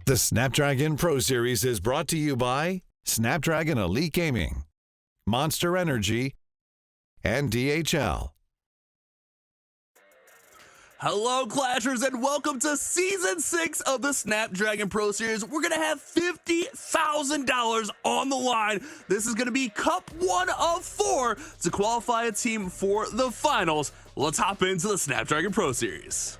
The Snapdragon Pro Series is brought to you by Snapdragon Elite Gaming, Monster Energy, and DHL. Hello, Clashers, and welcome to Season 6 of the Snapdragon Pro Series. We're going to have $50,000 on the line. This is going to be Cup 1 of 4 to qualify a team for the finals. Let's hop into the Snapdragon Pro Series.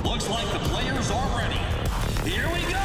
Looks like the players are ready. Here we go!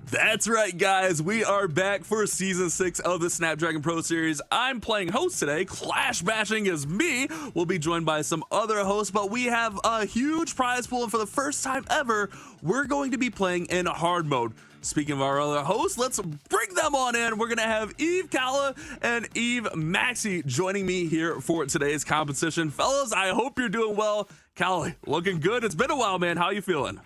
That's right, guys. We are back for Season 6 of the Snapdragon Pro Series. I'm playing host today. Clash Bashing is me. We'll be joined by some other hosts, but we have a huge prize pool, and for the first time ever, we're going to be playing in hard mode. Speaking of our other hosts, let's bring them on in. We're going to have Eve Kala and Eve Maxi joining me here for today's competition. Fellas, I hope you're doing well. Kala, looking good. It's been a while, man. How are you feeling?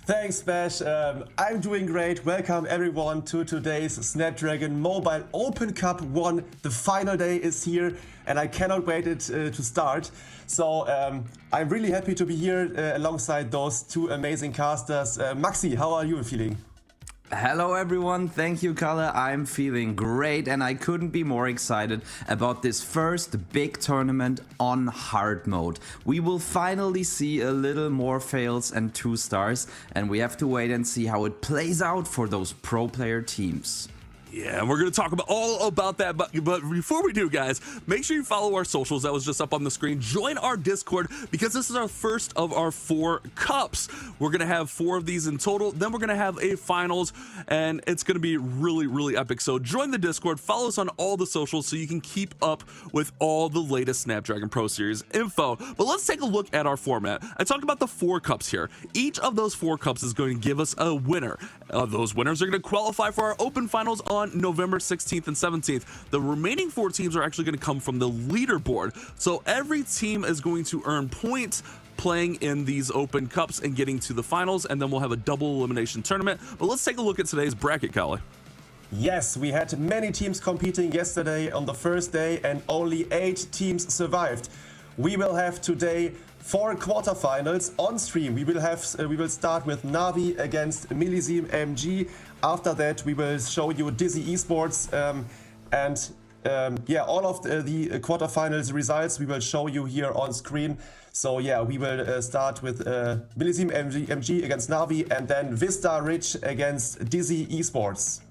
Thanks, Bash. I'm doing great. Welcome everyone to today's Snapdragon Mobile Open Cup 1. The final day is here and I cannot wait to start. So I'm really happy to be here alongside those two amazing casters. Maxi, how are you feeling? Hello everyone, thank you Kalle. I'm feeling great and I couldn't be more excited about this first big tournament on hard mode. We will finally see a little more fails and 2 stars, and we have to wait and see how it plays out for those pro player teams. Yeah, we're going to talk about all about that, but before we do, guys, make sure you follow our socials that was just up on the screen. Join our Discord because this is our first of our 4 cups. We're going to have 4 of these in total. Then we're going to have a finals, and it's going to be really, really epic. So join the Discord, follow us on all the socials so you can keep up with all the latest Snapdragon Pro Series info. But let's take a look at our format. I talked about the 4 cups here. Each of those 4 cups is going to give us a winner. Those winners are going to qualify for our open finals on November 16th and 17th. The remaining 4 teams are actually going to come from the leaderboard. So every team is going to earn points playing in these open cups and getting to the finals, and then we'll have a double elimination tournament. But let's take a look at today's bracket, Kelly. Yes, we had many teams competing yesterday on the first day and only 8 teams survived. We will have today 4 quarterfinals on stream. We will start with NAVI against Millizeme MG. After that, we will show you Dizzy Esports yeah, all of the quarterfinals results we will show you here on screen. So yeah, we will start with Millizeme MG against NAVI and then Vista Rich against Dizzy Esports.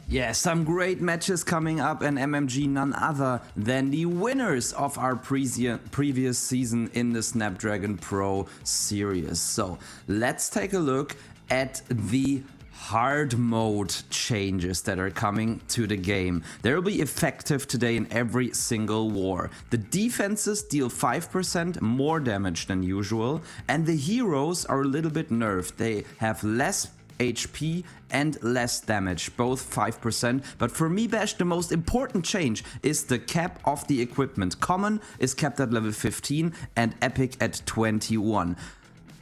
Yeah, some great matches coming up, and MMG none other than the winners of our previous season in the Snapdragon Pro Series. So let's take a look at the hard mode changes that are coming to the game. They will be effective today in every single war. The defenses deal 5% more damage than usual, and the heroes are a little bit nerfed. They have less HP and less damage, both 5%. But for me, Bash, the most important change is the cap of the equipment. Common is capped at level 15 and Epic at 21.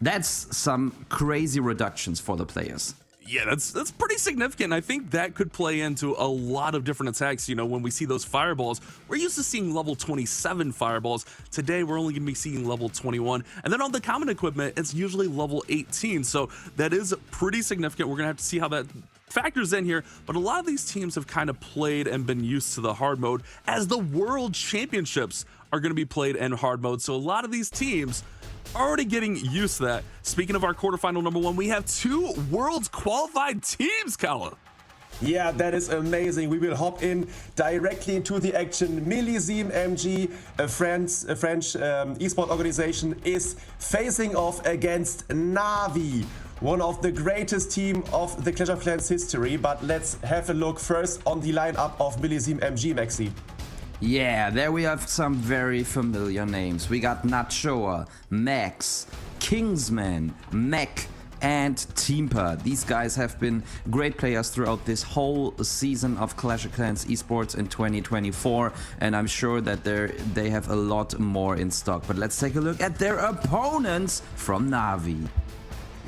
That's some crazy reductions for the players. Yeah, that's pretty significant. I think that could play into a lot of different attacks. You know, when we see those fireballs, we're used to seeing level 27 fireballs. Today, we're only going to be seeing level 21. And then on the common equipment, it's usually level 18. So that is pretty significant. We're going to have to see how that factors in here, but a lot of these teams have kind of played and been used to the hard mode, as the World Championships are going to be played in hard mode. So a lot of these teams already getting used to that. Speaking of our quarterfinal number one, we have 2 world's qualified teams, Kala. Yeah, that is amazing. We will hop in directly into the action. Millizeme MG, a French esport organization, is facing off against NAVI, one of the greatest team of the Clash of Clans history. But let's have a look first on the lineup of Millizeme MG, Maxi. Yeah, there we have some very familiar names. We got Nachoa, Max, Kingsman, Mech, and Teamper. These guys have been great players throughout this whole season of Clash of Clans esports in 2024, and I'm sure that they have a lot more in stock. But let's take a look at their opponents from NAVI.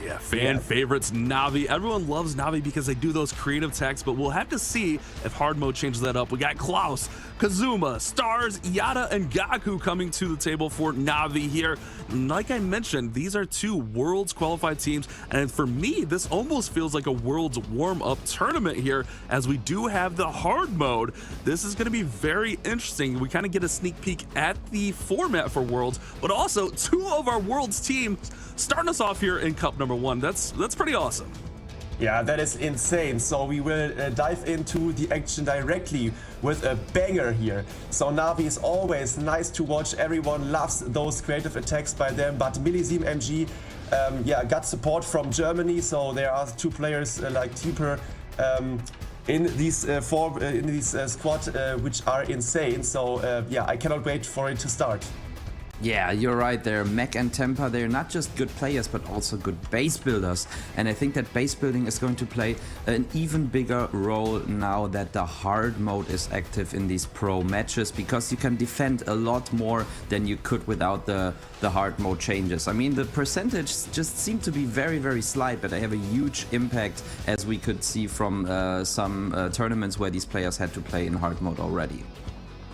Yeah, fan favorites, NAVI. Everyone loves NAVI because they do those creative attacks, but we'll have to see if hard mode changes that up. We got Klaus, Kazuma, Stars, Yada, and Gaku coming to the table for NAVI here. And like I mentioned, these are 2 world's qualified teams, and for me, this almost feels like a world's warm-up tournament here, as we do have the hard mode. This is going to be very interesting. We kind of get a sneak peek at the format for Worlds, but also 2 of our Worlds teams starting us off here in Cup number 1. That's pretty awesome. Yeah, that is insane. So we will dive into the action directly with a banger here. So NAVI is always nice to watch. Everyone loves those creative attacks by them. But Millizeme MG, got support from Germany. So there are 2 players like Teeper in these squad, which are insane. So I cannot wait for it to start. Yeah, you're right there. Mech and Temper, they're not just good players, but also good base builders. And I think that base building is going to play an even bigger role now that the hard mode is active in these pro matches, because you can defend a lot more than you could without the hard mode changes. I mean, the percentage just seem to be very, very slight, but they have a huge impact, as we could see from some tournaments where these players had to play in hard mode already.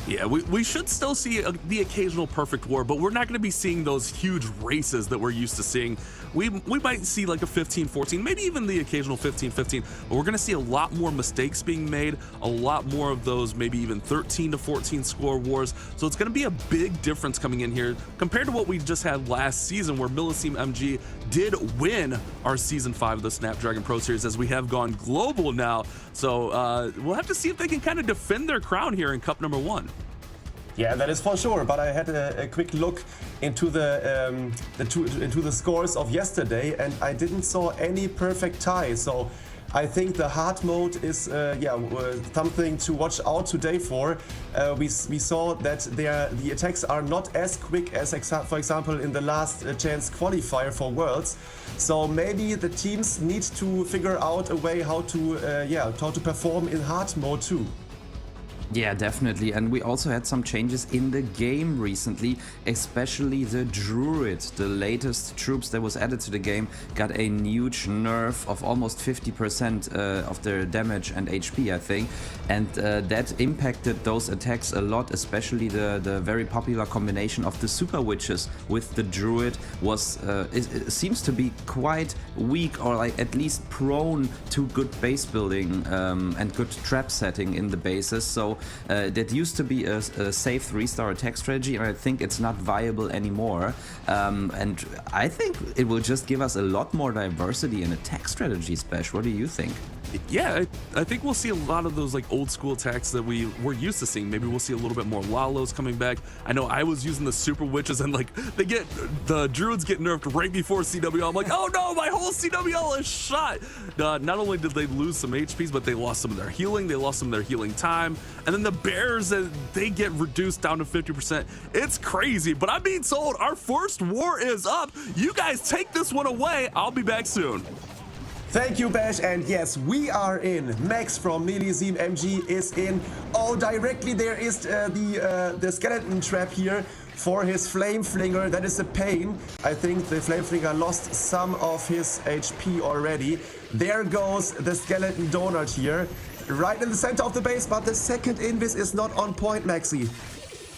Yeah, we should still see the occasional perfect war, but we're not going to be seeing those huge races that we're used to seeing. We might see like a 15-14, maybe even the occasional 15-15, but we're going to see a lot more mistakes being made, a lot more of those maybe even 13-14 score wars. So it's going to be a big difference coming in here compared to what we just had last season, where Millizeme MG did win our Season 5 of the Snapdragon Pro Series, as we have gone global now. So we'll have to see if they can kind of defend their crown here in Cup number 1. Yeah, that is for sure. But I had a quick look into the scores of yesterday, and I didn't saw any perfect tie. So I think the hard mode is something to watch out today for. We saw that the attacks are not as quick as, for example, in the last chance qualifier for Worlds. So maybe the teams need to figure out a way how to perform in hard mode too. Yeah, definitely. And we also had some changes in the game recently, especially the Druid. The latest troops that was added to the game got a huge nerf of almost 50% of their damage and HP, I think. And that impacted those attacks a lot, especially the very popular combination of the Super Witches with the Druid it seems to be quite weak, or like at least prone to good base building and good trap setting in the bases. So that used to be a safe 3-star attack strategy, and I think it's not viable anymore. And I think it will just give us a lot more diversity in attack strategies, Bash. What do you think? Yeah, I think we'll see a lot of those like old school attacks that we were used to seeing. Maybe we'll see a little bit more Lalos coming back. I know I was using the Super Witches, and like the Druids get nerfed right before CWL. I'm like, oh no, my whole CWL is shot. Not only did they lose some HPs, but they lost some of their healing. They lost some of their healing time. And then the Bears, they get reduced down to 50%. It's crazy, but I'm being told our first war is up. You guys take this one away. I'll be back soon. Thank you, Bash, and yes, we are in. Max from Millizeme MG is in. Oh, directly there is the skeleton trap here, for his Flame Flinger. That is a pain. I think the Flame Flinger lost some of his HP already. There goes the Skeleton Donut here, right in the center of the base, but the second Invis is not on point, Maxi.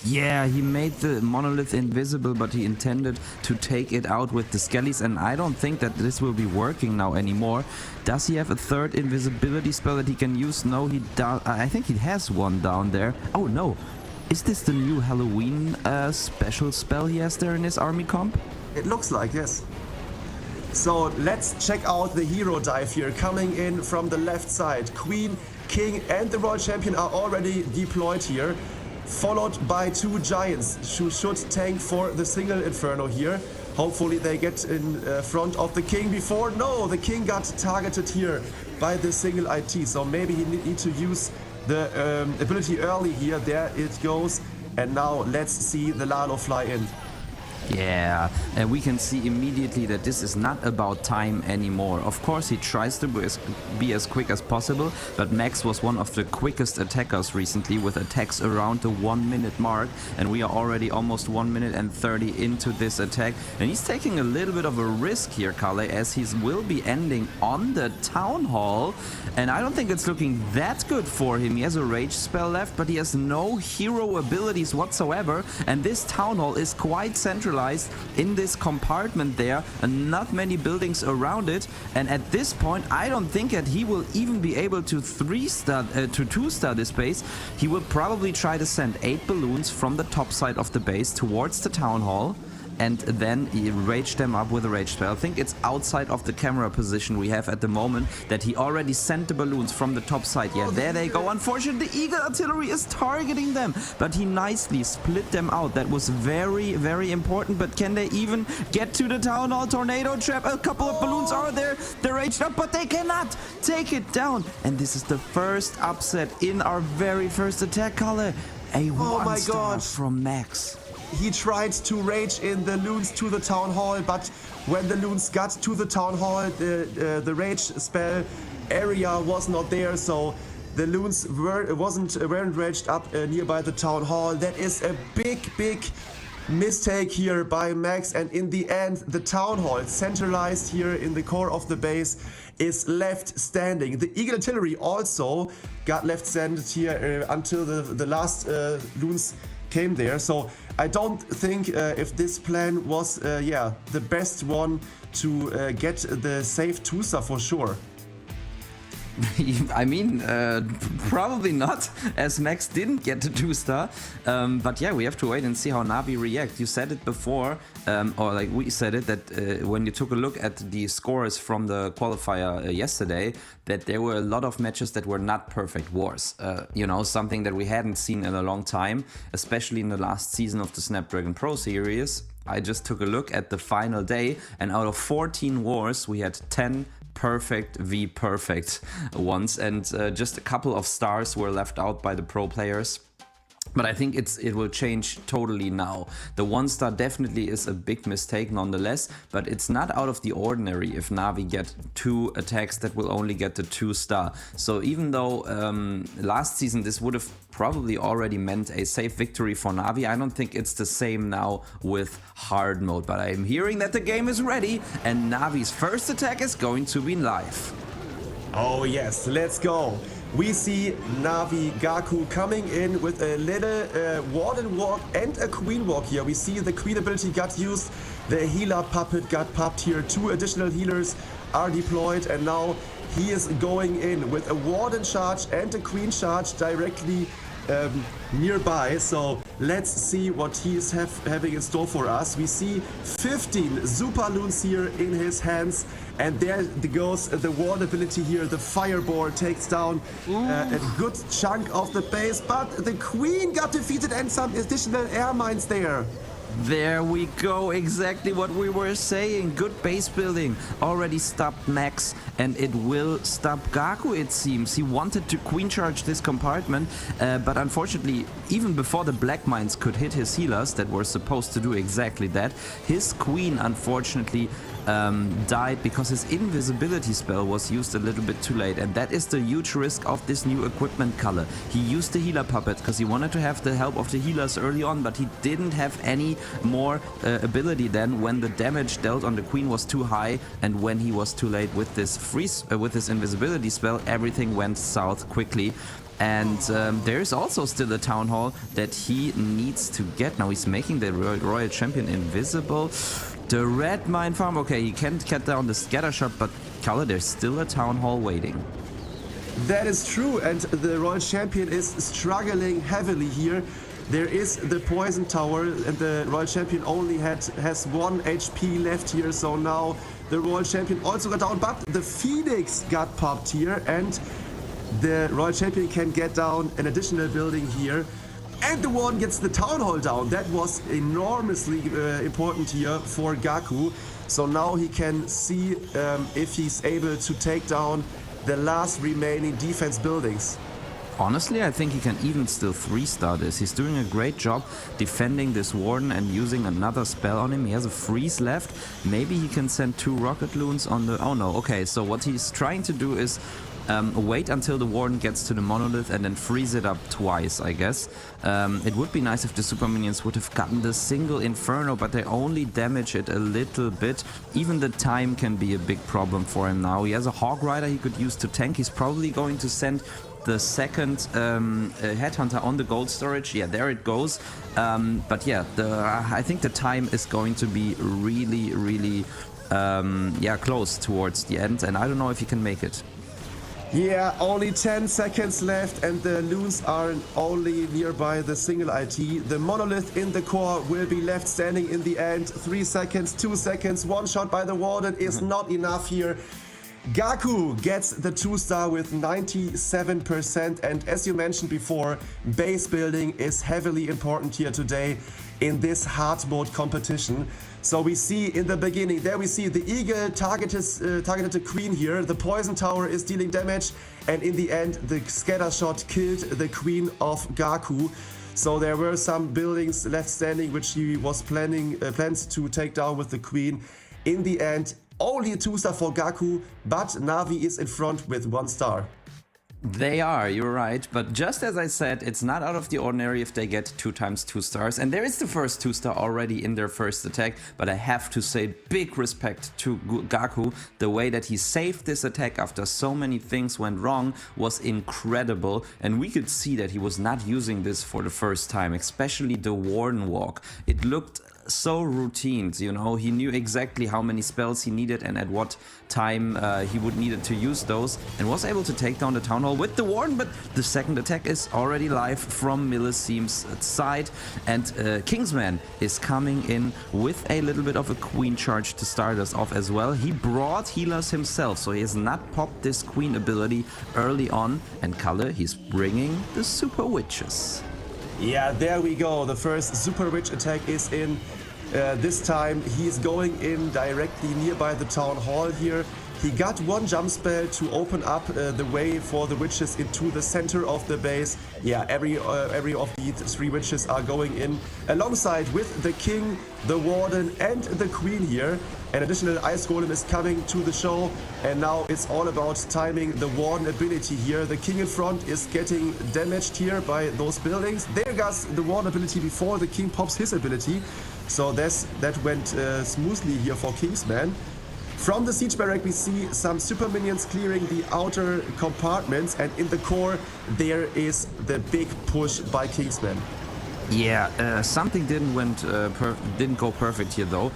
Yeah, he made the monolith invisible, but he intended to take it out with the skellies, and I don't think that this will be working now anymore. Does he have a third invisibility spell that he can use? No, he does. I think he has one down there. Oh no, is this the new Halloween special spell he has there in his army comp? It looks like, yes. So let's check out the hero dive here, coming in from the left side. Queen, King and the Royal Champion are already deployed here, followed by two Giants who should tank for the single Inferno here. Hopefully they get in front of the King before. No, the King got targeted here by the single IT, so maybe he need to use the ability early here. There it goes, and now let's see the Lalo fly in. Yeah, and we can see immediately that this is not about time anymore. Of course, he tries to be as quick as possible, but Max was one of the quickest attackers recently with attacks around the 1 minute mark, and we are already almost 1 minute and 30 into this attack. And he's taking a little bit of a risk here, Kale, as he will be ending on the Town Hall, and I don't think it's looking that good for him. He has a rage spell left, but he has no hero abilities whatsoever, and this Town Hall is quite central in this compartment there, and not many buildings around it, and at this point I don't think that he will even be able to 2-star this base. He will probably try to send 8 balloons from the top side of the base towards the Town Hall, and then he rage them up with a rage spell. I think it's outside of the camera position we have at the moment that he already sent the balloons from the top side. Yeah, there they go. Unfortunately, the Eagle Artillery is targeting them, but he nicely split them out. That was very, very important, but can they even get to the Town Hall? Tornado Trap, a couple of balloons are there. They're raged up, but they cannot take it down. And this is the first upset in our very first attack, Kalle. A 1-star from Max. He tried to rage in the loons to the Town Hall, but when the loons got to the Town Hall, the rage spell area was not there, so the loons weren't raged up nearby the Town Hall. That is a big mistake here by Max, and in the end the Town Hall, centralized here in the core of the base, is left standing. The Eagle Artillery also got left standing here until the last loons came there. So I don't think if this plan was the best one to get the safe 2-star for sure. I mean, probably not, as Max didn't get the 2-star. But yeah, we have to wait and see how NAVI react. You said it before, or like we said it, that when you took a look at the scores from the qualifier yesterday, that there were a lot of matches that were not perfect wars. You know, something that we hadn't seen in a long time, especially in the last season of the Snapdragon Pro Series. I just took a look at the final day, and out of 14 wars, we had 10 perfect v perfect ones, and just a couple of stars were left out by the pro players. But I think it will change totally now. The 1-star definitely is a big mistake nonetheless, but it's not out of the ordinary if NAVI get 2 attacks that will only get the 2-star. So even though last season this would have probably already meant a safe victory for NAVI, I don't think it's the same now with hard mode. But I'm hearing that the game is ready and NAVI's first attack is going to be live. Oh yes, let's go. We see NAVI Gaku coming in with a little Warden Walk and a Queen Walk here. We see the Queen ability got used, the healer puppet got popped here, 2 additional healers are deployed, and now he is going in with a Warden charge and a Queen charge directly nearby. So let's see what he is having in store for us. We see 15 super loons here in his hands, and there goes the ward ability here. The fireball takes down a good chunk of the base, but the Queen got defeated and some additional air mines there. There we go, exactly what we were saying. Good base building already stopped Max and it will stop Gaku, it seems. He wanted to queen charge this compartment, but unfortunately, even before the black mines could hit his healers that were supposed to do exactly that, his queen unfortunately died because his invisibility spell was used a little bit too late, and that is the huge risk of this new equipment color. He used the healer puppet because he wanted to have the help of the healers early on, but he didn't have any more ability then when the damage dealt on the queen was too high, and when he was too late with this freeze with this invisibility spell, everything went south quickly. And there's also still a town hall that he needs to get. Now he's making the royal champion invisible. The red mine farm, okay, he can't cut down the scatter shot, but Color, there's still a town hall waiting. That is true, and the royal champion is struggling heavily here. There is the poison tower, and the royal champion only has 1 HP left here, so now the royal champion also got down, but the phoenix got popped here, and the royal champion can get down an additional building here. And the one gets the town hall down. That was enormously important here for Gaku. So now he can see if he's able to take down the last remaining defense buildings. Honestly, I think he can even still 3-star this. He's doing a great job defending this warden and using another spell on him. He has a freeze left. Maybe he can send 2 rocket loons on the... Oh no, okay, so what he's trying to do is wait until the warden gets to the monolith and then freeze it up twice, I guess. It would be nice if the super minions would have gotten the single inferno, but they only damage it a little bit. Even the time can be a big problem for him now. He has a hog rider he could use to tank. He's probably going to send the second headhunter on the gold storage. Yeah, there it goes. But yeah, I think the time is going to be really close towards the end, and I don't know if he can make it. Yeah, only 10 seconds left, and the loons are only nearby the single IT. The monolith in the core will be left standing in the end. 3 seconds, 2 seconds, 1 shot by the warden is not enough here. Gaku gets the 2-star with 97%, and as you mentioned before, base building is heavily important here today in this hard mode competition. So we see in the beginning, there we see the eagle targeted the queen here, the poison tower is dealing damage, and in the end the scatter shot killed the queen of Gaku. So there were some buildings left standing which he was plans to take down with the queen. In the end, only a 2-star for Gaku, but NAVI is in front with 1 star. They are, you're right, but just as I said, it's not out of the ordinary if they get 2 times 2 stars, and there is the first 2-star already in their first attack, but I have to say big respect to Gaku. The way that he saved this attack after so many things went wrong was incredible, and we could see that he was not using this for the first time, especially the Warden Walk. It looked so routine, you know, he knew exactly how many spells he needed and at what time he would need to use those, and was able to take down the town hall with the warden. But the second attack is already live from Milliseam's side, and Kingsman is coming in with a little bit of a queen charge to start us off as well. He brought healers himself, so he has not popped this queen ability early on, and Kalle, he's bringing the super witches. Yeah, there we go. The first Super Witch attack is in. This time he's going in directly nearby the town hall here. He got 1 jump spell to open up the way for the witches into the center of the base. Yeah, every of the 3 witches are going in alongside with the king, the warden and the queen here. An additional ice golem is coming to the show, and now it's all about timing the warden ability here. The king in front is getting damaged here by those buildings. There goes the warden ability before the king pops his ability. So that went smoothly here for Kingsman. From the siege barrack we see some super minions clearing the outer compartments, and in the core there is the big push by Kingsman. Yeah, something didn't go perfect here though.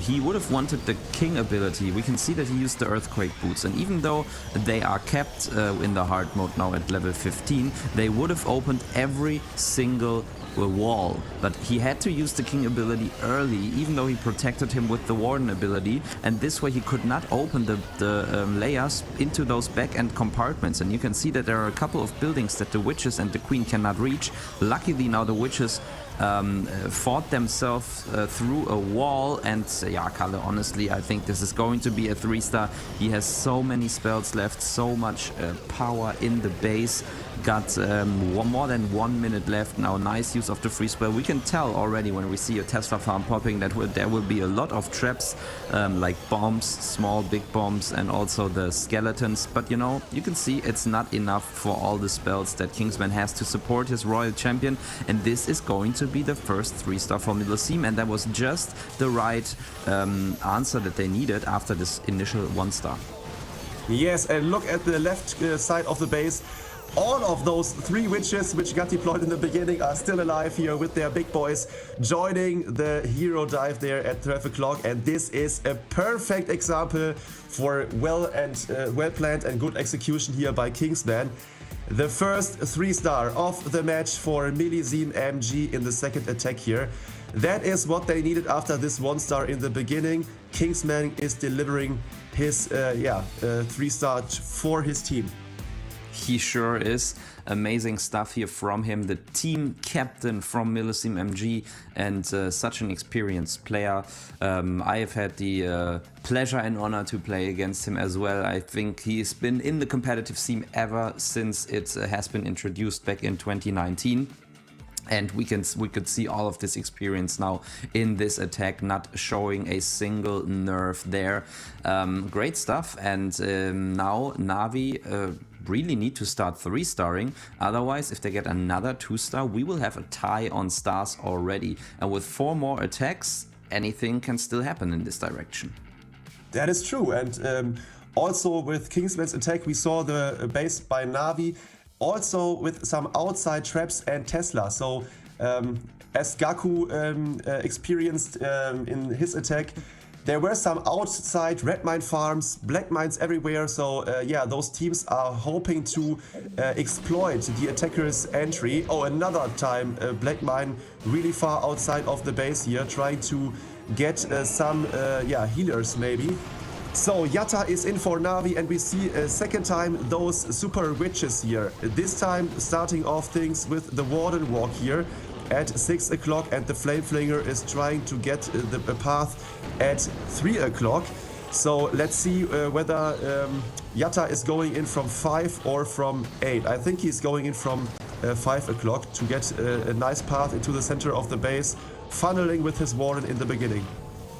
He would have wanted the king ability. We can see that he used the earthquake boots, and even though they are kept in the hard mode now at level 15, they would have opened every single a wall, but he had to use the king ability early, even though he protected him with the warden ability, and this way he could not open the layers into those back-end compartments. And you can see that there are a couple of buildings that the witches and the queen cannot reach. Luckily now the witches fought themselves through a wall, and yeah, Kalle, honestly, I think this is going to be a 3-star. He has so many spells left, so much power in the base. Got more than 1 minute left now. Nice use of the free spell. We can tell already when we see a Tesla farm popping that there will be a lot of traps, like bombs, small, big bombs, and also the skeletons. But you know, you can see it's not enough for all the spells that Kingsman has to support his royal champion, and this is going to be the first 3-star for Middleseam, and that was just the right answer that they needed after this initial 1-star. Yes, and look at the left side of the base. All of those 3 witches which got deployed in the beginning are still alive here with their big boys joining the hero dive there at 12 o'clock, and this is a perfect example for well-planned and good execution here by Kingsman. The first 3-star of the match for Middleseam MG in the second attack here. That is what they needed after this 1-star in the beginning. Kingsman is delivering his 3-star for his team. He sure is. Amazing stuff here from him, the team captain from Middleseam MG, and such an experienced player. I have had the pleasure and honor to play against him as well. I think he's been in the competitive scene ever since it has been introduced back in 2019. And we could see all of this experience now in this attack, not showing a single nerf there. Great stuff. And now NAVI really need to start 3-starring. Otherwise, if they get another 2-star, we will have a tie on stars already. And with 4 more attacks, anything can still happen in this direction. That is true. And also with Kingsman's attack, we saw the base by NAVI. Also with some outside traps and Tesla. So as Gaku experienced in his attack, there were some outside red mine farms, black mines everywhere. So yeah, those teams are hoping to exploit the attacker's entry. Oh, another time black mine really far outside of the base here, trying to get some healers maybe. So Yatta is in for NAVI, and we see a second time those super witches here. This time starting off things with the Warden walk here at 6 o'clock, and the Flame Flinger is trying to get the path at 3 o'clock. So let's see whether Yatta is going in from 5 or from 8. I think he's going in from 5 o'clock to get a nice path into the center of the base, funneling with his Warden in the beginning.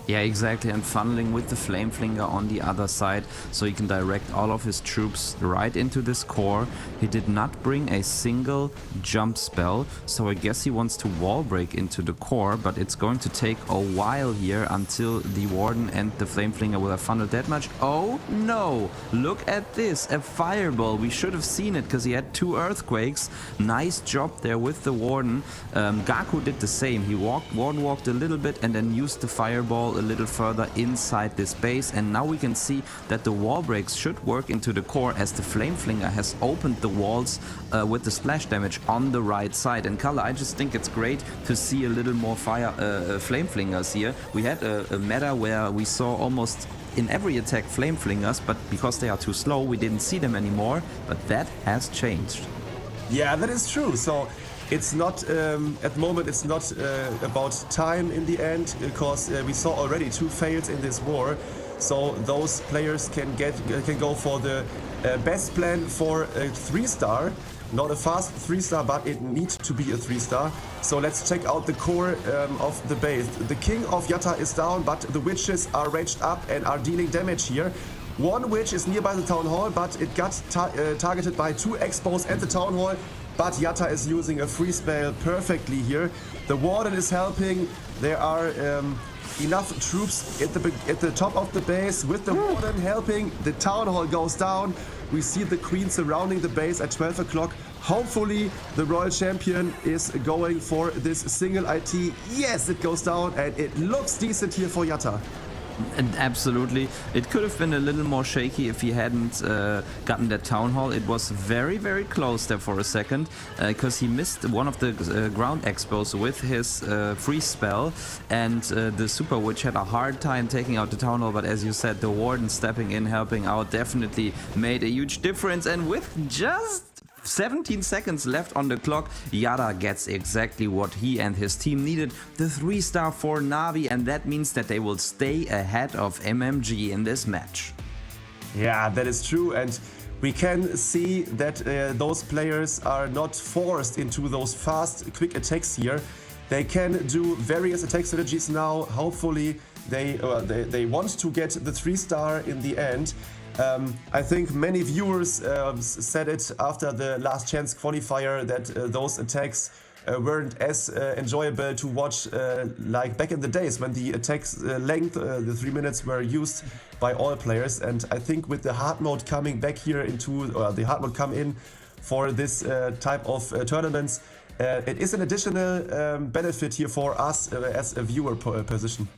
Yeah, exactly, and funneling with the Flame Flinger on the other side, so he can direct all of his troops right into this core. He did not bring a single jump spell, so I guess he wants to wall break into the core, but it's going to take a while here until the Warden and the Flame Flinger will have funneled that much. Oh no! Look at this, a fireball. We should have seen it because he had 2 earthquakes. Nice job there with the Warden. Gaku did the same. He Warden walked a little bit and then used the fireball a little further inside this base, and now we can see that the wall breaks should work into the core as the Flame Flinger has opened the walls with the splash damage on the right side. And Kalle, I just think it's great to see a little more Flame Flingers here. We had a meta where we saw almost in every attack Flame Flingers, but because they are too slow we didn't see them anymore, but that has changed. Yeah, that is true. So it's not, at the moment, it's not about time in the end, because we saw already 2 fails in this war. So those players can go for the best plan for a 3-star. Not a fast 3-star, but it needs to be a 3-star. So let's check out the core of the base. The King of Yatta is down, but the witches are raged up and are dealing damage here. One witch is nearby the town hall, but it got targeted by 2 expos at the town hall. But Yatta is using a free spell perfectly here. The Warden is helping. There are enough troops at the top of the base with the Warden helping. The town hall goes down. We see the Queen surrounding the base at 12 o'clock. Hopefully the Royal Champion is going for this single IT. Yes, it goes down, and it looks decent here for Yatta. And absolutely. It could have been a little more shaky if he hadn't gotten that Town Hall. It was very, very close there for a second because he missed one of the ground expos with his freeze spell, and the Super Witch had a hard time taking out the Town Hall, but as you said, the Warden stepping in, helping out, definitely made a huge difference. And with just 17 seconds left on the clock, Yara gets exactly what he and his team needed, the 3-star for NAVI, and that means that they will stay ahead of MMG in this match. Yeah, that is true, and we can see that those players are not forced into those fast, quick attacks here. They can do various attack strategies now. Hopefully they want to get the 3-star in the end. I think many viewers said it after the last chance qualifier that those attacks weren't as enjoyable to watch like back in the days when the attacks length, the 3 minutes, were used by all players. And I think with the hard mode coming back here into, the hard mode come in for this type of tournaments, it is an additional benefit here for us as a viewer position.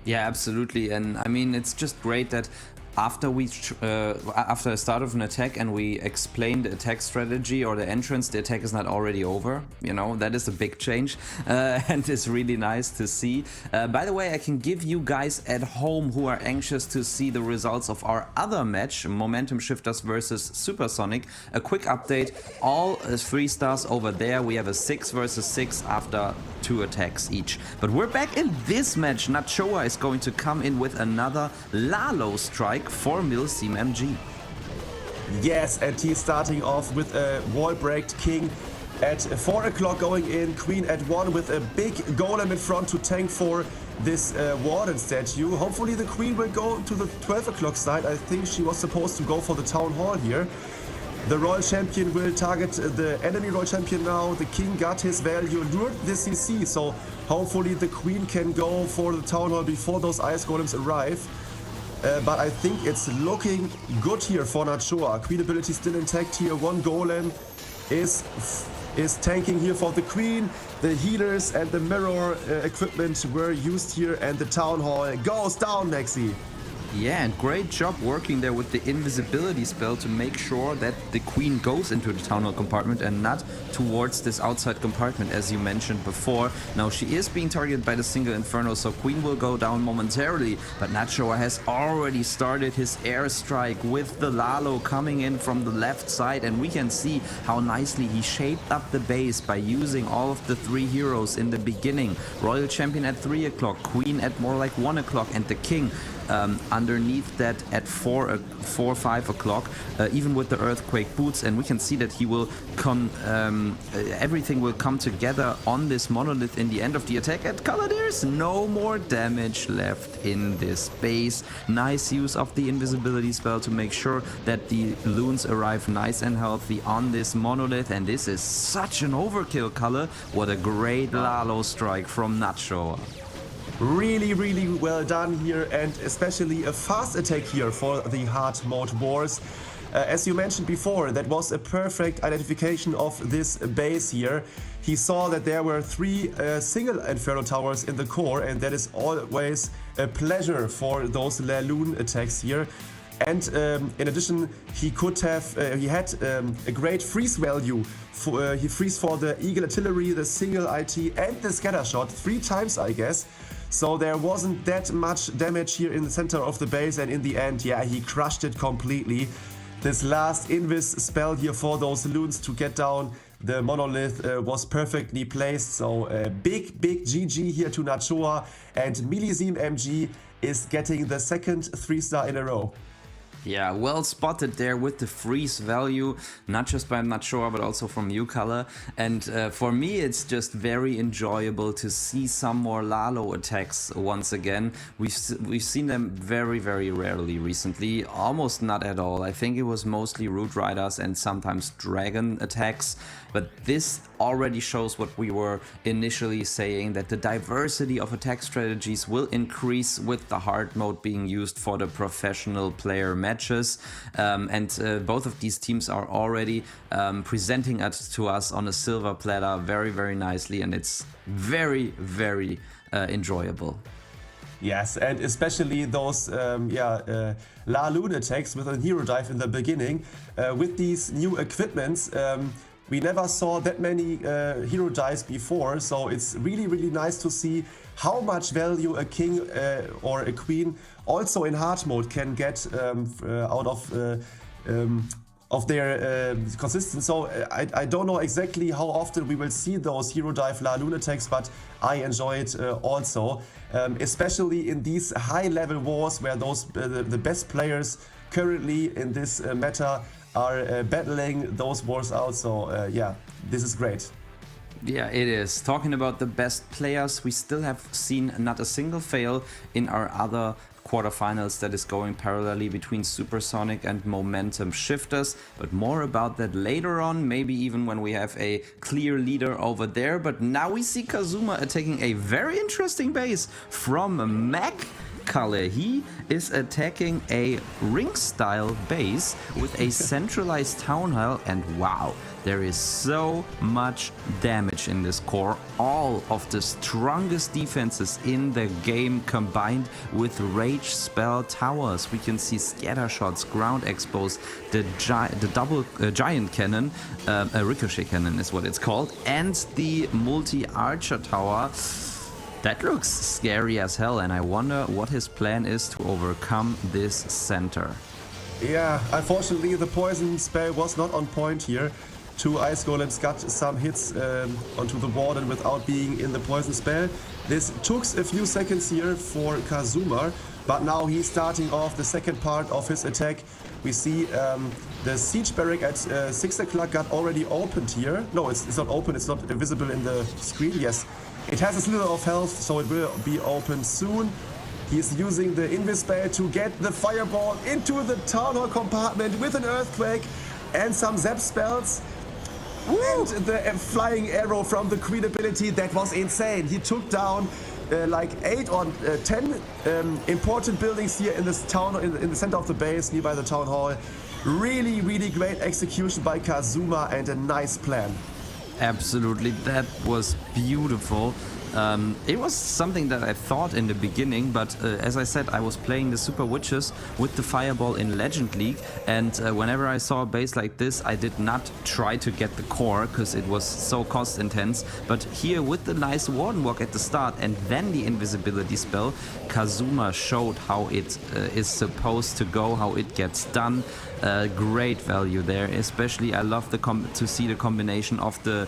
Yeah, absolutely. And I mean, it's just great that after the start of an attack and we explain the attack strategy or the entrance, the attack is not already over. You know, that is a big change and it's really nice to see. By the way, I can give you guys at home who are anxious to see the results of our other match, Momentum Shifters versus Supersonic, a quick update. All 3 stars over there. We have a 6 versus 6 after 2 attacks each. But we're back in this match. Nachoa is going to come in with another Lalo strike for Milsim MG. Yes, and he's starting off with a wall-breaked king at 4 o'clock going in, queen at 1 with a big golem in front to tank for this warden statue. Hopefully the queen will go to the 12 o'clock side. I think she was supposed to go for the town hall here. The royal champion will target the enemy royal champion now. The king got his value, lured the CC, so hopefully the queen can go for the town hall before those ice golems arrive. But I think it's looking good here for Nachoa. Queen ability still intact here. 1 golem is tanking here for the queen. The healers and the mirror equipment were used here, and the town hall goes down, Maxi. Yeah, and great job working there with the invisibility spell to make sure that the queen goes into the town hall compartment and not towards this outside compartment, as you mentioned before. Now she is being targeted by the single inferno, so queen will go down momentarily, but Nachoa has already started his airstrike with the Lalo coming in from the left side, and we can see how nicely he shaped up the base by using all of the 3 heroes in the beginning. Royal champion at 3 o'clock, queen at more like 1 o'clock, and the king underneath that at 5 o'clock, even with the earthquake boots, and we can see that he will everything will come together on this monolith in the end of the attack. At color, there's no more damage left in this base. Nice use of the invisibility spell to make sure that the loons arrive nice and healthy on this monolith, and this is such an overkill, color. What a great Lalo strike from Nachoa. Really, really well done here, and especially a fast attack here for the hard mode wars. As you mentioned before, that was a perfect identification of this base here. He saw that there were 3 single Inferno towers in the core, and that is always a pleasure for those Laloon attacks here. And in addition, he had a great freeze value. He freeze for the Eagle Artillery, the single IT, and the scatter shot 3 times, I guess. So there wasn't that much damage here in the center of the base, and in the end, yeah, he crushed it completely. This last invis spell here for those loons to get down the monolith was perfectly placed. So big GG here to Nachoa, and Milsim MG is getting the second 3-star in a row. Yeah, well spotted there with the freeze value, not just by Nachoa but also from you, Color. And for me, it's just very enjoyable to see some more Lalo attacks once again. We've seen them very, very rarely recently, almost not at all. I think it was mostly Root Riders and sometimes Dragon attacks. But this already shows what we were initially saying, that the diversity of attack strategies will increase with the hard mode being used for the professional player matches. Both of these teams are already presenting it to us on a silver platter very, very nicely, and it's very, very enjoyable. Yes, and especially those La Lune attacks with a hero dive in the beginning. With these new equipments, we never saw that many hero dives before, so it's really, really nice to see how much value a king or a queen also in hard mode can get out of their consistency. So I don't know exactly how often we will see those hero dive La Lune attacks, but I enjoy it also, especially in these high level wars where those the best players currently in this meta are battling those wars out. So yeah, this is great. Yeah, it is. Talking about the best players, we still have seen not a single fail in our other quarterfinals that is going parallelly between Supersonic and Momentum Shifters, but more about that later on, maybe even when we have a clear leader over there. But now we see Kazuma attacking a very interesting base from Mac. He is attacking a ring-style base with a centralized town hall, and wow, there is so much damage in this core. All of the strongest defenses in the game combined with rage spell towers. We can see scatter shots, ground expose, the double giant cannon, a ricochet cannon is what it's called, and the multi-archer tower. That looks scary as hell, and I wonder what his plan is to overcome this center. Yeah, unfortunately the poison spell was not on point here. Two ice golems got some hits onto the warden without being in the poison spell. This took a few seconds here for Kazuma, but now he's starting off the second part of his attack. We see the siege barrack at 6 o'clock got already opened here. No, it's not open, it's not visible in the screen. Yes, it has a slither of health, so it will be open soon. He's using the invis spell to get the fireball into the town hall compartment with an earthquake and some zap spells. And the flying arrow from the queen ability, that was insane. He took down like 8 or 10 important buildings here in this town, in the center of the base, nearby the town hall. Really, really great execution by Kazuma and a nice plan. Absolutely, that was beautiful. It was something that I thought in the beginning, but as I said, I was playing the Super Witches with the Fireball in Legend League, and whenever I saw a base like this, I did not try to get the core because it was so cost intense. But here with the nice Warden Walk at the start and then the invisibility spell, Kazuma showed how it is supposed to go, how it gets done. Great value there, especially I love to see the combination of the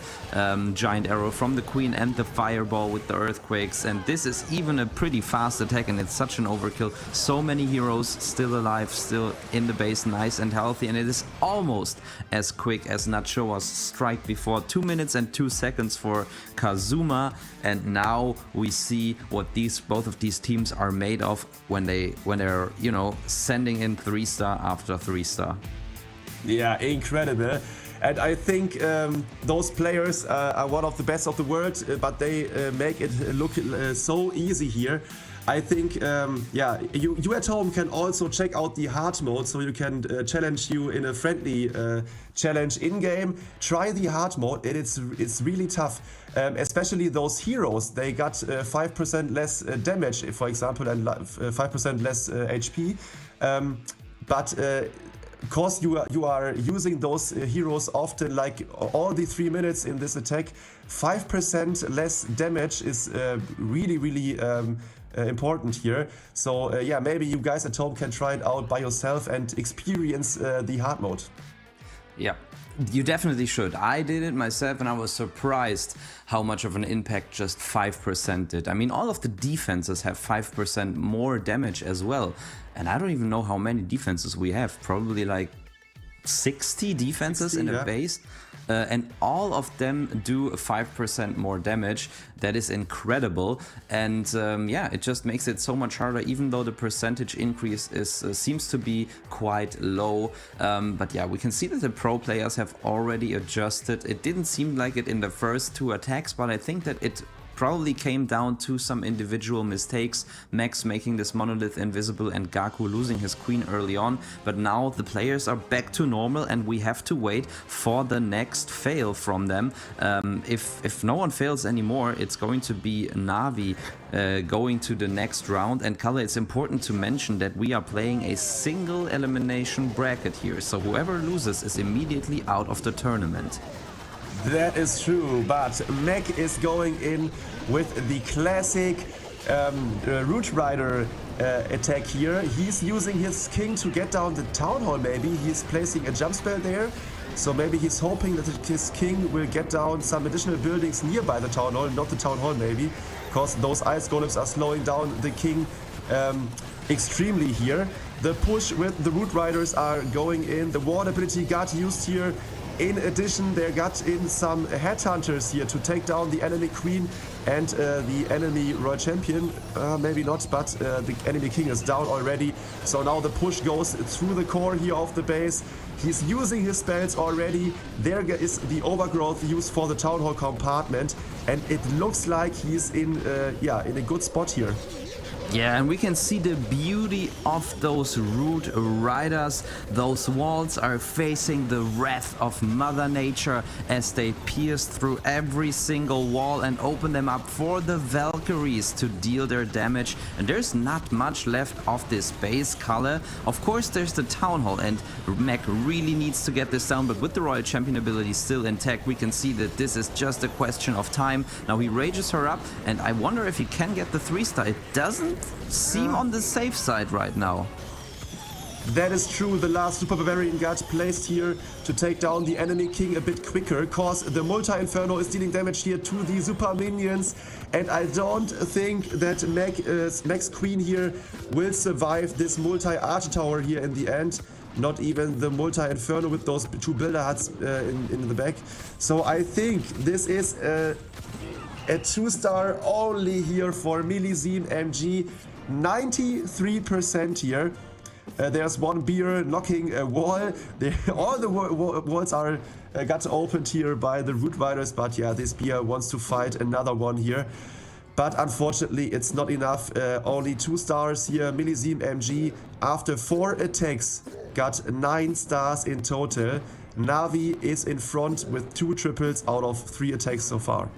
giant arrow from the queen and the fireball with the earthquakes, and this is even a pretty fast attack, and it's such an overkill. So many heroes still alive, still in the base, nice and healthy, and it is almost as quick as Nacho was strike before. 2 minutes and 2 seconds for Kazuma, and now we see what both of these teams are made of when they're sending in 3-star after 3-star. Yeah, incredible. And I think those players are one of the best of the world, but they make it look so easy here. I think, you at home can also check out the hard mode, so you can challenge you in a friendly challenge in-game. Try the hard mode, and it's really tough. Especially those heroes, they got 5% less damage, for example, and 5% less HP. But of course, you are using those heroes often, like all the 3 minutes in this attack. 5% less damage is really, really important here. So yeah, maybe you guys at home can try it out by yourself and experience the hard mode. Yeah, you definitely should. I did it myself and I was surprised how much of an impact just 5% did. I mean, all of the defenses have 5% more damage as well. And I don't even know how many defenses we have. Probably like 60 defenses 60, in a yeah. base. And all of them do 5% more damage. That is incredible. And yeah, it just makes it so much harder, even though the percentage increase seems to be quite low. But yeah, we can see that the pro players have already adjusted. It didn't seem like it in the first 2 attacks, but I think that it probably came down to some individual mistakes, Max making this monolith invisible and Gaku losing his queen early on, but now the players are back to normal and we have to wait for the next fail from them. If no one fails anymore, it's going to be NAVI going to the next round. And Kalle, it's important to mention that we are playing a single elimination bracket here, so whoever loses is immediately out of the tournament. That is true, but Mac is going in with the classic Root Rider attack here. He's using his king to get down the Town Hall maybe. He's placing a jump spell there. So maybe he's hoping that his king will get down some additional buildings nearby the Town Hall, not the Town Hall maybe, because those ice golems are slowing down the king extremely here. The push with the Root Riders are going in. The ward ability got used here. In addition, they got in some headhunters here to take down the enemy queen and the enemy royal champion. Maybe not, but the enemy king is down already. So now the push goes through the core here of the base. He's using his spells already. There is the overgrowth used for the town hall compartment, and it looks like he's in a good spot here. Yeah, and we can see the beauty of those Root Riders. Those walls are facing the wrath of Mother Nature as they pierce through every single wall and open them up for the Valkyries to deal their damage. And there's not much left of this base, Kalle. Of course, there's the Town Hall, and Mac really needs to get this down, but with the Royal Champion ability still intact, we can see that this is just a question of time. Now he rages her up, and I wonder if he can get the 3-star. It doesn't seem on the safe side right now. That is true. The last Super Bavarian got placed here to take down the enemy king a bit quicker, cause the multi-inferno is dealing damage here to the super minions, and I don't think that Mac's queen here will survive this multi-archer tower here in the end. Not even the multi-inferno with those 2 builder huts in the back. So I think this is a 2-star only here for Millizeme MG. 93% here. There's one beer knocking a wall. All the walls are got opened here by the Root Riders, but yeah, this beer wants to fight another one here. But unfortunately, it's not enough. Only 2 stars here. Millizeme MG, after 4 attacks, got 9 stars in total. NAVI is in front with 2 triples out of 3 attacks so far.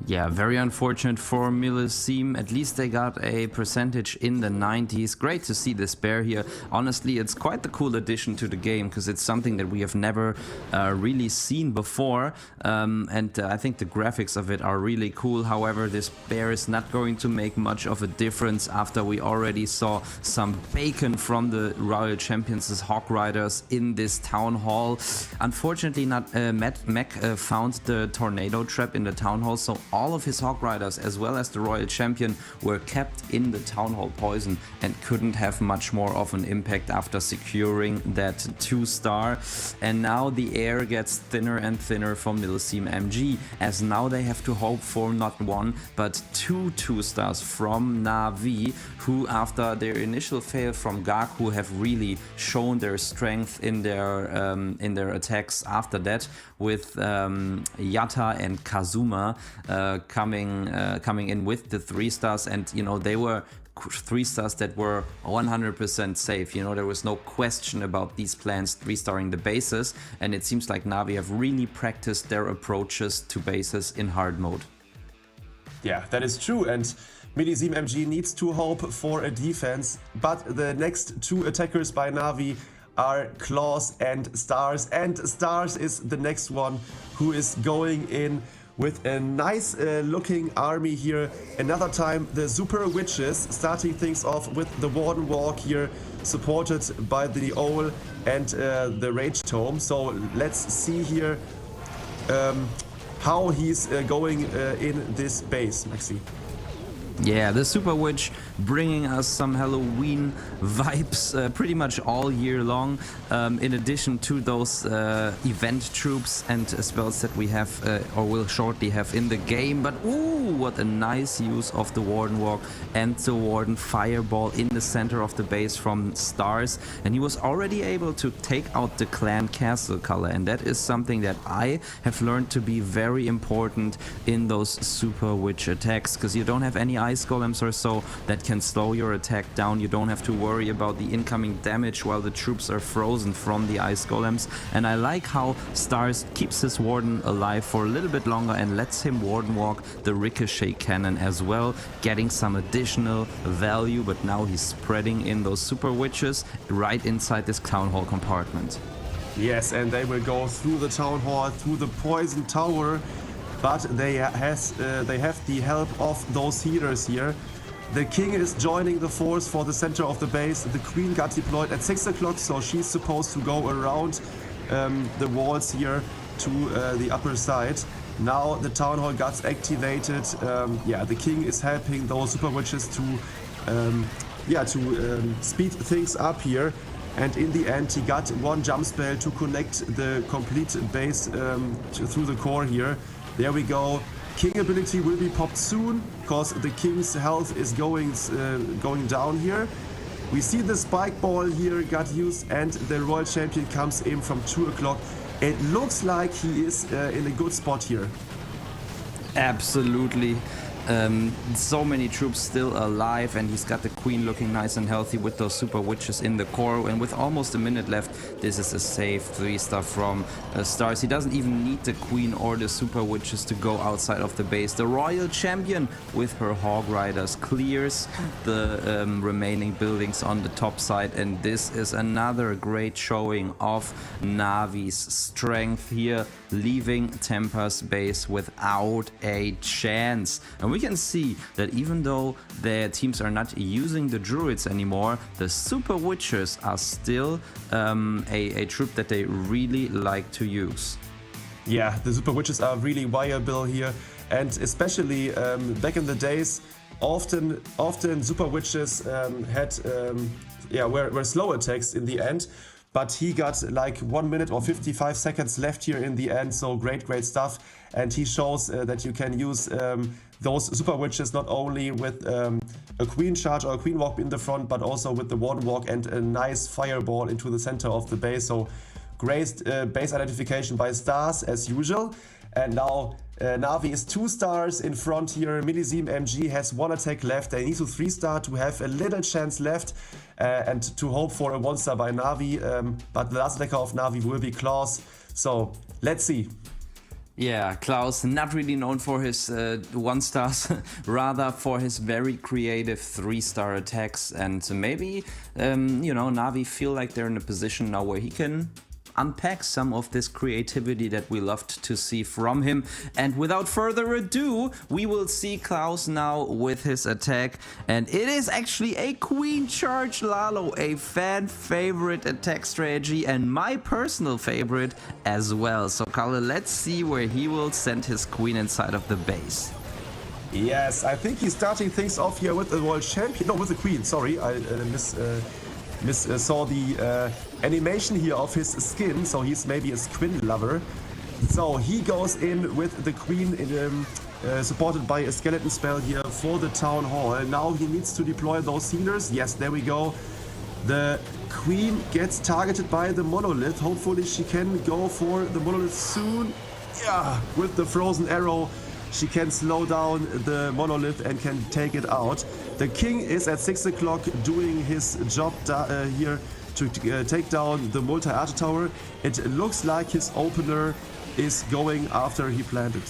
Yeah, very unfortunate for Millizeme. At least they got a percentage in the 90s. Great to see this bear here. Honestly, it's quite the cool addition to the game because it's something that we have never really seen before. I think the graphics of it are really cool. However, this bear is not going to make much of a difference after we already saw some bacon from the Royal Champions' Hawk Riders in this town hall. Unfortunately, Mac found the tornado trap in the town hall, so all of his Hawk Riders as well as the Royal Champion were kept in the Town Hall poison and couldn't have much more of an impact after securing that 2-star. And now the air gets thinner and thinner for Millizeme MG, as now they have to hope for not 1 but 2 2-stars from NAVI, who after their initial fail from Gaku have really shown their strength in their attacks after that, with Yatta and Kazuma coming in with the 3-stars, and you know, they were 3-stars that were 100% safe. You know, there was no question about these plans 3-starring the bases, and it seems like NAVI have really practiced their approaches to bases in hard mode. Yeah, that is true, and Millizeme MG needs to hope for a defense, but the next 2 attackers by NAVI are Claws and Stars is the next one who is going in with a nice looking army here. Another time the Super Witches starting things off with the Warden Walk here, supported by the Owl and the Rage Tome. So let's see here how he's going in this base, Maxi. Yeah, the Super Witch bringing us some Halloween vibes pretty much all year long, in addition to those event troops and spells that we have or will shortly have in the game. But ooh, what a nice use of the Warden Walk and the Warden Fireball in the center of the base from Stars. And he was already able to take out the Clan Castle color, and that is something that I have learned to be very important in those Super Witch attacks, because you don't have any ice golems or so that can slow your attack down. You don't have to worry about the incoming damage while the troops are frozen from the ice golems. And I like how Stars keeps his Warden alive for a little bit longer and lets him Warden Walk the Ricochet Cannon as well, getting some additional value. But now he's spreading in those Super Witches right inside this Town Hall compartment. Yes, and they will go through the Town Hall, through the Poison Tower, but they have the help of those healers here. The King is joining the force for the center of the base. The Queen got deployed at 6 o'clock, so she's supposed to go around the walls here to the upper side. Now the Town Hall got activated. The King is helping those Super Witches to speed things up here. And in the end, he got one jump spell to connect the complete base through the core here. There we go. King ability will be popped soon, because the King's health is going down here. We see the spike ball here got used, and the Royal Champion comes in from 2 o'clock. It looks like he is in a good spot here. Absolutely. So many troops still alive, and he's got the Queen looking nice and healthy with those Super Witches in the core. And with almost a minute left, this is a safe 3-star from Stars. He doesn't even need the Queen or the Super Witches to go outside of the base. The Royal Champion with her Hog Riders clears the remaining buildings on the top side, and this is another great showing of Navi's strength here, leaving Tempa's base without a chance. And we can see that even though their teams are not using the Druids anymore, the Super Witches are still a troop that they really like to use. Yeah, the Super Witches are really viable here, and especially back in the days, often Super Witches were slow attacks in the end. But he got like 1 minute or 55 seconds left here in the end, so great stuff. And he shows that you can use those Super Witches not only with a Queen charge or a Queen walk in the front, but also with the Warden walk and a nice fireball into the center of the base. So great base identification by Stars as usual. And now Navi is 2 stars in front here. Millizeme MG has 1 attack left. They need to 3-star to have a little chance left and to hope for a 1-star by Navi. But the last attacker of Navi will be Klaus. So let's see. Yeah, Klaus, not really known for his 1-stars, rather for his very creative 3-star attacks. And maybe, Navi feel like they're in a position now where he can unpack some of this creativity that we loved to see from him. And without further ado, we will see Klaus now with his attack, and it is actually a Queen Charge Lalo, a fan favorite attack strategy and my personal favorite as well. So Kalle, let's see where he will send his Queen inside of the base. Yes, I think he's starting things off here with the World Champion. No, with the Queen, sorry, I saw the animation here of his skin, so he's maybe a squid lover. So he goes in with the Queen supported by a skeleton spell here for the Town Hall. Now he needs to deploy those healers. Yes, there we go. The Queen gets targeted by the Monolith. Hopefully she can go for the Monolith soon. Yeah, with the frozen arrow she can slow down the Monolith and can take it out. The King is at 6 o'clock doing his job here to take down the multi-archer tower. It looks like his opener is going after he planted.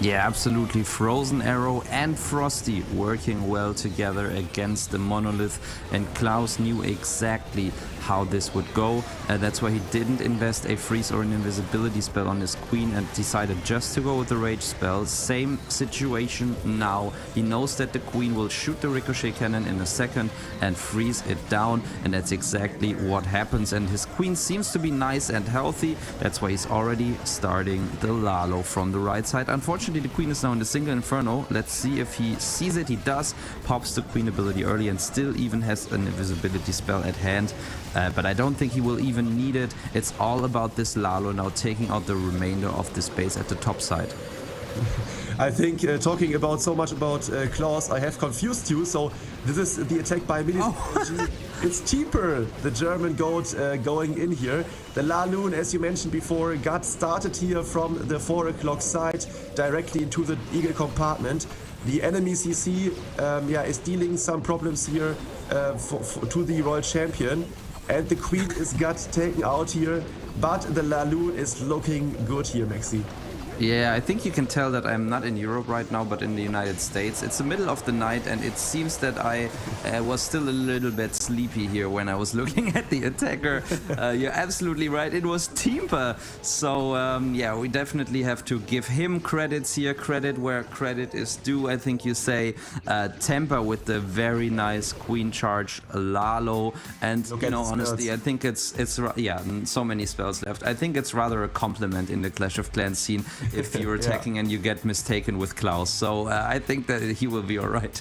Yeah, absolutely. Frozen Arrow and Frosty working well together against the Monolith, and Klaus knew exactly how this would go. That's why he didn't invest a freeze or an invisibility spell on his Queen and decided just to go with the rage spell. Same situation now. He knows that the Queen will shoot the ricochet cannon in a second and freeze it down, and that's exactly what happens. And his Queen seems to be nice and healthy. That's why he's already starting the Lalo from the right side. Unfortunately, Unfortunately, the Queen is now in the single Inferno. Let's see if he sees it. He does. Pops the Queen ability early and still even has an invisibility spell at hand. But I don't think he will even need it. It's all about this Lalo now taking out the remainder of this base at the top side. I think talking about so much about Klaus, I have confused you. So this is the attack by Millisym. It's cheaper, the German goat going in here. The Laloon, as you mentioned before, got started here from the 4 o'clock side directly into the Eagle compartment. The enemy CC is dealing some problems here to the Royal Champion. And the Queen is got taken out here, but the Laloon is looking good here, Maxi. Yeah, I think you can tell that I'm not in Europe right now, but in the United States. It's the middle of the night, and it seems that I was still a little bit sleepy here when I was looking at the attacker. You're absolutely right. It was Teamper. So, we definitely have to give him credits here. Credit where credit is due, I think you say. Temper with the very nice Queen charge, Lalo. And, honestly, I think it's so many spells left. I think it's rather a compliment in the Clash of Clans scene if you're attacking and you get mistaken with Klaus. So I think that he will be alright.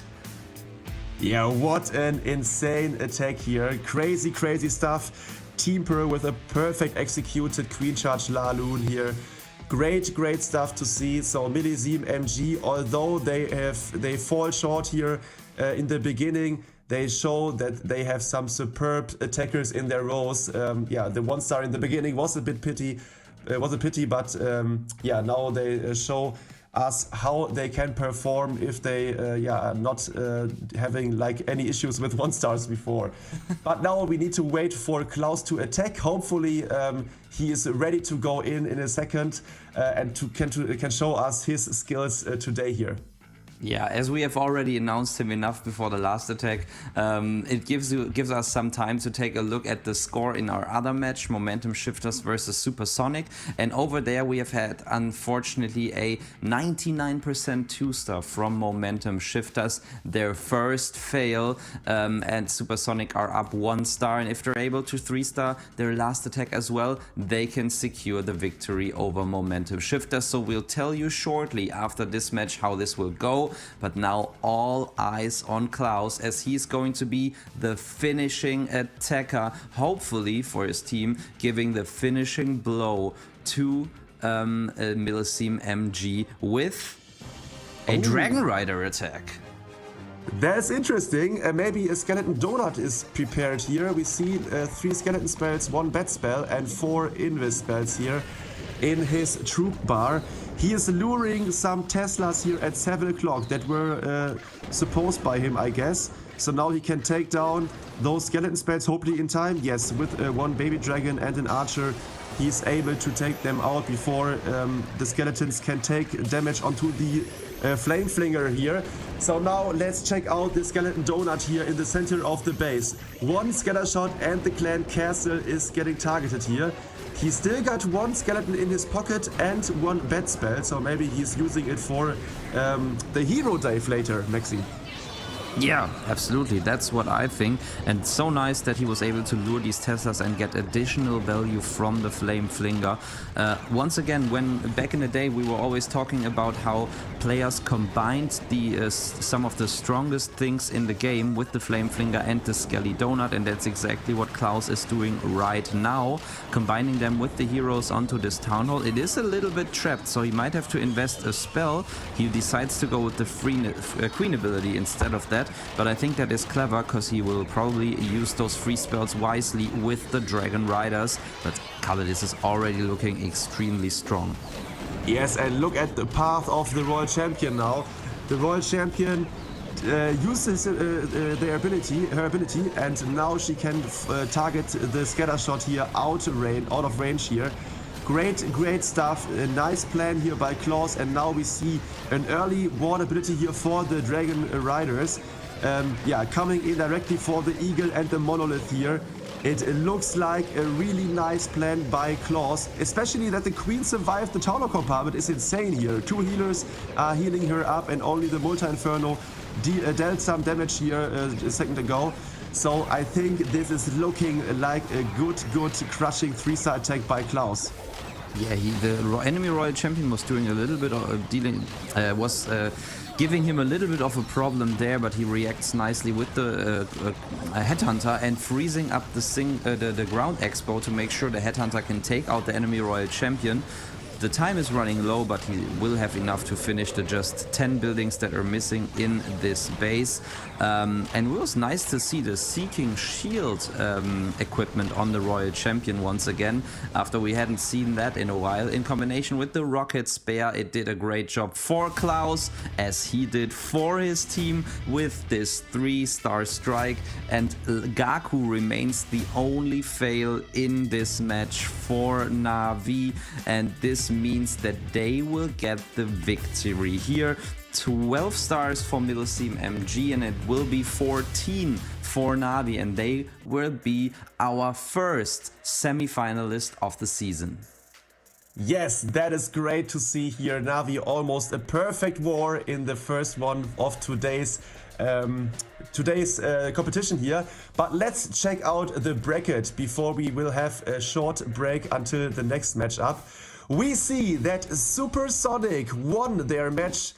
Yeah, what an insane attack here. Crazy, crazy stuff. Teamper with a perfect executed Queen Charge Laloon here. Great, great stuff to see. So Millisym MG, although they fall short here in the beginning, they show that they have some superb attackers in their rows. The 1-star in the beginning was a pity, but now they show us how they can perform if they are not having like any issues with 1-stars before. But now we need to wait for Klaus to attack. Hopefully he is ready to go in a second and can show us his skills today here. Yeah, as we have already announced him enough before the last attack, it gives us some time to take a look at the score in our other match, Momentum Shifters versus Supersonic. And over there we have had, unfortunately, a 99% 2-star from Momentum Shifters, their first fail, and Supersonic are up 1-star. And if they're able to 3-star their last attack as well, they can secure the victory over Momentum Shifters. So we'll tell you shortly after this match how this will go. But now all eyes on Klaus, as he's going to be the finishing attacker, hopefully for his team, giving the finishing blow to Millisym MG with a Dragon Rider attack. That's interesting. Maybe a Skeleton Donut is prepared here. We see 3 skeleton spells, 1 bat spell and 4 invis spells here in his troop bar. He is luring some Teslas here at 7 o'clock that were supposed by him, I guess. So now he can take down those skeleton spells, hopefully in time. Yes, with 1 baby dragon and an archer, he's able to take them out before the skeletons can take damage onto the flame flinger here. So now let's check out the skeleton donut here in the center of the base. 1 scatter shot and the clan castle is getting targeted here. He still got 1 skeleton in his pocket and 1 bat spell, so maybe he's using it for the hero dive later, Maxi. Yeah, absolutely. That's what I think. And so nice that he was able to lure these Teslas and get additional value from the Flame Flinger. Once again, when back in the day we were always talking about how players combined some of the strongest things in the game with the Flame Flinger and the Skelly Donut, and that's exactly what Klaus is doing right now, combining them with the heroes onto this Town Hall. It is a little bit trapped, so he might have to invest a spell. He decides to go with the Queen ability instead of that. But I think that is clever, because he will probably use those free spells wisely with the Dragon Riders. But Khalidis is already looking extremely strong. Yes, and look at the path of the Royal Champion now. The Royal Champion uses her ability, and now she can target the scatter shot here out of range here. Great stuff. A nice plan here by Klaus, and now we see an early ward ability here for the Dragon Riders. Coming in directly for the Eagle and the Monolith here. It looks like a really nice plan by Klaus, especially that the Queen survived the Town Hall compartment is insane here. 2 healers are healing her up, and only the Multi-Inferno dealt some damage here a second ago. So I think this is looking like a good crushing 3-star attack by Klaus. Yeah, the enemy royal champion was doing a little bit of giving him a little bit of a problem there, but he reacts nicely with the headhunter and freezing up the ground expo to make sure the headhunter can take out the enemy royal champion. The time is running low, but he will have enough to finish the just 10 buildings that are missing in this base. And it was nice to see the Seeking Shield equipment on the Royal Champion once again, after we hadn't seen that in a while. In combination with the Rocket Spare, it did a great job for Klaus, as he did for his team with this 3-star strike. And Gaku remains the only fail in this match for Navi, and this means that they will get the victory here. 12 stars for Middle Seam MG, and it will be 14 for Navi, and they will be our first semi-finalist of the season. Yes, that is great to see here. Navi almost a perfect war in the first one of today's competition here. But let's check out the bracket before we will have a short break until the next matchup. We see that Supersonic won their match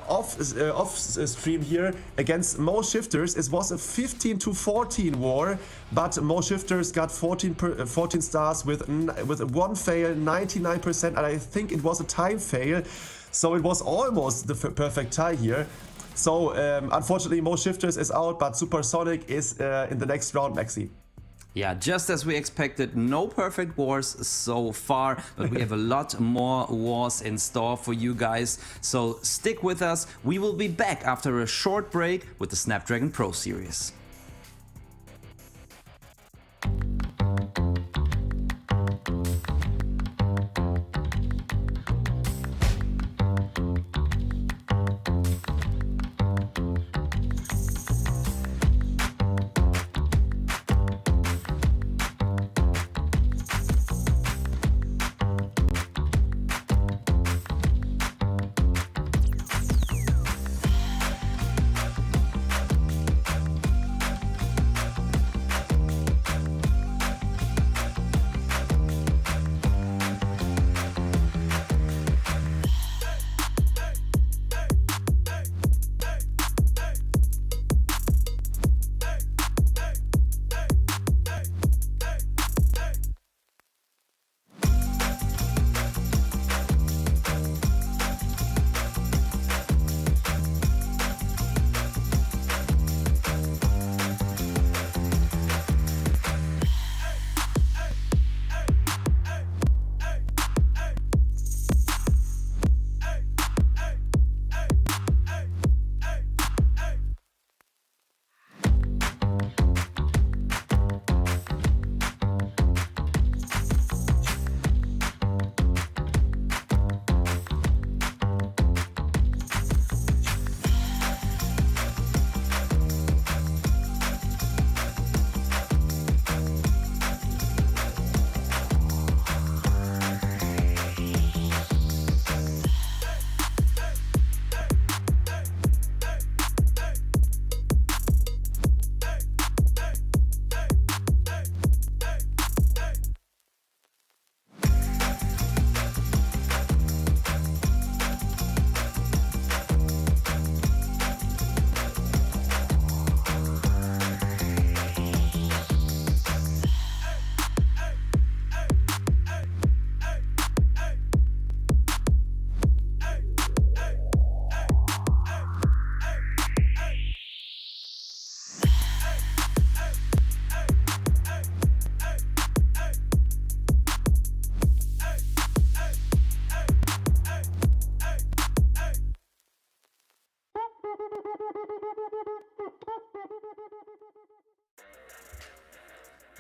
off stream here against Mo Shifters. It was a 15-14 war, but Mo Shifters got 14 stars with one fail, 99%, and I think it was a time fail, so it was almost the perfect tie here. So unfortunately Mo Shifters is out, but Supersonic is in the next round, Maxi. Yeah, just as we expected, no perfect wars so far, but we have a lot more wars in store for you guys. So stick with us. We will be back after a short break with the Snapdragon Pro Series.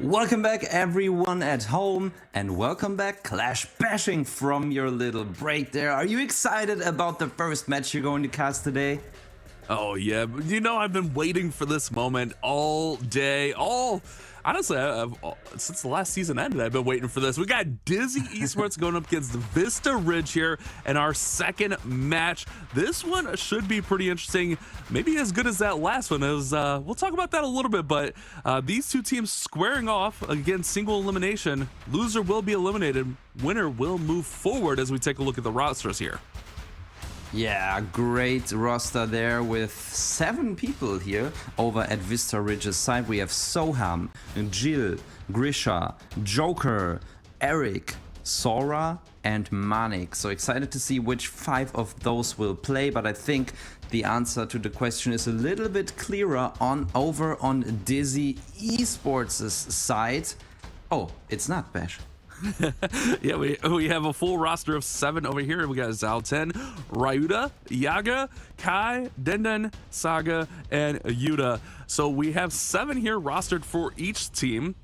Welcome back everyone at home, and welcome back Clash Bashing from your little break there. Are you excited about the first match you're going to cast today? Oh yeah, you know, I've been waiting for this moment all day, honestly, since the last season ended, I've been waiting for this. We got Dizzy Esports going up against Vista Ridge here in our second match. This one should be pretty interesting, maybe as good as that last one is. We'll talk about that a little bit, but these two teams squaring off, again, single elimination. Loser will be eliminated, winner will move forward as we take a look at the rosters here. Yeah, great roster there with 7 people here over at Vista Ridge's side. We have Soham, Jill, Grisha, Joker, Eric, Sora, and Manik. So excited to see which 5 of those will play, but I think the answer to the question is a little bit clearer over on Dizzy Esports' side. Oh, it's not Bash. Yeah, we have a full roster of 7 over here. We got Zalten, Ryuda, Yaga, Kai, Denden, Saga, and Yuda. So we have 7 here rostered for each team.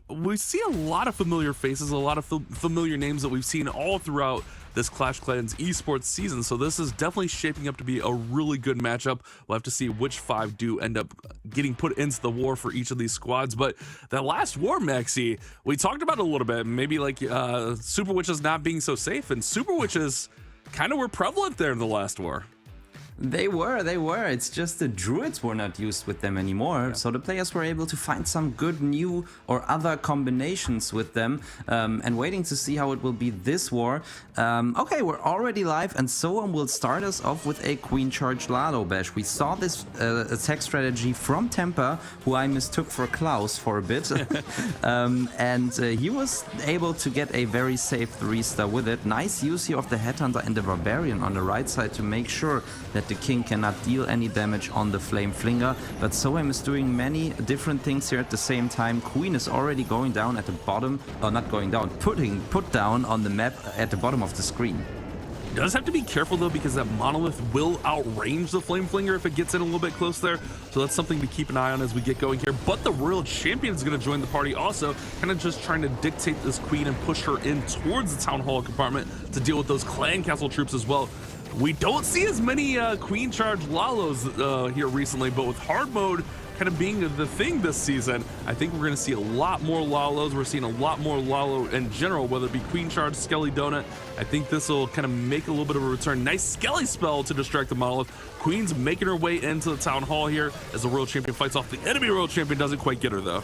We see a lot of familiar faces, a lot of familiar names that we've seen all throughout this Clash Clans esports season. So this is definitely shaping up to be a really good matchup. We'll have to see which 5 do end up getting put into the war for each of these squads. But that last war, Maxi, we talked about it a little bit. Maybe like Super Witches not being so safe, and Super Witches kind of were prevalent there in the last war. They were. It's just the druids were not used with them anymore. Yeah. So the players were able to find some good new or other combinations with them, and waiting to see how it will be this war. Okay, we're already live, and Soham will start us off with a Queen Charge Lalo Bash. We saw this attack strategy from Temper, who I mistook for Klaus for a bit. And he was able to get a very safe 3-star with it. Nice use here of the Headhunter and the Barbarian on the right side to make sure that the King cannot deal any damage on the Flame Flinger, but Soham is doing many different things here at the same time. Queen is already going down at the bottom, or not going down, put down on the map at the bottom of the screen. Does have to be careful though, because that monolith will outrange the Flame Flinger if it gets in a little bit close there. So that's something to keep an eye on as we get going here. But the Royal Champion is going to join the party also, kind of just trying to dictate this Queen and push her in towards the Town Hall compartment to deal with those Clan Castle troops as well. We don't see as many Queen Charge Lalos here recently, but with hard mode kind of being the thing this season, I think we're going to see a lot more Lalos. We're seeing a lot more Lalo in general, whether it be Queen Charge, Skelly Donut. I think this will kind of make a little bit of a return. Nice Skelly spell to distract the monolith. Queen's making her way into the Town Hall here as the Royal Champion fights off the enemy Royal Champion. Doesn't quite get her though.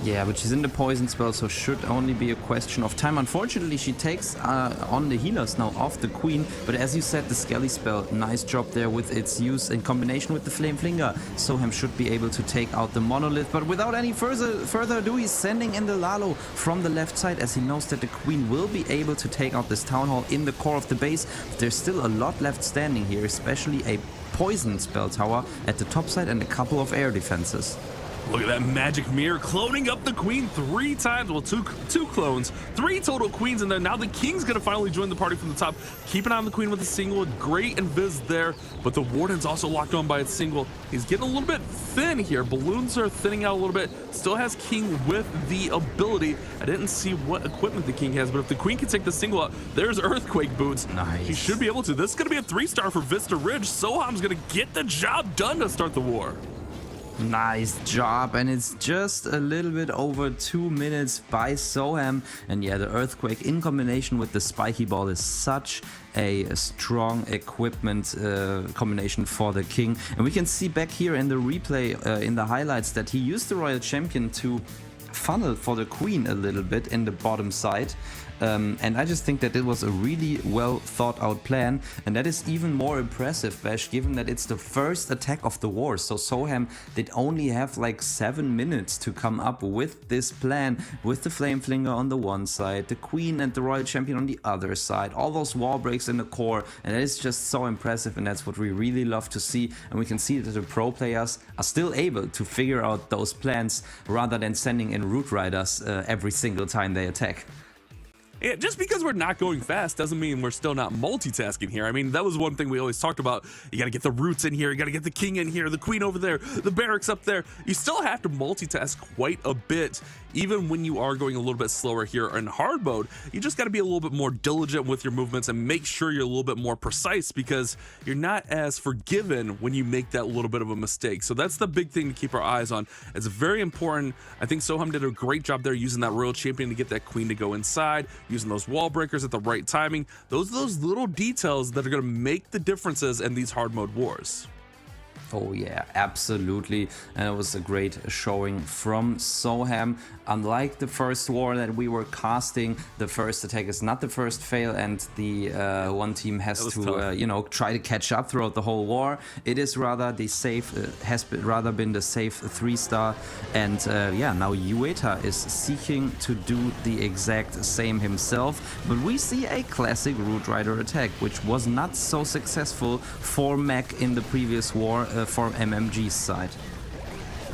Yeah, but she's in the poison spell, so should only be a question of time. Unfortunately, she takes on the healers now off the Queen, but as you said, the Skelly spell, nice job there with its use in combination with the Flame Flinger. Soham should be able to take out the monolith, but without any further ado, he's sending in the Lalo from the left side as he knows that the Queen will be able to take out this Town Hall in the core of the base. There's still a lot left standing here, especially a poison spell tower at the top side and a couple of air defenses. Look at that magic mirror cloning up the Queen 3 times. Well, two clones, 3 total Queens in there. Now the King's gonna finally join the party from the top. Keep an eye on the Queen with a single. Great invis there, but the Warden's also locked on by its single. He's getting a little bit thin here. Balloons are thinning out a little bit. Still has King with the ability. I didn't see what equipment the King has, but if the Queen can take the single out, there's Earthquake Boots. Nice. She should be able to. This is gonna be a 3-star for Vista Ridge. Soham's gonna get the job done to start the war. Nice job, and it's just a little bit over 2 minutes by Soham. And yeah, the Earthquake in combination with the Spiky Ball is such a strong equipment combination for the King. And we can see back here in the replay, in the highlights, that he used the Royal Champion to funnel for the Queen a little bit in the bottom side. And I just think that it was a really well thought out plan, and that is even more impressive, Bash, given that it's the first attack of the war. So Soham did only have like 7 minutes to come up with this plan, with the Flame Flinger on the one side, the Queen and the Royal Champion on the other side, all those wall breaks in the core, and that is just so impressive, and that's what we really love to see. And we can see that the pro players are still able to figure out those plans rather than sending in Root Riders every single time they attack. Yeah, just because we're not going fast doesn't mean we're still not multitasking here. I mean, that was one thing we always talked about. You got to get the Roots in here, you got to get the King in here, the Queen over there, the Barracks up there. You still have to multitask quite a bit even when you are going a little bit slower here in hard mode, you just got to be a little bit more diligent with your movements and make sure you're a little bit more precise, because you're not as forgiven when you make that little bit of a mistake. So that's the big thing to keep our eyes on. It's very important. I think Soham did a great job there using that Royal Champion to get that queen to go inside, using those wall breakers at the right timing. Those little details that are going to make the differences in these hard mode wars. Oh yeah, absolutely. And it was a great showing from Soham. Unlike the first war that we were casting, the first attack is not the first fail, and the one team has to you know, try to catch up throughout the whole war. It is rather the safe, rather been the safe 3-star, and yeah, now Ueta is seeking to do the exact same himself. But we see a classic Root Rider attack, which was not so successful for Mac in the previous war for MMG's side.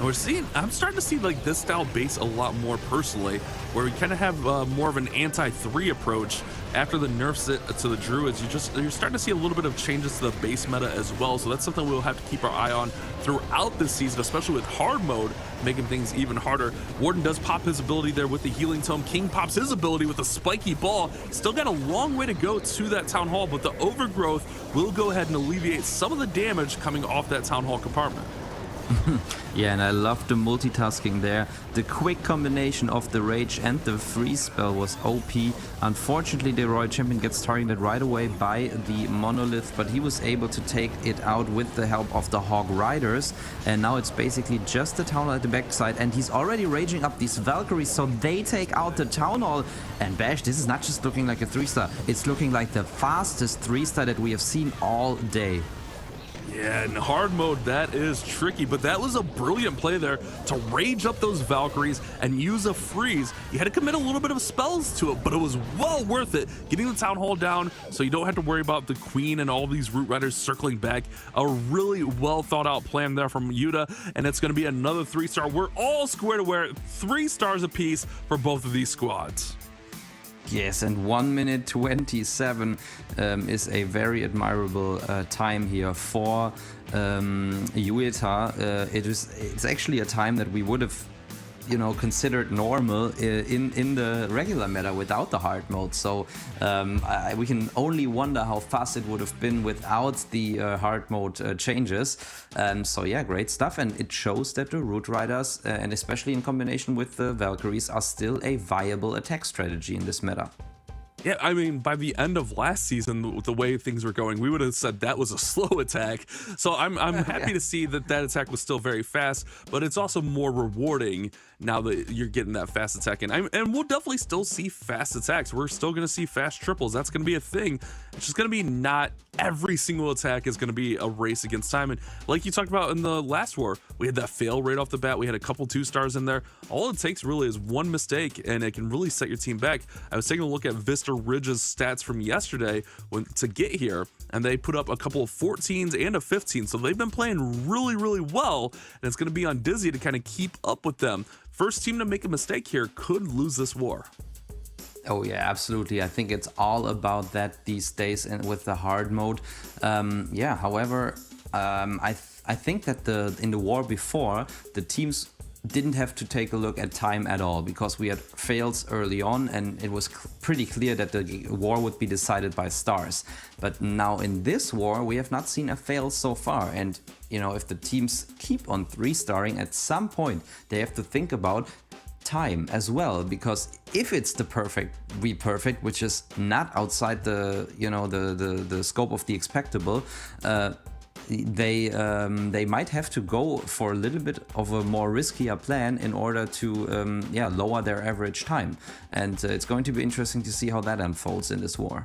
And I'm starting to see like this style base a lot more personally, where we kind of have more of an anti-3 approach after the nerfs to the Druids. You're starting to see a little bit of changes to the base meta as well. So that's something we'll have to keep our eye on throughout this season, especially with hard mode, making things even harder. Warden does pop his ability there with the Healing Tome. King pops his ability with a spiky ball. Still got a long way to go to that Town Hall, but the Overgrowth will go ahead and alleviate some of the damage coming off that Town Hall compartment. Yeah, and I love the multitasking there. The quick combination of the Rage and the Freeze spell was OP. Unfortunately, the Royal Champion gets targeted right away by the Monolith, but he was able to take it out with the help of the Hog Riders. And now it's basically just the Town Hall at the backside, and he's already raging up these Valkyries, so they take out the Town Hall. And Bash, this is not just looking like a 3-star, it's looking like the fastest 3-star that we have seen all day. Yeah, in hard mode, that is tricky, but that was a brilliant play there to rage up those Valkyries and use a freeze. You had to commit a little bit of spells to it, but it was well worth it. Getting the Town Hall down so you don't have to worry about the Queen and all these Root Riders circling back. A really well thought out plan there from Yuta, and it's going to be another 3-star. We're all squared away, 3 stars apiece for both of these squads. Yes, and 1 minute 27 is a very admirable time here for Ueta. It's actually a time that we would have, you know, considered normal in the regular meta without the hard mode. So we can only wonder how fast it would have been without the hard mode changes. So yeah, great stuff, and it shows that the Root Riders, and especially in combination with the Valkyries, are still a viable attack strategy in this meta. Yeah, I mean, by the end of last season, the way things were going, we would have said that was a slow attack. So I'm happy to see that attack was still very fast, but it's also more rewarding now that you're getting that fast attack in. And we'll definitely still see fast attacks. We're still going to see fast triples. That's going to be a thing. It's just going to be not every single attack is going to be a race against time. And like you talked about in the last war, we had that fail right off the bat. We had a couple 2-stars in there. All it takes really is one mistake, and it can really set your team back. I was taking a look at Vista Ridge's stats from yesterday to get here, and they put up a couple of 14s and a 15. So they've been playing really, really well, and it's going to be on Dizzy to kind of keep up with them. First team to make a mistake here could lose this war. Oh yeah, absolutely. I think it's all about that these days, and with the hard mode. Yeah, however, I think that in the war before, the teams didn't have to take a look at time at all, because we had fails early on, and it was pretty clear that the war would be decided by stars. But now in this war, we have not seen a fail so far, and you know, if the teams keep on 3-starring, at some point they have to think about time as well, because if it's the perfect which is not outside the, you know, the scope of the expectable, they might have to go for a little bit of a more riskier plan in order to yeah, lower their average time, and it's going to be interesting to see how that unfolds in this war.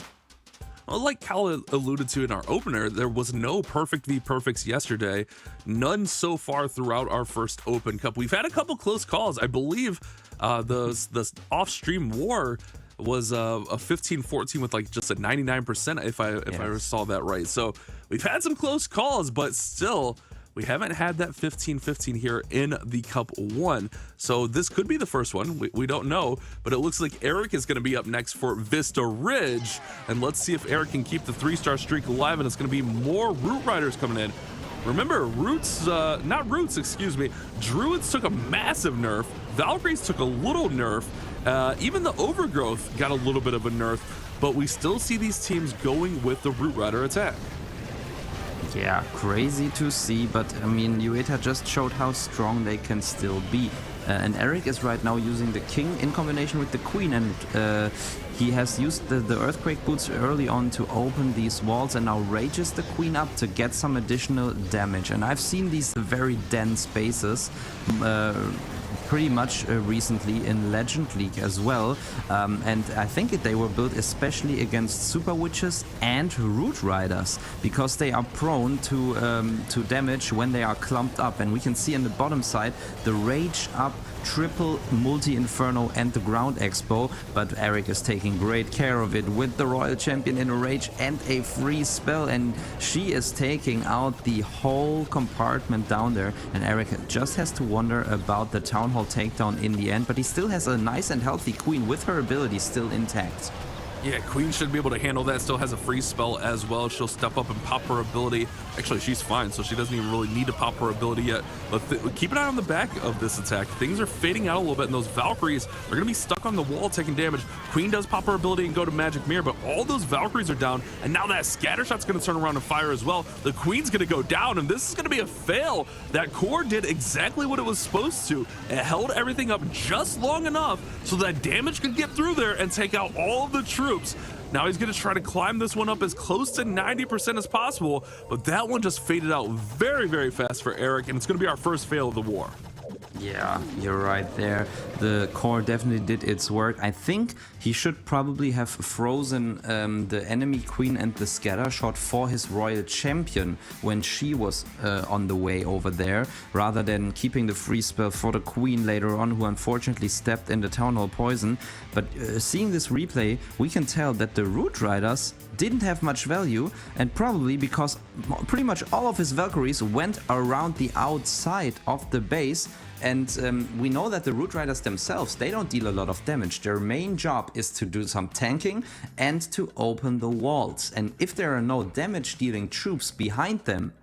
Well, like Cal alluded to in our opener, there was no perfect v perfects yesterday. None so far throughout our first Open Cup. We've had a couple close calls. I believe the off-stream war was a 15-14 with like just a 99% if I saw that right. So we've had some close calls, but still we haven't had that 15-15 here in the Cup 1. So this could be the first one. We don't know, but it looks like Eric is going to be up next for Vista Ridge. And let's see if Eric can keep the 3-star streak alive, and it's going to be more Root Riders coming in. Remember, Druids took a massive nerf. Valkyries took a little nerf. Even the Overgrowth got a little bit of a nerf, but we still see these teams going with the Root Rider attack. Yeah, crazy to see, but I mean, Ueta just showed how strong they can still be. And Eric is right now using the King in combination with the Queen, and he has used the Earthquake Boots early on to open these walls, and now rages the Queen up to get some additional damage. And I've seen these very dense bases pretty much recently in Legend League as well, and I think they were built especially against Super Witches and Root Riders, because they are prone to damage when they are clumped up. And we can see on the bottom side the Rage Up, triple multi-inferno and the ground expo, but Eric is taking great care of it with the Royal Champion in a rage and a free spell, and she is taking out the whole compartment down there, and Eric just has to wonder about the Town Hall takedown in the end, but he still has a nice and healthy Queen with her ability still intact. Yeah, Queen should be able to handle that. Still has a free spell as well. She'll step up and pop her ability. Actually, she's fine, so she doesn't even really need to pop her ability yet. But keep an eye on the back of this attack. Things are fading out a little bit, and those Valkyries are going to be stuck on the wall taking damage. Queen does pop her ability and go to Magic Mirror, but all those Valkyries are down, and now that Scatter Shot's going to turn around and fire as well. The Queen's going to go down, and this is going to be a fail. That core did exactly what it was supposed to. It held everything up just long enough so that damage could get through there and take out all of the troops. Now he's going to try to climb this one up as close to 90% as possible, but that one just faded out very, very fast for Eric, and it's going to be our first fail of the war. Yeah, you're right there. The core definitely did its work. I think he should probably have frozen the enemy Queen and the Scatter Shot for his Royal Champion when she was on the way over there, rather than keeping the free spell for the Queen later on, who unfortunately stepped in the Town Hall poison. But seeing this replay, we can tell that the Root Riders didn't have much value, and probably because pretty much all of his Valkyries went around the outside of the base. And we know that the Root Riders themselves, they don't deal a lot of damage. Their main job is to do some tanking and to open the walls. And if there are no damage dealing troops behind them,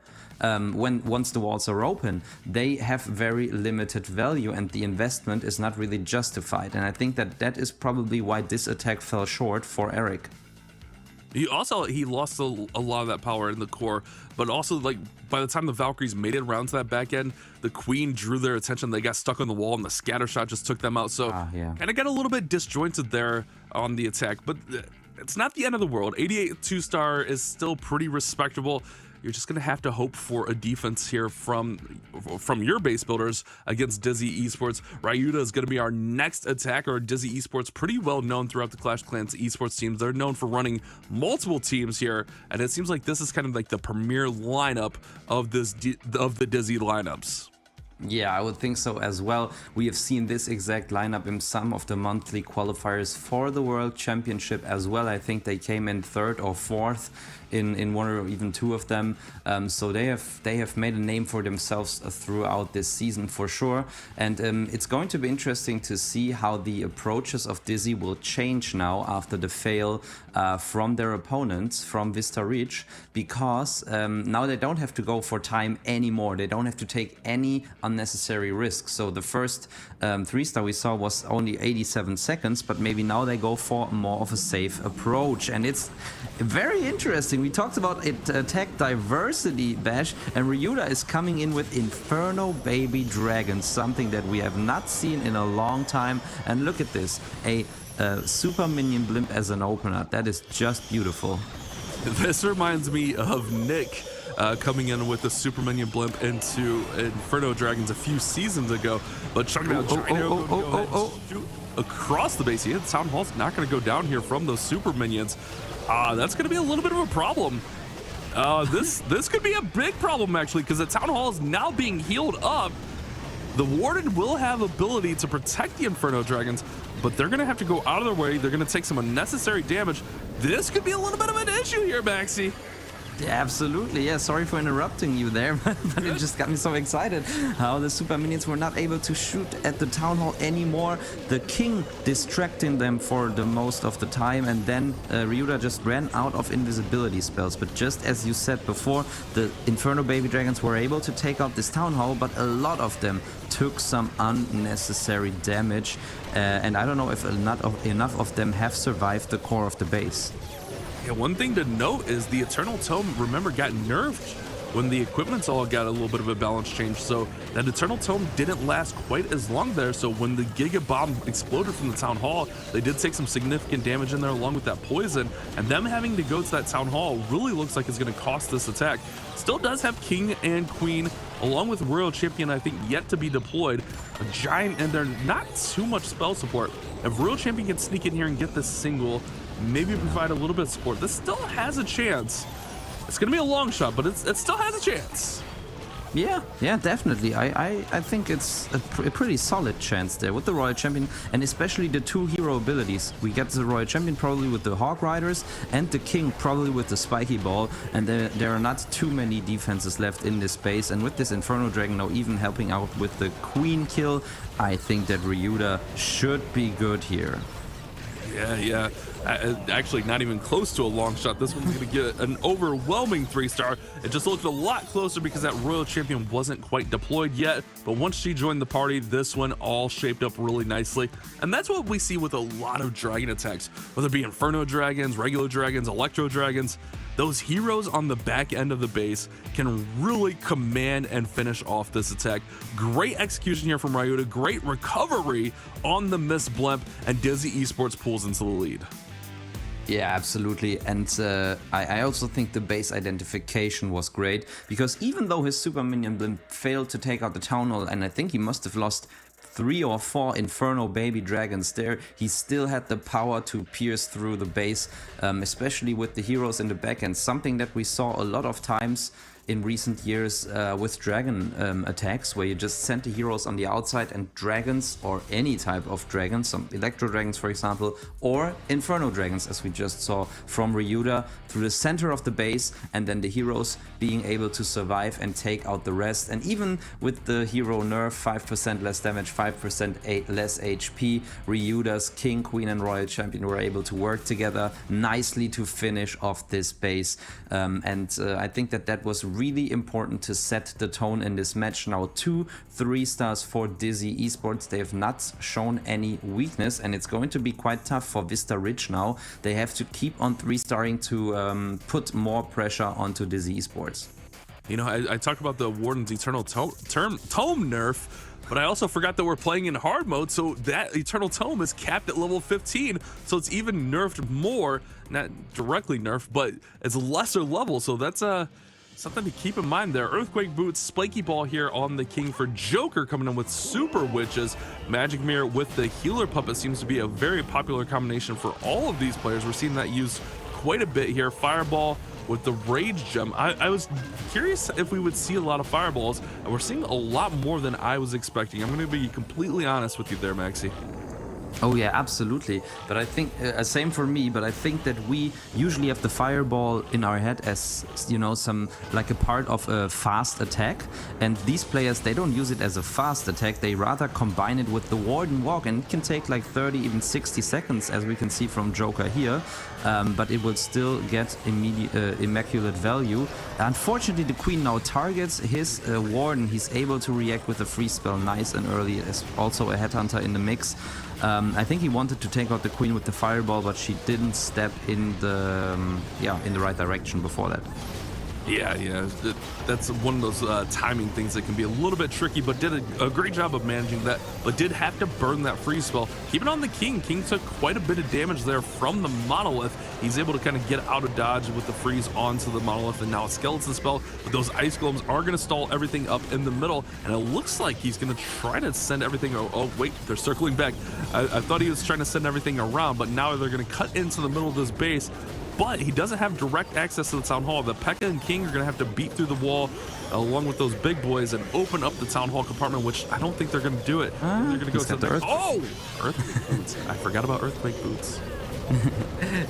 once the walls are open, they have very limited value, and the investment is not really justified. And I think that is probably why this attack fell short for Eric. He lost a lot of that power in the core, but also, like, by the time the Valkyries made it around to that back end, the Queen drew their attention. They got stuck on the wall, and the Scatter Shot just took them out. So kind of got a little bit disjointed there on the attack, but it's not the end of the world. 88 2-star is still pretty respectable. You're just going to have to hope for a defense here from your base builders against Dizzy Esports. Ryuta is going to be our next attacker. Dizzy Esports, pretty well known throughout the Clash Clans esports teams. They're known for running multiple teams here, and it seems like this is kind of like the premier lineup of the Dizzy lineups. Yeah, I would think so as well. We have seen this exact lineup in some of the monthly qualifiers for the World Championship as well. I think they came in 3rd or 4th in one or even 2 of them. So they have made a name for themselves throughout this season for sure. And it's going to be interesting to see how the approaches of Dizzy will change now after the fail from their opponents from Vista Reach, because now they don't have to go for time anymore. They don't have to take any unnecessary risks. So the first 3-star we saw was only 87 seconds, but maybe now they go for more of a safe approach. And it's very interesting. We talked about it, attack diversity, Bash, and Ryuta is coming in with Inferno Baby Dragon, something that we have not seen in a long time. And look at this, a super minion blimp as an opener. That is just beautiful. This reminds me of Nick coming in with the Super Minion Blimp into Inferno Dragons a few seasons ago, but chucking out across the base. Yeah, the Town Hall's not going to go down here from those Super Minions. That's going to be a little bit of a problem. This could be a big problem, actually, because the Town Hall is now being healed up. The Warden will have ability to protect the Inferno Dragons, but they're going to have to go out of their way. They're going to take some unnecessary damage. This could be a little bit of an issue here, Maxi. Yeah, absolutely. Yeah, sorry for interrupting you there, but it just got me so excited how the super minions were not able to shoot at the town hall anymore. The king distracting them for the most of the time, and then Ryuda just ran out of invisibility spells. But just as you said before, the Inferno Baby Dragons were able to take out this town hall, but a lot of them took some unnecessary damage, and I don't know if enough of them have survived the core of the base. Yeah, one thing to note is the Eternal Tome, remember, got nerfed when the equipments all got a little bit of a balance change. So that Eternal Tome didn't last quite as long there. So when the Giga Bomb exploded from the Town Hall, they did take some significant damage in there along with that poison. And them having to go to that Town Hall really looks like it's going to cost this attack. Still does have King and Queen, along with Royal Champion, I think, yet to be deployed. A giant, and they're not too much spell support. If Royal Champion can sneak in here and get this single, maybe provide a little bit of support, this still has a chance. It's gonna be a long shot, but it still has a chance. Yeah, definitely. I think it's a pretty solid chance there with the Royal Champion, and especially the two hero abilities. We get the Royal Champion probably with the Hawk Riders, and the King probably with the Spiky Ball, and there are not too many defenses left in this space. And with this Inferno Dragon now even helping out with the Queen kill, I think that Ryuda should be good here. Yeah. Actually, not even close to a long shot. This one's going to get an overwhelming 3-star. It just looked a lot closer because that Royal Champion wasn't quite deployed yet. But once she joined the party, this one all shaped up really nicely. And that's what we see with a lot of dragon attacks, whether it be Inferno Dragons, regular dragons, Electro Dragons. Those heroes on the back end of the base can really command and finish off this attack. Great execution here from Ryuda, great recovery on the miss blimp, and Dizzy Esports pulls into the lead. Yeah, absolutely. And I also think the base identification was great, because even though his super minion blimp failed to take out the town hall, and I think he must have lost 3 or 4 Inferno Baby Dragons there, he still had the power to pierce through the base, especially with the heroes in the back end, something that we saw a lot of times in recent years with dragon attacks, where you just send the heroes on the outside, and dragons, or any type of dragons, some Electro Dragons for example, or Inferno Dragons as we just saw from Ryuda, through the center of the base, and then the heroes being able to survive and take out the rest. And even with the hero nerf, 5% less damage, 5% less HP, Ryuda's King, Queen and Royal Champion were able to work together nicely to finish off this base. I think that was really important to set the tone in this match. Now 2 3-stars for Dizzy Esports. They have not shown any weakness, and it's going to be quite tough for Vista Ridge now. They have to keep on 3-starring to put more pressure onto Dizzy Esports. You know, I talked about the Warden's Eternal Tome nerf, but I also forgot that we're playing in hard mode, so that Eternal Tome is capped at level 15, so it's even nerfed more. Not directly nerfed, but it's lesser level, so that's something to keep in mind there. Earthquake Boots, Spiky Ball here on the King for Joker, coming in with Super Witches. Magic Mirror with the Healer Puppet seems to be a very popular combination for all of these players. We're seeing that used quite a bit here. Fireball with the Rage Gem. I was curious if we would see a lot of Fireballs, and we're seeing a lot more than I was expecting. I'm going to be completely honest with you there, Maxi. Oh yeah, absolutely. But I think same for me. But I think that we usually have the Fireball in our head as, you know, some like a part of a fast attack. And these players, they don't use it as a fast attack. They rather combine it with the Warden Walk, and it can take like 30, even 60 seconds, as we can see from Joker here. But it will still get immaculate value. Unfortunately, the Queen now targets his Warden. He's able to react with a free spell nice and early, as also a Headhunter in the mix. I think he wanted to take out the Queen with the Fireball, but she didn't step in the right direction before that. Yeah, that's one of those timing things that can be a little bit tricky, but did a great job of managing that, but did have to burn that free spell. Keep it on the King. King took quite a bit of damage there from the Monolith. He's able to kind of get out of dodge with the freeze onto the Monolith, and now a Skeleton spell, but those Ice Golems are going to stall everything up in the middle, and it looks like he's going to try to send everything. Oh wait, they're circling back. I thought he was trying to send everything around, but now they're going to cut into the middle of this base. But he doesn't have direct access to the Town Hall. The P.E.K.K.A. and King are going to have to beat through the wall along with those big boys and open up the Town Hall compartment, which I don't think they're going to do it. They're going to go to the Earthquake Boots. I forgot about Earthquake Boots.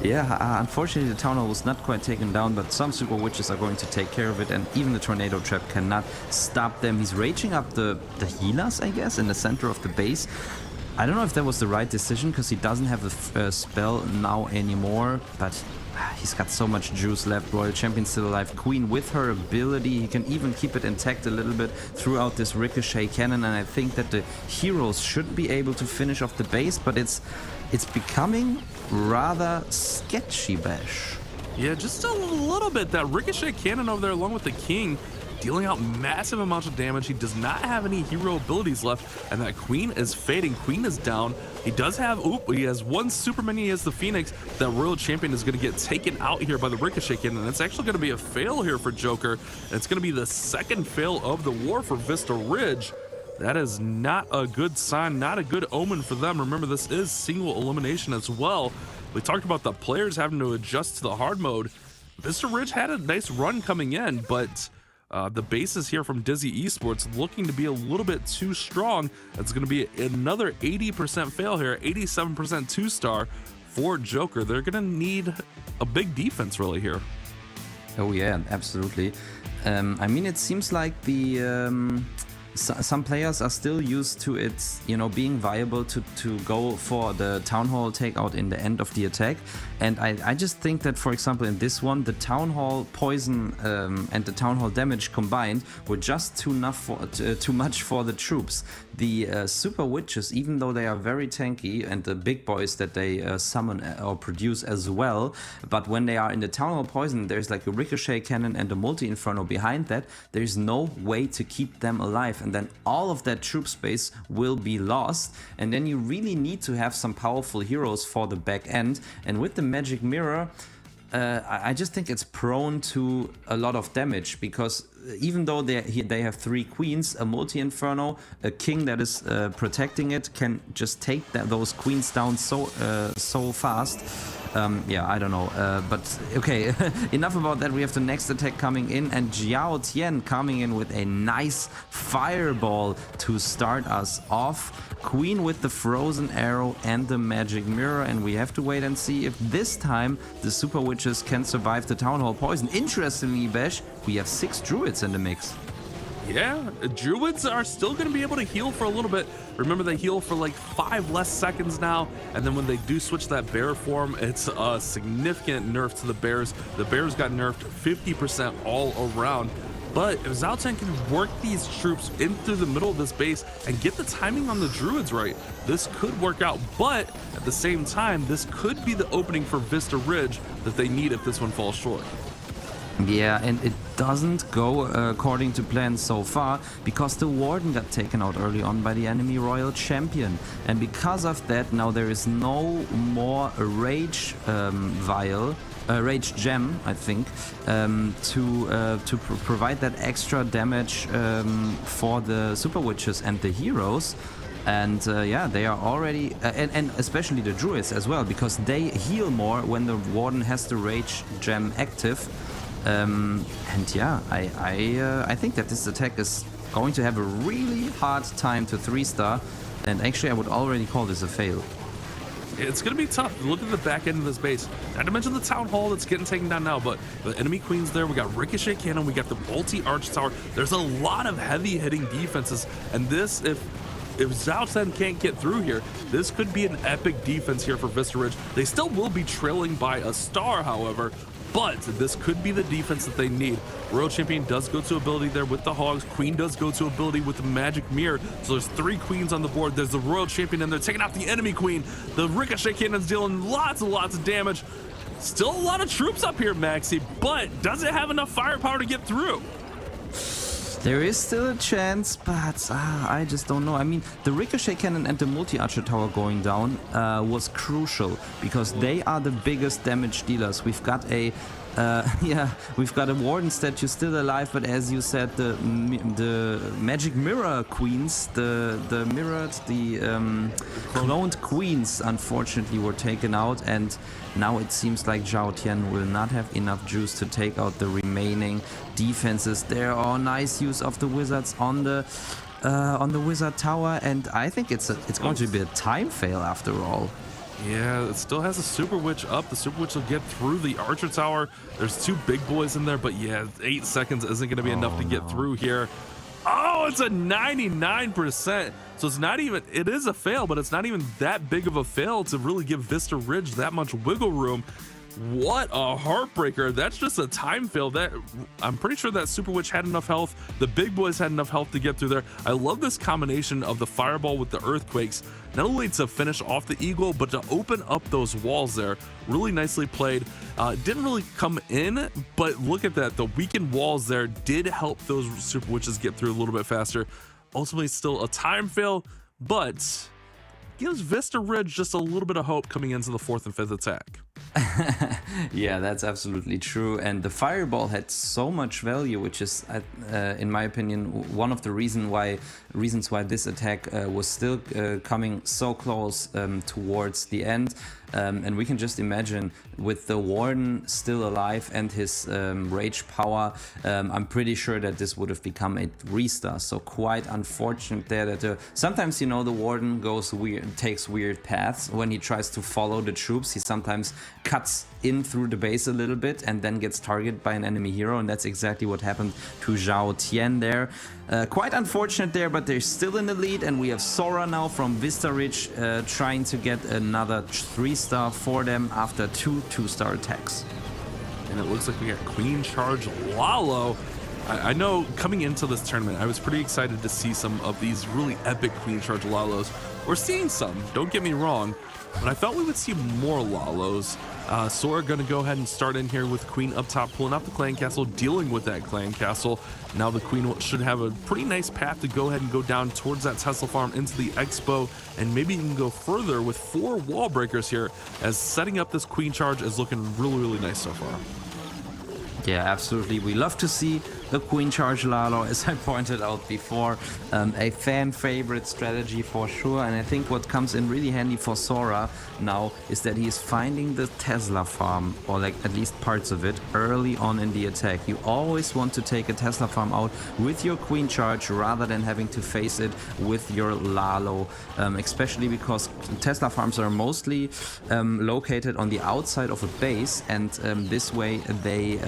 Yeah, unfortunately the Town Hall was not quite taken down, but some Super Witches are going to take care of it, and even the Tornado Trap cannot stop them. He's raging up the healers, I guess, in the center of the base. I don't know if that was the right decision, because he doesn't have a spell now anymore, but he's got so much juice left. Royal Champion still alive. Queen with her ability, he can even keep it intact a little bit throughout this Ricochet Cannon, and I think that the heroes should be able to finish off the base, but it's becoming rather sketchy, Bash. Yeah, just a little bit. That Ricochet Cannon over there along with the King dealing out massive amounts of damage. He does not have any hero abilities left, and that Queen is fading. Queen is down. He does have, he has one super minion. He has the Phoenix. That Royal Champion is going to get taken out here by the Ricochet Cannon, and it's actually going to be a fail here for Joker, and it's going to be the second fail of the war for Vista Ridge. That is not a good sign, not a good omen for them. Remember, this is single elimination as well. We talked about the players having to adjust to the hard mode. Vista Ridge had a nice run coming in, but the bases here from Dizzy Esports looking to be a little bit too strong. It's going to be another 80% fail here, 87% 2-star for Joker. They're going to need a big defense really here. Oh yeah, absolutely. I mean, it seems like the some players are still used to it, being viable to go for the Town Hall takeout in the end of the attack. And I just think that, for example, in this one, the Town Hall poison and the Town Hall damage combined were just too much for the troops. The Super Witches, even though they are very tanky, and the big boys that they summon or produce as well, but when they are in the Town Hall poison, there's like a Ricochet Cannon and a Multi-Inferno behind that. There's no way to keep them alive, and then all of that troop space will be lost, and then you really need to have some powerful heroes for the back end. And with the Magic Mirror, I just think it's prone to a lot of damage, because even though they have 3 queens, a Multi-Inferno, a king that is protecting it, can just take those queens down so fast. Yeah, I don't know, but okay, enough about that. We have the next attack coming in, and Jiao Tian coming in with a nice fireball to start us off. Queen with the frozen arrow and the magic mirror, and we have to wait and see if this time the Super Witches can survive the Town Hall poison. Interestingly, Bash, we have 6 druids in the mix. Yeah, druids are still going to be able to heal for a little bit. Remember, they heal for like 5 less seconds now, and then when they do switch that bear form, it's a significant nerf to the bears. The bears got nerfed 50% all around. But if Zhao Tian can work these troops in through the middle of this base and get the timing on the druids right, this could work out. But at the same time, this could be the opening for Vista Ridge that they need if this one falls short. Yeah, and it doesn't go according to plan so far, because the Warden got taken out early on by the enemy Royal Champion. And because of that, now there is no more Rage Rage Gem, I think, to provide that extra damage for the Super Witches and the heroes. And yeah, they are already, and especially the Druids as well, because they heal more when the Warden has the Rage Gem active. And yeah, I think that this attack is going to have a really hard time to 3-star, and actually I would already call this a fail. It's going to be tough. Look at the back end of this base. Not to mention the Town Hall that's getting taken down now, but the enemy queens there. We got Ricochet Cannon. We got the multi-arch tower. There's a lot of heavy hitting defenses, and this, if Zhao Tian can't get through here, this could be an epic defense here for Vista Ridge. They still will be trailing by a star, however, but this could be the defense that they need. Royal Champion does go to ability there with the Hogs. Queen does go to ability with the Magic Mirror. So there's 3 queens on the board. There's the Royal Champion, and they're taking out the enemy queen. The Ricochet Cannon's dealing lots and lots of damage. Still a lot of troops up here, Maxi, but does it have enough firepower to get through? There is still a chance, but I just don't know. I mean, the Ricochet Cannon and the Multi-Archer Tower going down was crucial, because they are the biggest damage dealers. We've got a we've got a Warden statue still alive, but as you said, the Magic Mirror queens, the cloned queens, unfortunately were taken out, and now it seems like Zhao Tian will not have enough juice to take out the remaining defenses. There are nice use of the wizards on the Wizard Tower, and I think it's going to be a time fail after all. Yeah, it still has a Super Witch up. The Super Witch will get through the Archer Tower. There's 2 big boys in there, but yeah, 8 seconds isn't going to be enough to get through here. Oh, it's a 99%. So it's not even, it is a fail, but it's not even that big of a fail to really give Vista Ridge that much wiggle room. What a heartbreaker. That's just a time fail. That I'm pretty sure that Super Witch had enough health. The big boys had enough health to get through there. I love this combination of the fireball with the earthquakes, not only to finish off the eagle, but to open up those walls there. Really nicely played. Didn't really come in, but look at that. The weakened walls there did help those Super Witches get through a little bit faster. Ultimately still a time fail, but gives Vista Ridge just a little bit of hope coming into the 4th and 5th attack. Yeah, that's absolutely true. And the fireball had so much value, which is, in my opinion, one of the reasons why this attack was still coming so close towards the end. And we can just imagine with the Warden still alive and his rage power, I'm pretty sure that this would have become a 3-star. So quite unfortunate there that sometimes, you know, the Warden goes weird, takes weird paths. When he tries to follow the troops, he sometimes cuts in through the base a little bit and then gets targeted by an enemy hero, and that's exactly what happened to Zhao Tian there. Quite unfortunate there, but they're still in the lead, and we have Sora now from Vista Ridge trying to get another 3-star for them after 2 2-star attacks. And it looks like we got Queen Charge Lalo. I know coming into this tournament, I was pretty excited to see some of these really epic Queen Charge Lalos. We're seeing some, don't get me wrong, but I thought we would see more Lalos. Sora gonna go ahead and start in here with Queen up top, pulling out the clan castle, dealing with that clan castle. Now the Queen should have a pretty nice path to go ahead and go down towards that Tesla farm into the Expo, and maybe even go further with 4 wall breakers here, as setting up this Queen Charge is looking really, really nice so far. Yeah, absolutely. We love to see the Queen Charge Lalo, as I pointed out before. A fan favorite strategy for sure. And I think what comes in really handy for Sora now is that he is finding the Tesla farm, or like at least parts of it, early on in the attack. You always want to take a Tesla farm out with your Queen Charge rather than having to face it with your Lalo, especially because Tesla farms are mostly located on the outside of a base, and this way they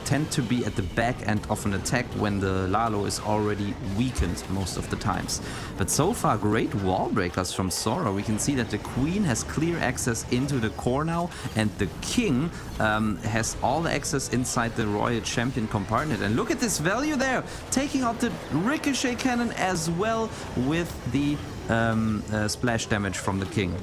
tend to be at the back end of an attack when the Lalo is already weakened most of the times. But so far, great wall breakers from Sora. We can see that the Queen has clear access into the core now, and the King has all the access inside the Royal Champion compartment. And look at this value there, taking out the Ricochet Cannon as well with the splash damage from the King.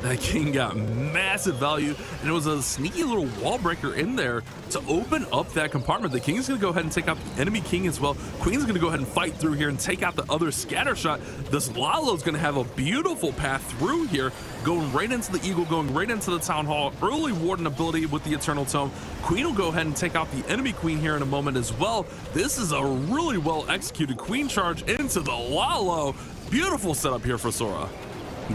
That King got massive value, and it was a sneaky little wall breaker in there to open up that compartment. The King's gonna go ahead and take out the enemy King as well. Queen's gonna go ahead and fight through here and take out the other scatter shot. This Lalo's gonna have a beautiful path through here, going right into the Eagle, going right into the Town Hall. Early Warden ability with the Eternal Tome. Queen will go ahead and take out the enemy Queen here in a moment as well. This is a really well executed Queen Charge into the Lalo. Beautiful setup here for Sora.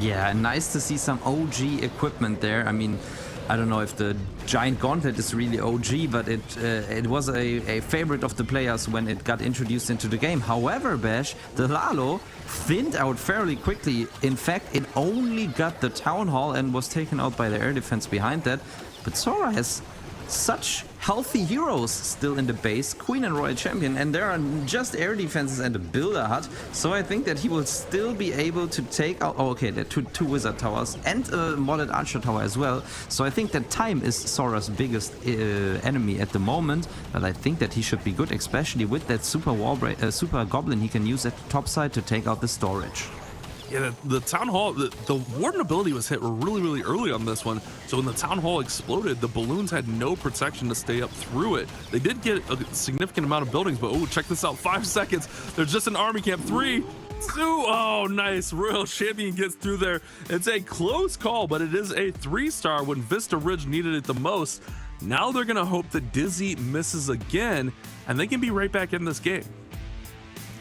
Yeah, nice to see some OG equipment there. I mean, I don't know if the Giant Gauntlet is really OG, but it was a favorite of the players when it got introduced into the game. However, Bash, the Lalo thinned out fairly quickly. In fact, it only got the Town Hall and was taken out by the air defense behind that. But Sora has such healthy heroes still in the base, Queen and Royal Champion, and there are just air defenses and a builder hut, so I think that he will still be able to take out, oh okay, there are two wizard towers and a modded archer tower as well, so I think that time is Sora's biggest enemy at the moment, but I think that he should be good, especially with that super goblin he can use at the top side to take out the storage. Yeah, the Town Hall, the Warden ability was hit really, really early on this one. So when the Town Hall exploded, the balloons had no protection to stay up through it. They did get a significant amount of buildings, but oh, check this out, 5 seconds. There's just an army camp, 3, 2, oh, nice. Royal Champion gets through there. It's a close call, but it is a 3-star when Vista Ridge needed it the most. Now they're gonna hope that Dizzy misses again, and they can be right back in this game.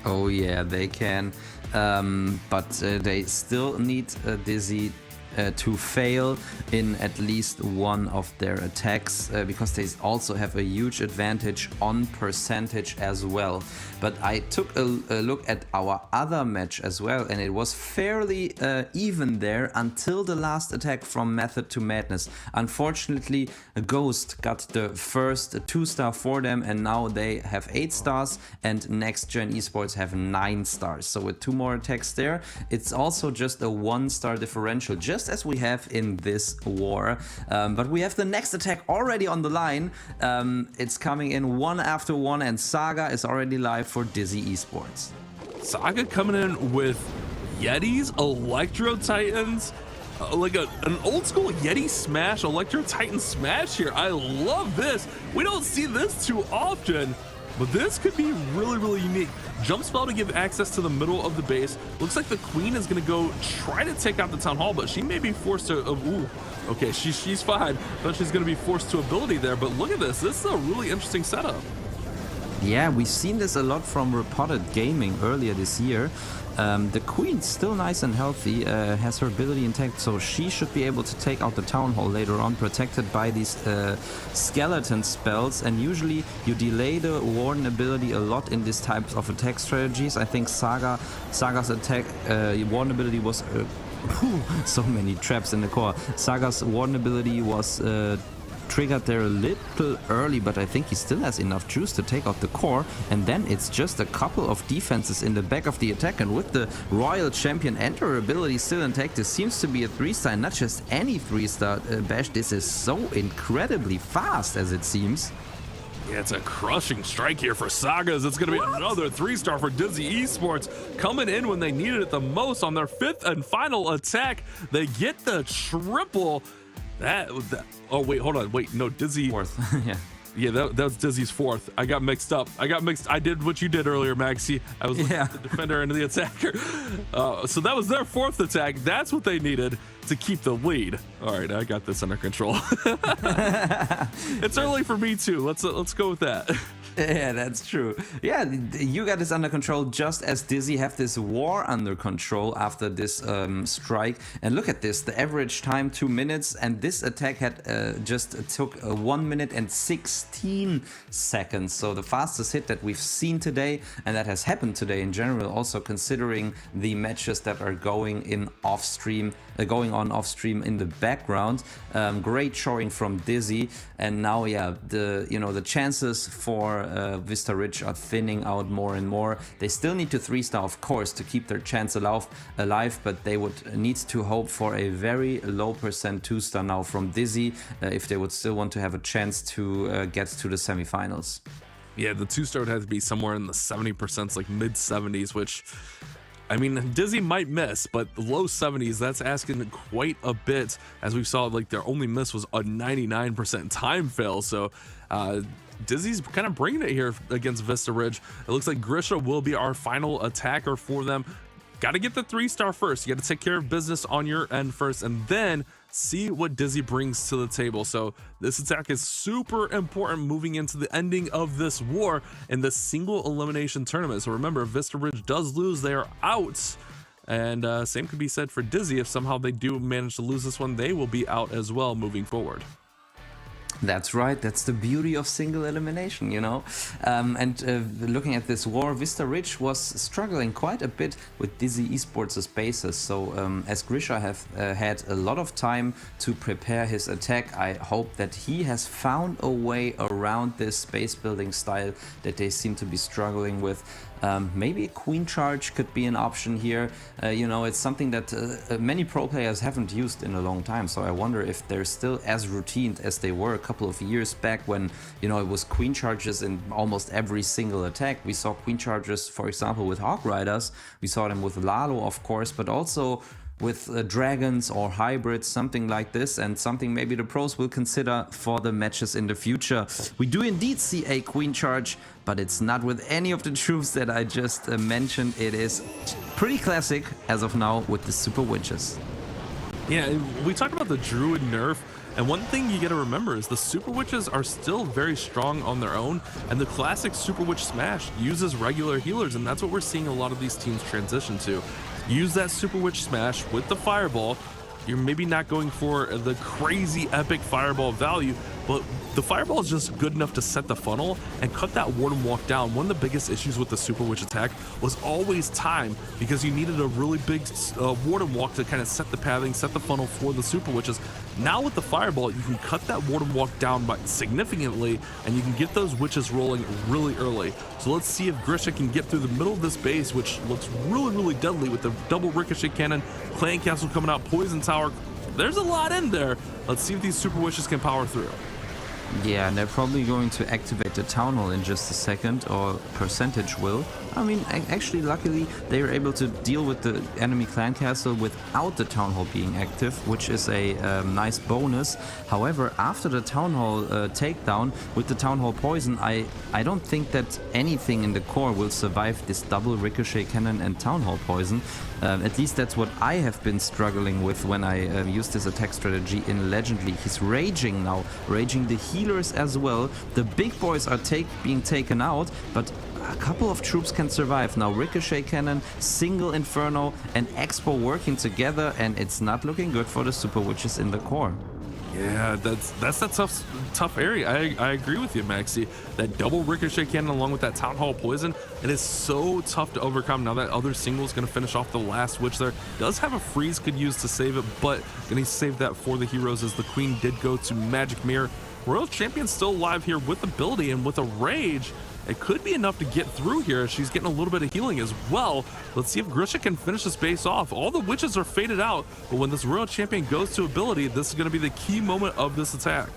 Oh yeah, they can. But they still need Dizzy to fail in at least one of their attacks because they also have a huge advantage on percentage as well. But I took a look at our other match as well, and it was fairly even there until the last attack from Method to Madness. Unfortunately, Ghost got the first 2-star for them, and now they have 8 stars, and Next Gen Esports have 9 stars. So with 2 more attacks there, it's also just a 1-star differential, just as we have in this war. But we have the next attack already on the line. It's coming in one after one, and Saga is already live for Dizzy Esports. Saga coming in with Yetis, Electro Titans, like an old school Yeti smash, Electro Titan smash here. I love this. We don't see this too often, but this could be really, really unique. Jump spell to give access to the middle of the base. Looks like the Queen is going to go try to take out the Town Hall, but she may be forced to... ooh, okay, she's fine. But she's going to be forced to ability there. But look at this. This is a really interesting setup. Yeah, we've seen this a lot from Reported Gaming earlier this year. The Queen's still nice and healthy, has her ability intact, so she should be able to take out the Town Hall later on, protected by these skeleton spells. And usually you delay the Warden ability a lot in these types of attack strategies. I think Saga's attack Warden ability was... so many traps in the core. Saga's Warden ability was... triggered there a little early, but I think he still has enough juice to take out the core, and then it's just a couple of defenses in the back of the attack. And with the Royal Champion and her ability still intact, this seems to be a 3-star, not just any 3-star bash. This is so incredibly fast, as it seems. Yeah, it's a crushing strike here for Sagas. It's going to be another 3-star for Dizzy Esports, coming in when they needed it the most on their 5th and final attack. They get the triple. Oh wait, hold on, wait, no, Dizzy 4th. yeah, that was Dizzy's 4th. I got mixed up. I did what you did earlier, Maxi. I was the defender and the attacker. So that was their 4th attack. That's what they needed to keep the lead. All right, I got this under control. It's early for me too. Let's go with that. Yeah, that's true. Yeah, you got this under control just as Dizzy have this war under control after this strike. And look at this, the average time 2 minutes, and this attack had just took 1 minute and 16 seconds. So the fastest hit that we've seen today, and that has happened today in general, also considering the matches that are going on off stream in the background. Great showing from Dizzy, and now the chances for Vista Ridge are thinning out more and more. They still need to 3-star, of course, to keep their chance alive, but they would need to hope for a very low percent 2-star now from Dizzy if they would still want to have a chance to get to the semifinals. Yeah, the 2-star would have to be somewhere in the 70%, like mid 70s, which, I mean, Dizzy might miss, but low 70s, that's asking quite a bit. As we saw, like, their only miss was a 99% time fail. So Dizzy's kind of bringing it here against Vista Ridge. It looks like Grisha will be our final attacker for them. Got to get the 3-star first. You got to take care of business on your end first, and then see what Dizzy brings to the table. So this attack is super important moving into the ending of this war in the single elimination tournament. So remember, if Vista Ridge does lose, they are out. And same could be said for Dizzy. If somehow they do manage to lose this one, they will be out as well moving forward. That's right, that's the beauty of single elimination, you know. Looking at this war, Vista Ridge was struggling quite a bit with Dizzy Esports' bases. So as Grisha have had a lot of time to prepare his attack, I hope that he has found a way around this base building style that they seem to be struggling with. Maybe a Queen Charge could be an option here. You know, it's something that many pro players haven't used in a long time. So I wonder if they're still as routined as they were a couple of years back when, you know, it was Queen Charges in almost every single attack. We saw Queen Charges, for example, with Hawk Riders. We saw them with Lalo, of course, but also with dragons or hybrids, something like this, and something maybe the pros will consider for the matches in the future. We do indeed see a Queen Charge, but it's not with any of the troops that I just mentioned. It is pretty classic as of now with the Super Witches. Yeah, we talked about the Druid nerf, and one thing you gotta remember is the Super Witches are still very strong on their own, and the classic Super Witch Smash uses regular healers, and that's what we're seeing a lot of these teams transition to. Use that Super Witch Smash with the Fireball, you're maybe not going for the crazy epic fireball value, but the fireball is just good enough to set the funnel and cut that ward and walk down. One of the biggest issues with the Super Witch attack was always time, because you needed a really big ward and walk to kind of set the pathing, set the funnel for the Super Witches. Now with the fireball, you can cut that ward and walk down by significantly, and you can get those witches rolling really early. So let's see if Grisha can get through the middle of this base, which looks really deadly with the double ricochet cannon, clan castle coming out, poison tower. There's a lot in there. Let's see if these Super Witches can power through. Yeah, and they're probably going to activate the Town Hall in just a second, or percentage will. I mean, actually, luckily, they were able to deal with the enemy clan castle without the Town Hall being active, which is a nice bonus. However, after the Town Hall takedown with the Town Hall poison, I don't think that anything in the core will survive this double ricochet cannon and Town Hall poison. At least that's what I have been struggling with when I used this attack strategy in Legend League. He's raging now, raging the healers as well. The big boys are being taken out, but a couple of troops can survive. Now Ricochet Cannon, Single Inferno and Expo working together, and it's not looking good for the Super Witches in the core. Yeah, that's a tough area. I agree with you, Maxi. That double Ricochet Cannon along with that Town Hall poison, it is so tough to overcome. Now that other single is going to finish off the last witch there. Does have a freeze could use to save it, but going to save that for the heroes as the Queen did go to Magic Mirror. Royal Champion's still alive here with ability and with a rage. It could be enough to get through here. She's getting a little bit of healing as well. Let's see if Grisha can finish this base off. All the witches are faded out, but when this Royal Champion goes to ability, this is going to be the key moment of this attack.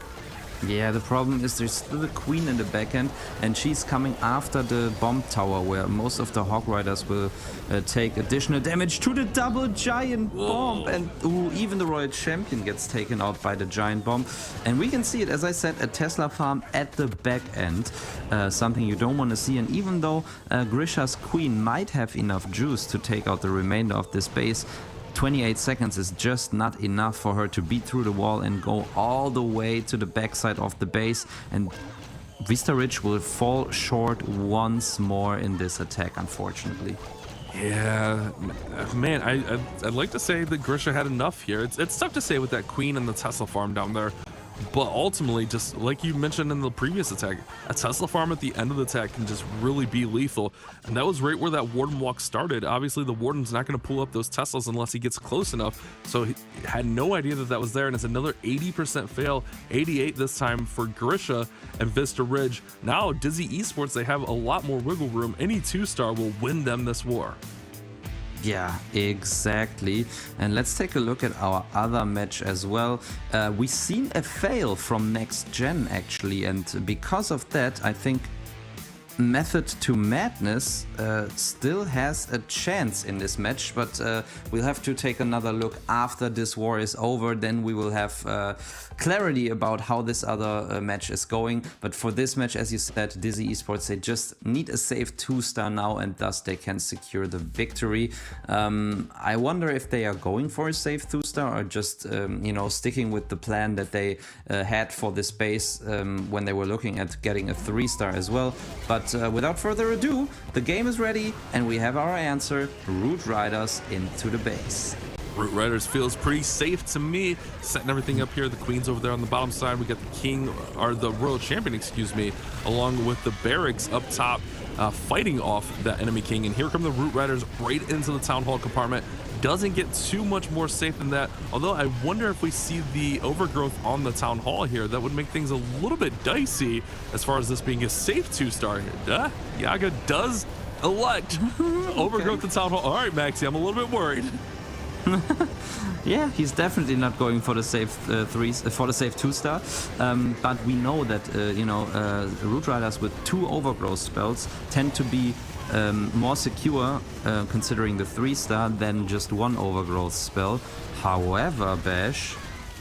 Yeah, the problem is there's still the Queen in the back end, and she's coming after the bomb tower, where most of the Hog Riders will take additional damage to the double giant bomb. And even the Royal Champion gets taken out by the giant bomb. And we can see it, as I said, a Tesla farm at the back end, something you don't want to see. And even though Grisha's Queen might have enough juice to take out the remainder of this base, 28 seconds is just not enough for her to beat through the wall and go all the way to the backside of the base, and Vista Ridge will fall short once more in this attack, unfortunately. Yeah, man, I'd like to say that Grisha had enough here. It's tough to say with that Queen and the Tesla farm down there. But ultimately, just like you mentioned in the previous attack, a Tesla farm at the end of the attack can just really be lethal. And that was right where that Warden walk started. Obviously, the Warden's not going to pull up those Teslas unless he gets close enough. So he had no idea that that was there. And it's another 80% fail, 88 this time for Grisha and Vista Ridge. Now, Dizzy Esports, they have a lot more wiggle room. Any 2-star will win them this war. Yeah, exactly. And let's take a look at our other match as well. We've seen a fail from Next Gen actually, and because of that, I think Method to Madness still has a chance in this match, but we'll have to take another look after this war is over. Then we will have clarity about how this other match is going. But for this match, as you said, Dizzy Esports, they just need a safe 2-star now, and thus they can secure the victory. I wonder if they are going for a safe 2-star or just sticking with the plan that they had for this base when they were looking at getting a 3-star as well. But without further ado, the game is ready and we have our answer: Root Riders into the base. Root Riders feels pretty safe to me, setting everything up here. The Queen's over there on the bottom side. We got the King, or the Royal Champion, excuse me, along with the Barracks up top, fighting off that enemy King. And here come the Root Riders right into the Town Hall compartment. Doesn't get too much more safe than that, although I wonder if we see the overgrowth on the Town Hall here. That would make things a little bit dicey as far as this being a safe 2-star here. Yaga does elect overgrowth the Town Hall. All right, Maxi, I'm a little bit worried. Yeah, he's definitely not going for the safe 2-star. But we know that Root Riders with 2 overgrowth spells tend to be more secure, considering the 3-star, than just 1 overgrowth spell. However, Bash,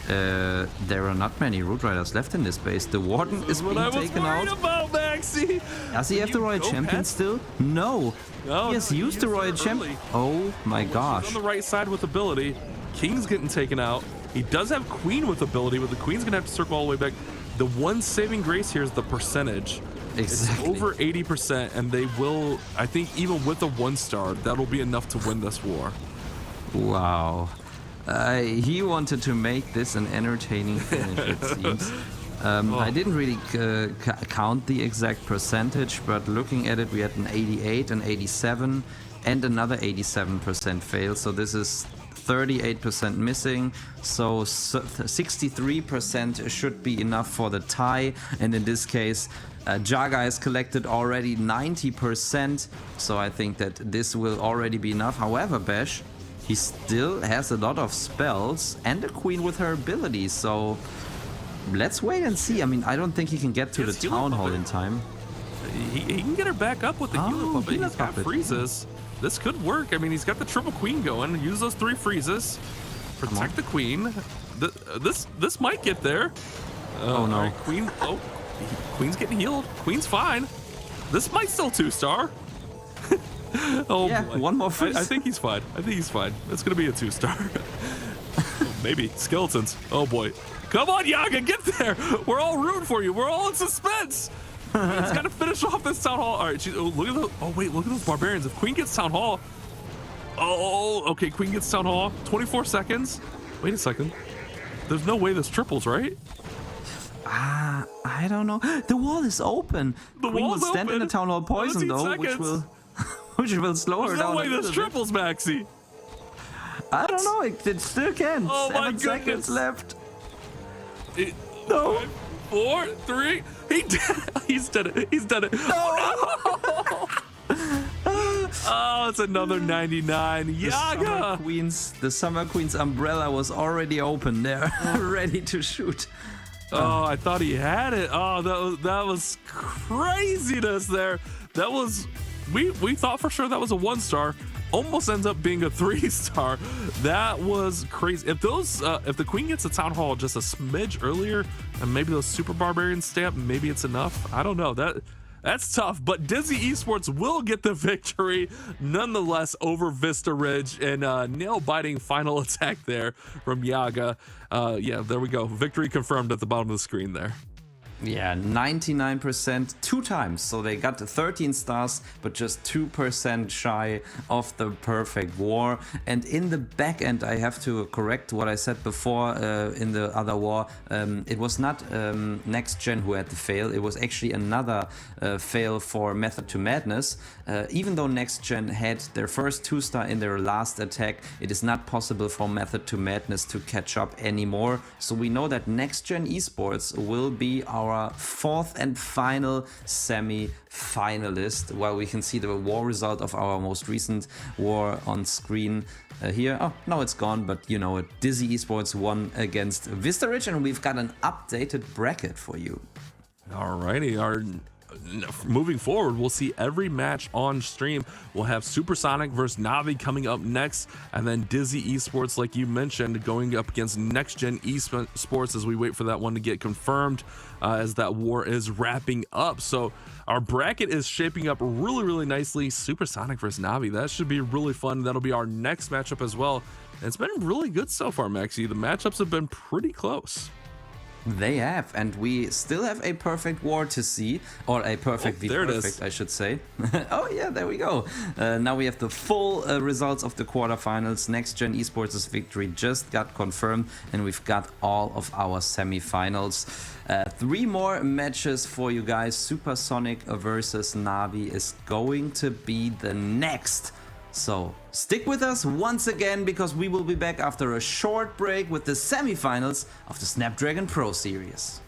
there are not many Root Riders left in this base. The Warden is being taken out. About, Maxi. Does he have the Royal Champion still? No. He has used the Royal Champion. Oh my gosh. On the right side with ability, King's getting taken out. He does have Queen with ability, but the Queen's gonna have to circle all the way back. The one saving grace here is the percentage. Exactly. It's over 80%, and they will, I think, even with a 1-star, that'll be enough to win this war. Wow. He wanted to make this an entertaining finish, it seems. I didn't really count the exact percentage, but looking at it, we had an 88, an 87, and another 87% fail. So this is 38% missing. So 63% should be enough for the tie. And in this case, Jaga has collected already 90%. So I think that this will already be enough. However, Bash, he still has a lot of spells and a queen with her abilities. So let's wait and see. I mean, I don't think he can get to the town hall in time. He can get her back up with the healer puppet. Healer He's got puppet. freezes. This could work. I mean, he's got the triple queen going. Use those 3 freezes. Protect the queen. This might get there. Oh, no. All right, queen. Oh, queen's getting healed. Queen's fine. This might still 2-star. Oh, Yeah, boy. one more freeze. I think he's fine. I think he's fine. It's going to be a 2-star. Maybe. Skeletons. Oh, boy. Come on, Yaga, get there. We're all rooting for you. We're all in suspense. He's got to finish off this town hall. All right, look at those. Oh, wait, look at those barbarians. If Queen gets town hall. Oh, okay, Queen gets town hall. 24 seconds. Wait a second. There's no way this triples, right? I don't know. The wall is open. The Queen wall's will stand in open. the town hall poison 17 though, which seconds. will slow her There's down. no way a this little bit. triples, Maxi. I don't know. It still can. Oh, my 7 seconds goodness. left. No. 5, 4, 3. He's done it. He's done it. Oh, it's another 99. Yaga. The Summer Queen's umbrella was already open there, ready to shoot. Oh, I thought he had it. Oh, that was craziness there. That was we thought for sure that was a 1-star. Almost ends up being a 3-star. That was crazy. If the queen gets a town hall just a smidge earlier, and maybe those super barbarians stamp, maybe it's enough. I don't know. That's tough, but Dizzy Esports will get the victory nonetheless over Vista Ridge, and nail-biting final attack there from Yaga. Yeah, there we go. Victory confirmed at the bottom of the screen there. Yeah, 99% 2 times. So they got the 13 stars, but just 2% shy of the perfect war. And in the back end, I have to correct what I said before in the other war. It was not Next Gen who had the fail. It was actually another fail for Method to Madness. Even though Next Gen had their first 2-star in their last attack, it is not possible for Method to Madness to catch up anymore. So we know that Next Gen Esports will be our 4th and final semi-finalist, while we can see the war result of our most recent war on screen here. Oh, now it's gone, but you know it. Dizzy Esports won against Vista Ridge, and we've got an updated bracket for you. Alrighty, moving forward, we'll see every match on stream. We'll have Supersonic versus NAVI coming up next, and then Dizzy Esports, like you mentioned, going up against Next Gen Esports as we wait for that one to get confirmed, as that war is wrapping up. So our bracket is shaping up really, really nicely. Supersonic versus NAVI, that should be really fun. That'll be our next matchup as well. And it's been really good so far, Maxi. The matchups have been pretty close. They have, and we still have a perfect war to see, or a perfect v perfect, I should say. Oh yeah, there we go. Now we have the full results of the quarterfinals. Next Gen Esports' victory just got confirmed, and we've got all of our semifinals. 3 more matches for you guys. Supersonic versus NAVI is going to be the next. So stick with us once again, because we will be back after a short break with the semifinals of the Snapdragon Pro Series.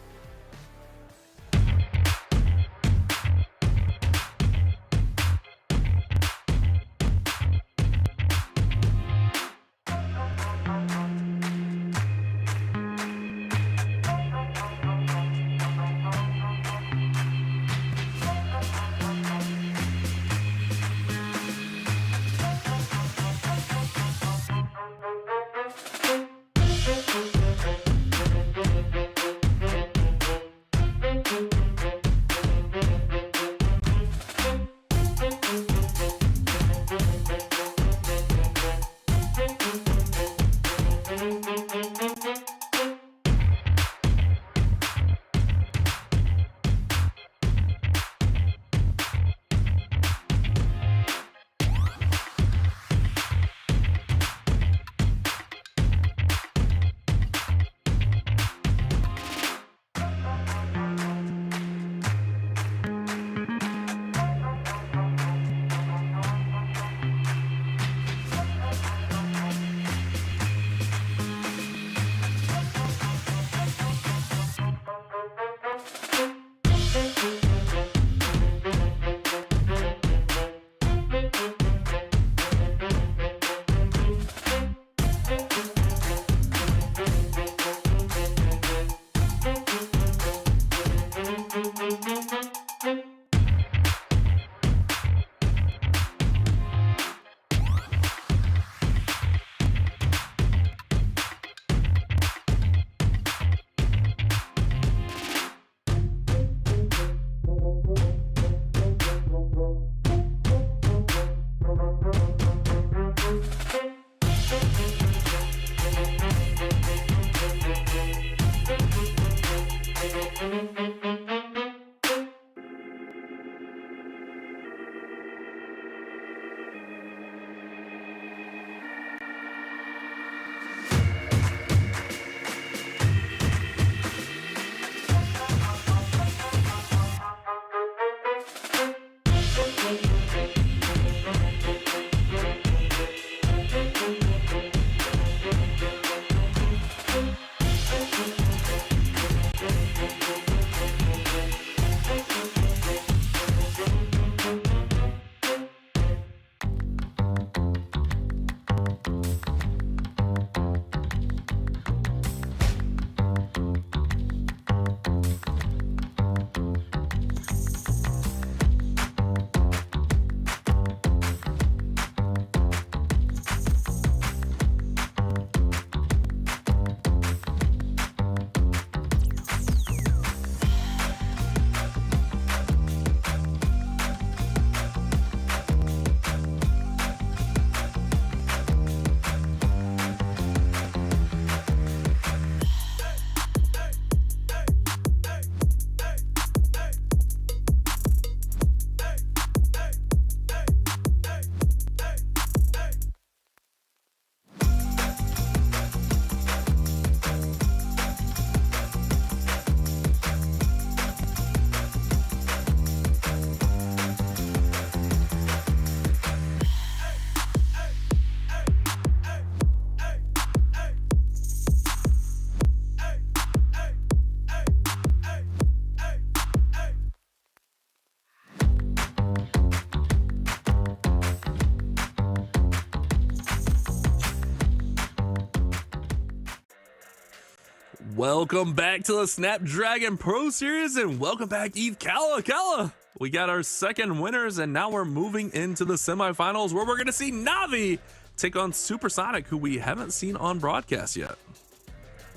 Welcome back to the Snapdragon Pro Series, and welcome back, Eve Kala. We got our second winners, and now we're moving into the semifinals where we're going to see NAVI take on Supersonic, who we haven't seen on broadcast yet.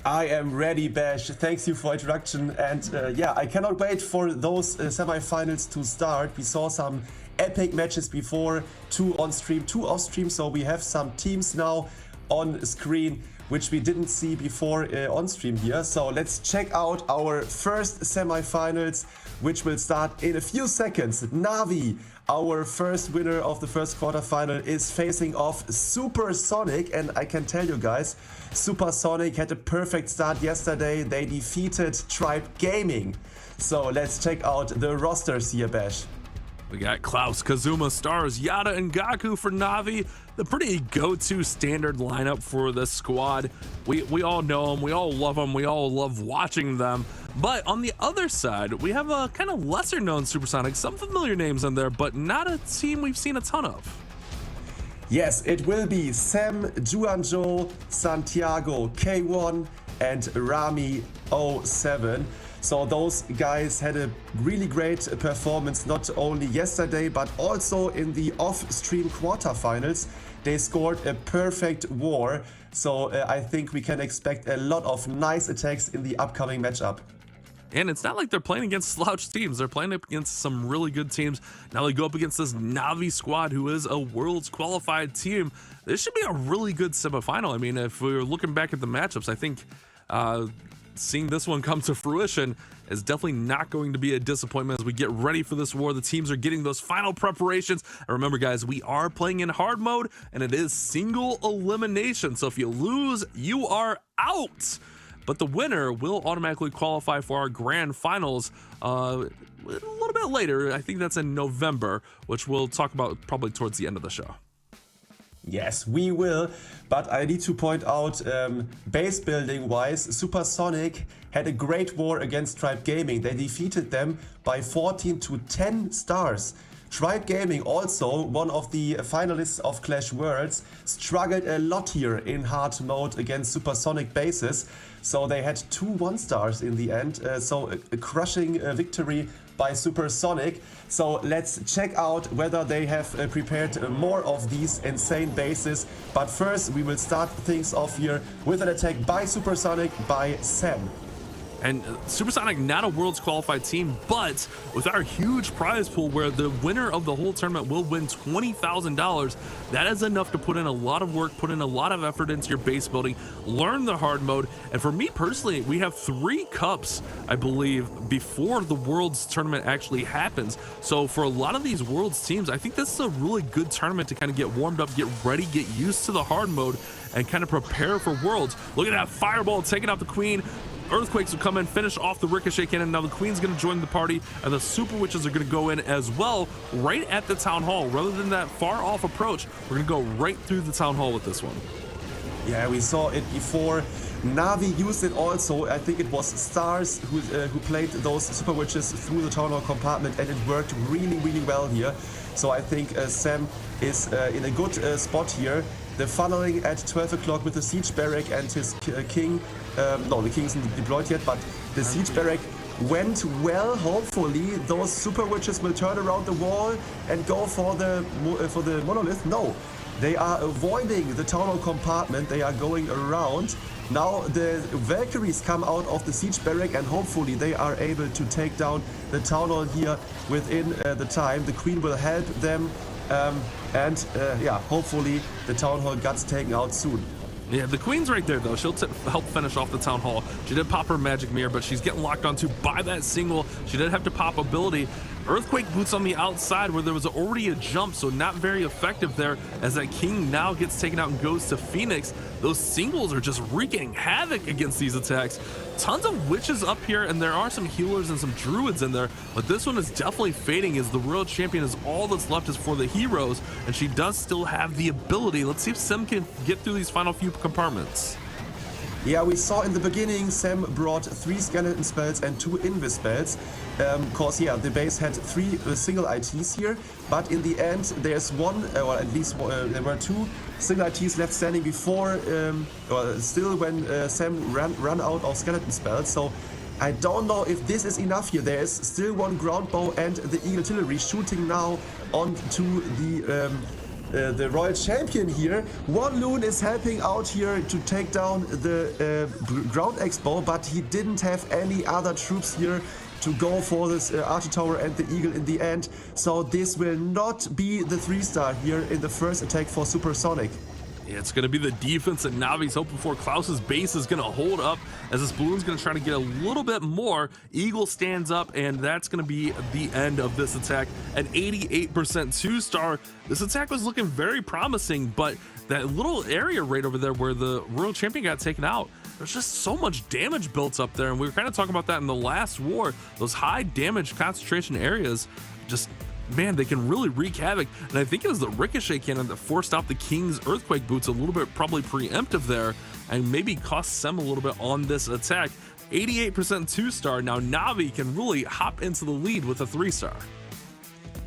I am ready, Bash. Thanks you for introduction, and yeah, I cannot wait for those semifinals to start. We saw some epic matches before, 2 on stream, 2 off stream, so we have some teams now on screen which we didn't see before on stream here. So let's check out our first semifinals, which will start in a few seconds. NAVI, our first winner of the first quarterfinal, is facing off Supersonic, and I can tell you guys, Supersonic had a perfect start yesterday. They defeated Tribe Gaming. So let's check out the rosters here, Bash. We got Klaus, Kazuma, Stars, Yada, and Gaku for NAVI. The pretty go-to standard lineup for the squad. We all know them, we all love them, we all love watching them. But on the other side, we have a kind of lesser known Supersonic, some familiar names in there, but not a team we've seen a ton of. Yes, it will be Sam, Juanjo, Santiago, K1, and Rami 07. So those guys had a really great performance, not only yesterday, but also in the off-stream quarterfinals. They scored a perfect war. So I think we can expect a lot of nice attacks in the upcoming matchup. And it's not like they're playing against slouch teams. They're playing up against some really good teams. Now they go up against this NAVI squad, who is a world's qualified team. This should be a really good semifinal. I mean, if we were looking back at the matchups, I think seeing this one come to fruition is definitely not going to be a disappointment as we get ready for this war. The teams are getting those final preparations. And remember, guys, we are playing in hard mode, and it is single elimination. So if you lose, you are out. But the winner will automatically qualify for our grand finals a little bit later. I think that's in November, which we'll talk about probably towards the end of the show. Yes, we will, but I need to point out, base building wise, Supersonic had a great war against Tribe Gaming. They defeated them by 14 to 10 stars. Tribe Gaming, also one of the finalists of Clash Worlds, struggled a lot here in hard mode against Supersonic bases. So they had 2 1-stars in the end, so a crushing victory by Supersonic. So let's check out whether they have prepared more of these insane bases. But first we will start things off here with an attack by Supersonic by Sam. And Supersonic, not a world's qualified team, but with our huge prize pool where the winner of the whole tournament will win $20,000, that is enough to put in a lot of work, put in a lot of effort into your base building, learn the hard mode. And for me personally, we have 3 cups, I believe, before the Worlds tournament actually happens. So for a lot of these Worlds teams, I think this is a really good tournament to kind of get warmed up, get ready, get used to the hard mode, and kind of prepare for Worlds. Look at that fireball taking out the Queen. Earthquakes will come in, finish off the Ricochet Cannon. Now the Queen's going to join the party, and the Super Witches are going to go in as well, right at the Town Hall. Rather than that far off approach, we're going to go right through the Town Hall with this one. Yeah, we saw it before. NAVI used it also. I think it was Stars who played those Super Witches through the Town Hall compartment, and it worked really, really well here. So I think Sam is in a good spot here. The funneling at 12 o'clock with the Siege Barrack and his King. No, the King isn't deployed yet, but the Siege Barrack went well. Hopefully those Super Witches will turn around the wall and go for the Monolith. No, they are avoiding the Town Hall compartment. They are going around. Now the Valkyries come out of the Siege Barrack, and hopefully they are able to take down the Town Hall here within the time. The Queen will help them, and yeah, hopefully the Town Hall gets taken out soon. Yeah, the Queen's right there, though. She'll help finish off the Town Hall. She did pop her Magic Mirror, but she's getting locked onto by that single. She did have to pop ability. Earthquake boots on the outside where there was already a jump, so not very effective there as that King now gets taken out and goes to Phoenix. Those singles are just wreaking havoc against these attacks. Tons of witches up here, and there are some healers and some druids in there, but this one is definitely fading as the Royal Champion is all that's left is for the heroes, and she does still have the ability. Let's see if Sim can get through these final few compartments. Yeah, we saw in the beginning Sam brought 3 skeleton spells and 2 invis spells. Cause yeah, the base had 3 single ITs here, but in the end there's one, or at least there were 2 single ITs left standing before, or still when Sam ran out of skeleton spells. So I don't know if this is enough here. There is still one ground bow and the eagle artillery shooting now onto the Royal Champion here. One Loon is helping out here to take down the ground expo, but he didn't have any other troops here to go for this Archer Tower and the Eagle in the end. So this will not be the 3-star here in the first attack for Supersonic. Yeah, it's going to be the defense that Navi's hoping for. Klaus's base is going to hold up as this balloon's going to try to get a little bit more. Eagle stands up, and that's going to be the end of this attack. An 88% 2-star. This attack was looking very promising, but that little area right over there where the Royal Champion got taken out, there's just so much damage built up there, and we were kind of talking about that in the last war. Those high damage concentration areas just... man, they can really wreak havoc. And I think it was the ricochet cannon that forced out the King's earthquake boots a little bit, probably preemptive there, and maybe cost Sem a little bit on this attack. 88% 2-star. Now Navi can really hop into the lead with a 3-star.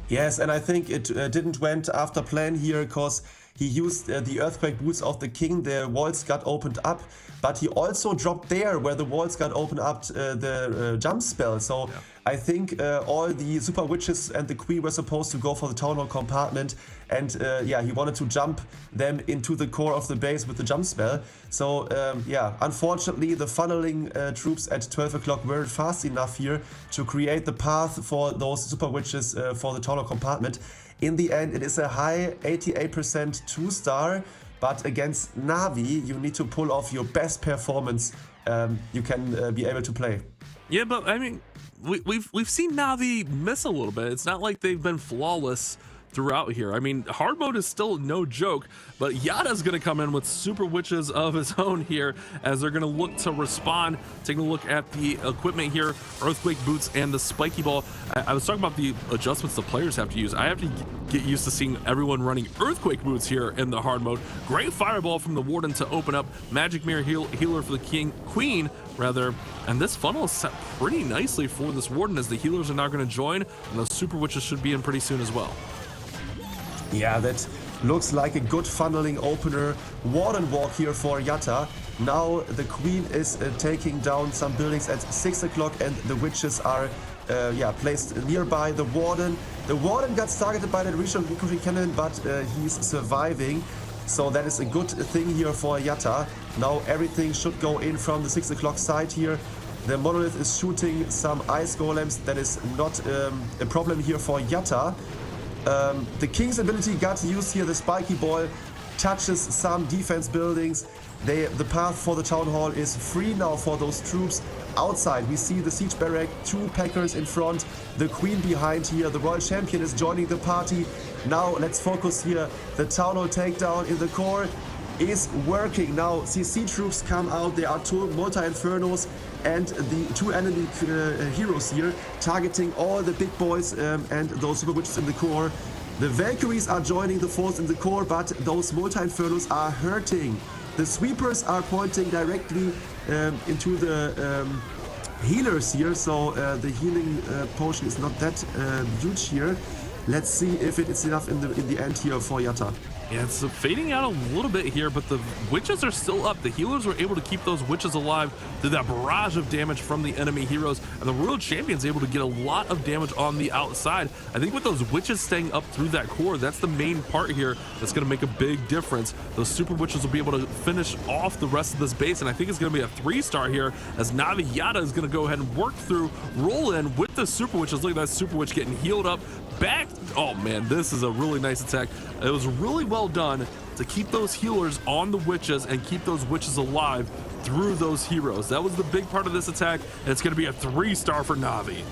Yes, and I think it didn't went after plan here, because he used the earthquake boots of the King. The walls got opened up, but he also dropped there where the walls got opened up the jump spell. So yeah. I think all the super witches and the queen were supposed to go for the town hall compartment, and yeah, he wanted to jump them into the core of the base with the jump spell. So yeah, unfortunately the funneling troops at 12 o'clock weren't fast enough here to create the path for those super witches for the town hall compartment. In the end, it is a high 88% 2-star, but against Navi, you need to pull off your best performance you can be able to play. Yeah, but I mean, we've seen Navi miss a little bit. It's not like they've been flawless throughout here. I mean, hard mode is still no joke, but Yada's going to come in with super witches of his own here as they're going to look to respond. Taking a look at the equipment here, earthquake boots and the spiky ball. I was talking about the adjustments the players have to use. I have to get used to seeing everyone running earthquake boots here in the hard mode. Great fireball from the warden to open up. Magic mirror healer for the queen rather, and this funnel is set pretty nicely for this warden as the healers are now going to join, and those super witches should be in pretty soon as well. Yeah, that looks like a good funneling opener. Warden walk here for Yatta. Now the queen is taking down some buildings at 6 o'clock, and the witches are yeah, placed nearby the warden. The warden got targeted by that ricochet cannon, but he's surviving. So that is a good thing here for Yatta. Now everything should go in from the 6 o'clock side here. The monolith is shooting some ice golems. That is not a problem here for Yatta. The King's ability got used here. The spiky ball touches some defense buildings. The path for the town hall is free now for those troops. Outside we see the siege barrack, 2 packers in front, the queen behind here. The Royal Champion is joining the party. Now let's focus here. The town hall takedown in the core is working. Now CC troops come out. There are 2 multi-infernos and the 2 enemy heroes here targeting all the big boys and those super witches in the core. The Valkyries are joining the force in the core, but those multi-infernos are hurting. The sweepers are pointing directly into the healers here, so the healing potion is not that huge here. Let's see if it is enough in the end here for Yatta. Yeah, it's fading out a little bit here, but the witches are still up. The healers were able to keep those witches alive through that barrage of damage from the enemy heroes, and the Royal Champion's able to get a lot of damage on the outside. I think with those witches staying up through that core, that's the main part here that's going to make a big difference. Those super witches will be able to finish off the rest of this base, and I think it's going to be a 3-star here as Navi Yada is going to go ahead and work through, roll in with the super witches. Look at that super witch getting healed up. Back. Oh man, this is a really nice attack. It was really well done to keep those healers on the witches and keep those witches alive through those heroes. That was the big part of this attack, and it's going to be a 3-star for Navi.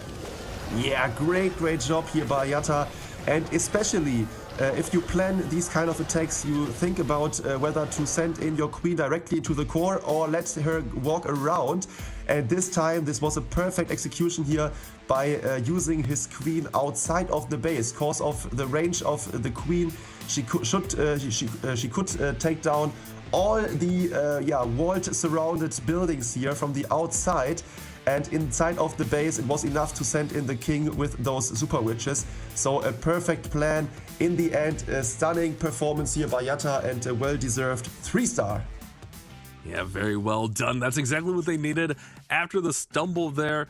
Yeah, great job here by Yatta, and especially if you plan these kind of attacks, you think about whether to send in your queen directly to the core or let her walk around. And this time, this was a perfect execution here by using his queen outside of the base. Because of the range of the queen, she could take down all the walled surrounded buildings here from the outside. And inside of the base, it was enough to send in the king with those super witches. So a perfect plan. In the end, a stunning performance here by Yatta and a well-deserved 3-star. Yeah, very well done. That's exactly what they needed after the stumble there.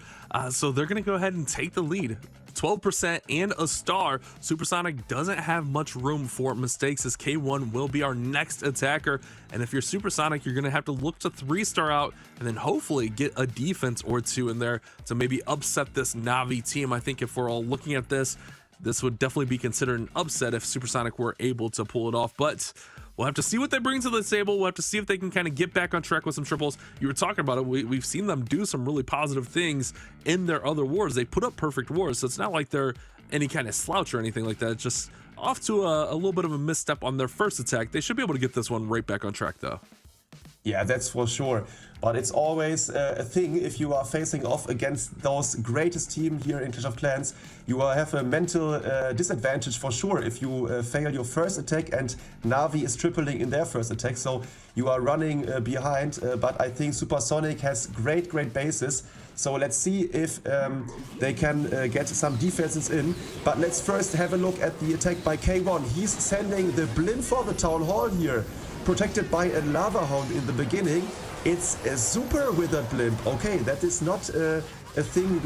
So they're going to go ahead and take the lead. 12% and a star. Supersonic doesn't have much room for mistakes, as K1 will be our next attacker. And if you're Supersonic, you're going to have to look to 3-star out and then hopefully get a defense or two in there to maybe upset this NAVI team. I think if we're all looking at this would definitely be considered an upset if Supersonic were able to pull it off. But we'll have to see what they bring to the table. We'll have to see if they can kind of get back on track with some triples. You were talking about it. We've seen them do some really positive things in their other wars. They put up perfect wars, so it's not like they're any kind of slouch or anything like that. It's just off to a little bit of a misstep on their first attack. They should be able to get this one right back on track, though. Yeah, that's for sure. But it's always a thing if you are facing off against those greatest team here in Clash of Clans. You have a mental disadvantage for sure if you fail your first attack and NAVI is tripling in their first attack. So you are running behind, but I think Supersonic has great bases. So let's see if they can get some defenses in. But let's first have a look at the attack by K1. He's sending the blimp for the Town Hall here, protected by a Lava Hound in the beginning. It's a super withered blimp. Okay, that is not a thing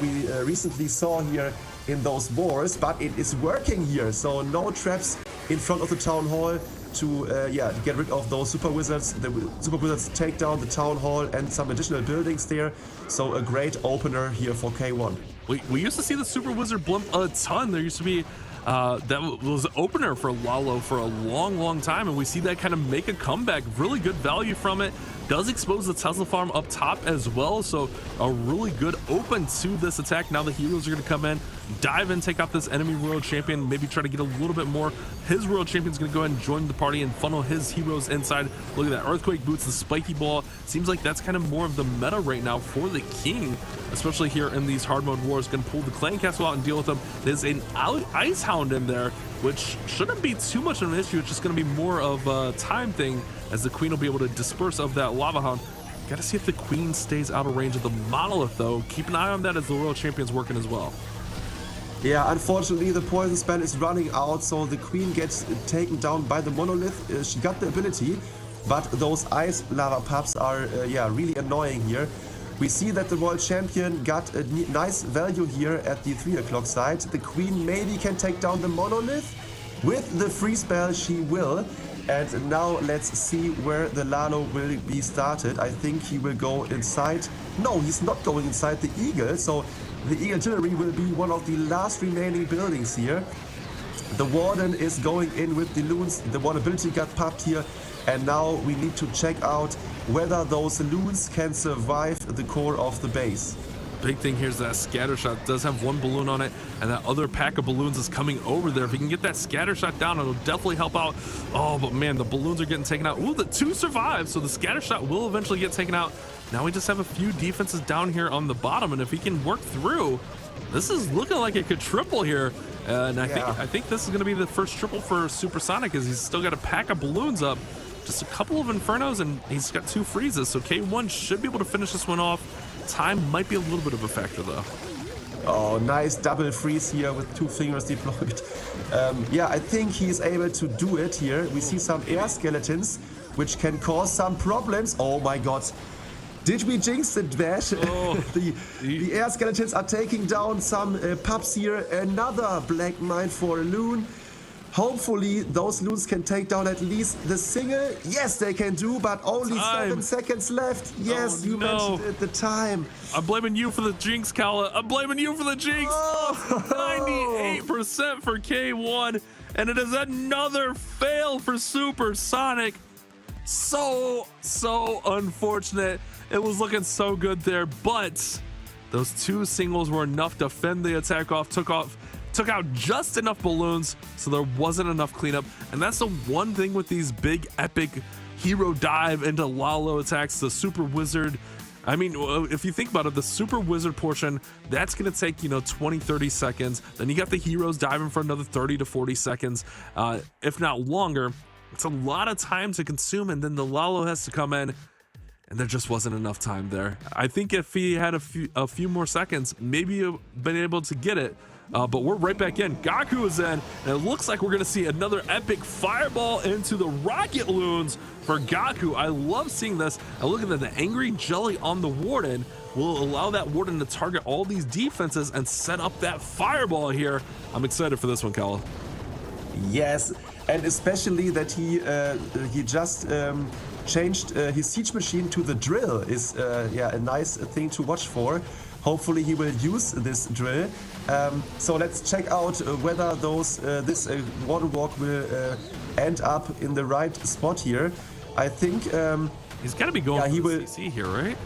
we recently saw here in those wars, but it is working here. So no traps in front of the Town Hall to get rid of those super wizards. The super wizards take down the Town Hall and some additional buildings there. So a great opener here for K1. We used to see the super wizard blimp a ton. There used to be that was an opener for Lalo for a long time, and we see that kind of make a comeback. Really good value from it. Does expose the Tesla farm up top as well, so a really good open to this attack. Now the heroes are going to come in, dive in, take out this enemy world champion, maybe try to get a little bit more. His world champion's going to go ahead and join the party and funnel his heroes inside. Look at that, earthquake boots, the spiky ball. Seems like that's kind of more of the meta right now for the king, especially here in these hard mode wars. Going to pull the clan castle out and deal with them. There's an ice hound in there, which shouldn't be too much of an issue. It's just going to be more of a time thing, as the queen will be able to disperse of that lava hound. Gotta see if the queen stays out of range of the monolith, though. Keep an eye on that as the world champion's working as well. Yeah, unfortunately the poison spell is running out, so the queen gets taken down by the monolith. She got the ability, but those ice lava pups are really annoying here. We see that the world champion got a nice value here at the 3 o'clock side. The queen maybe can take down the monolith. With the free spell she will. And now let's see where the Lalo will be started. I think he will go inside. No, he's not going inside the Eagle. So the Eagle artillery will be one of the last remaining buildings here. The Warden is going in with the loons. The one ability got popped here. And now we need to check out whether those loons can survive the core of the base. Big thing here is that scatter shot does have one balloon on it, and that other pack of balloons is coming over there. If he can get that scatter shot down, it'll definitely help out. Oh, but man, the balloons are getting taken out. Ooh, the 2 survive, so the scatter shot will eventually get taken out. Now we just have a few defenses down here on the bottom, and if he can work through, this is looking like it could triple here. And I think this is going to be the first triple for Supersonic, as he's still got a pack of balloons up. Just a couple of Infernos, and he's got 2 freezes, so K1 should be able to finish this one off. Time might be a little bit of a factor, though. Oh, nice double freeze here with 2 fingers deployed. I think he's able to do it here. We see some air skeletons, which can cause some problems. Oh my god. Did we jinx it, Bash? Oh. the air skeletons are taking down some pups here. Another black mine for a loon. Hopefully those loons can take down at least the single. Yes, they can do, but only 7 seconds left. Yes, you mentioned it, the time. I'm blaming you for the jinx, Kala. I'm blaming you for the jinx. 98% for K1, and it is another fail for Supersonic. So unfortunate. It was looking so good there, but those 2 singles were enough to fend the attack off, took out just enough balloons, so there wasn't enough cleanup. And that's the one thing with these big epic hero dive into Lalo attacks, the super wizard. I mean, if you think about it, the super wizard portion, that's going to take 20-30 seconds. Then you got the heroes diving for another 30 to 40 seconds, if not longer. It's a lot of time to consume, and then the Lalo has to come in, and there just wasn't enough time there. I think if he had a few more seconds, maybe he'd been able to get it. But we're right back in. Gaku is in, and it looks like we're going to see another epic fireball into the rocket loons for Gaku. I love seeing this. And look at that, the angry jelly on the Warden will allow that Warden to target all these defenses and set up that fireball here. I'm excited for this one, Kala. Yes, and especially that he just changed his siege machine to the drill is a nice thing to watch for. Hopefully he will use this drill. So let's check out whether this water walk will end up in the right spot here. I think he's got to be going he for the will CC here, right?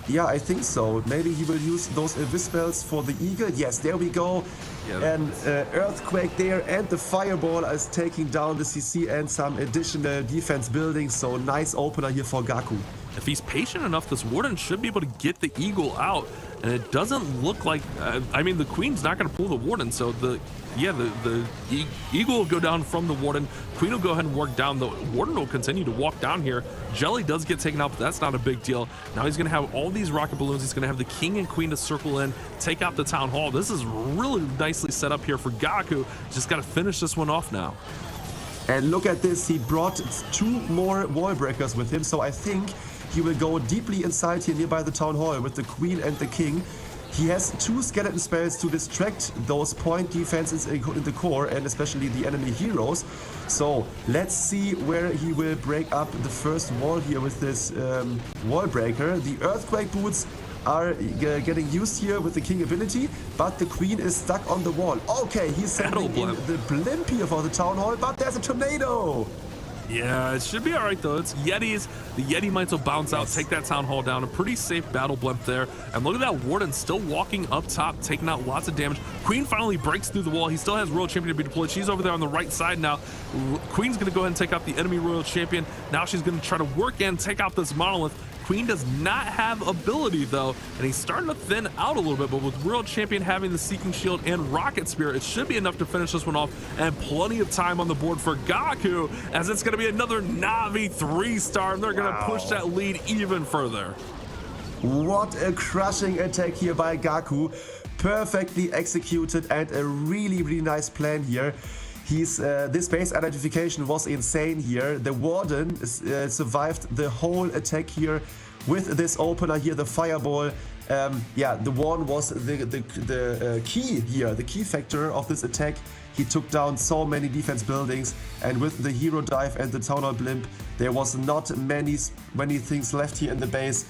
Yeah, I think so. Maybe he will use those Whispels for the Eagle. Yes, there we go. Yeah, An Earthquake there, and the Fireball is taking down the CC and some additional defense buildings. So nice opener here for Gaku. If he's patient enough, this Warden should be able to get the Eagle out. And it doesn't look like, I mean, the Queen's not going to pull the Warden. So the Eagle will go down from the Warden. Queen will go ahead and work down. The Warden will continue to walk down here. Jelly does get taken out, but that's not a big deal. Now he's going to have all these rocket balloons. He's going to have the King and Queen to circle in, take out the Town Hall. This is really nicely set up here for Gaku. Just got to finish this one off now. And look at this. He brought 2 more wall breakers with him. So I think he will go deeply inside here nearby the Town Hall with the Queen and the King. He has 2 skeleton spells to distract those point defenses in the core and especially the enemy heroes. So let's see where he will break up the first wall here with this wall breaker. The Earthquake boots are getting used here with the King ability, but the Queen is stuck on the wall. Okay, he's sending in the blimp here for the Town Hall, but there's a tornado. Yeah, it should be all right, though. It's Yetis. The Yeti might will bounce out, take that Town Hall down. A pretty safe battle blimp there. And look at that Warden still walking up top, taking out lots of damage. Queen finally breaks through the wall. He still has Royal Champion to be deployed. She's over there on the right side now. Queen's going to go ahead and take out the enemy Royal Champion. Now she's going to try to work in, take out this Monolith. Queen does not have ability, though, and he's starting to thin out a little bit, but with World Champion having the Seeking Shield and Rocket Spear, it should be enough to finish this one off, and plenty of time on the board for Gaku, as it's going to be another NAVI 3-star, and they're going to push that lead even further. What a crushing attack here by Gaku. Perfectly executed and a really, really nice plan here. This base identification was insane here. The Warden survived the whole attack here with this opener here, the Fireball. The Warden was the key here, the key factor of this attack. He took down so many defense buildings, and with the Hero Dive and the Town Hall Blimp, there was not many things left here in the base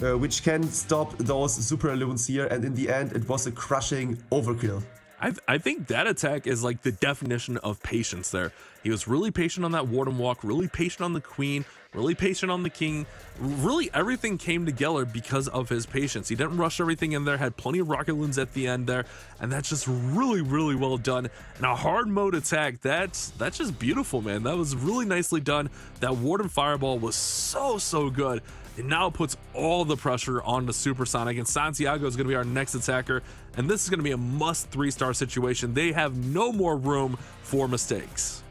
which can stop those Super Alloons here, and in the end it was a crushing overkill. I think that attack is like the definition of patience there. He was really patient on that Warden walk, really patient on the Queen, really patient on the King. Really everything came together because of his patience. He didn't rush everything in there, had plenty of rocket loons at the end there, and that's just really, really well done. And a hard mode attack, that's just beautiful, man. That was really nicely done. That Warden Fireball was so good. It now puts all the pressure on the Supersonic, and Santiago is going to be our next attacker, and this is going to be a must 3-star situation. They have no more room for mistakes.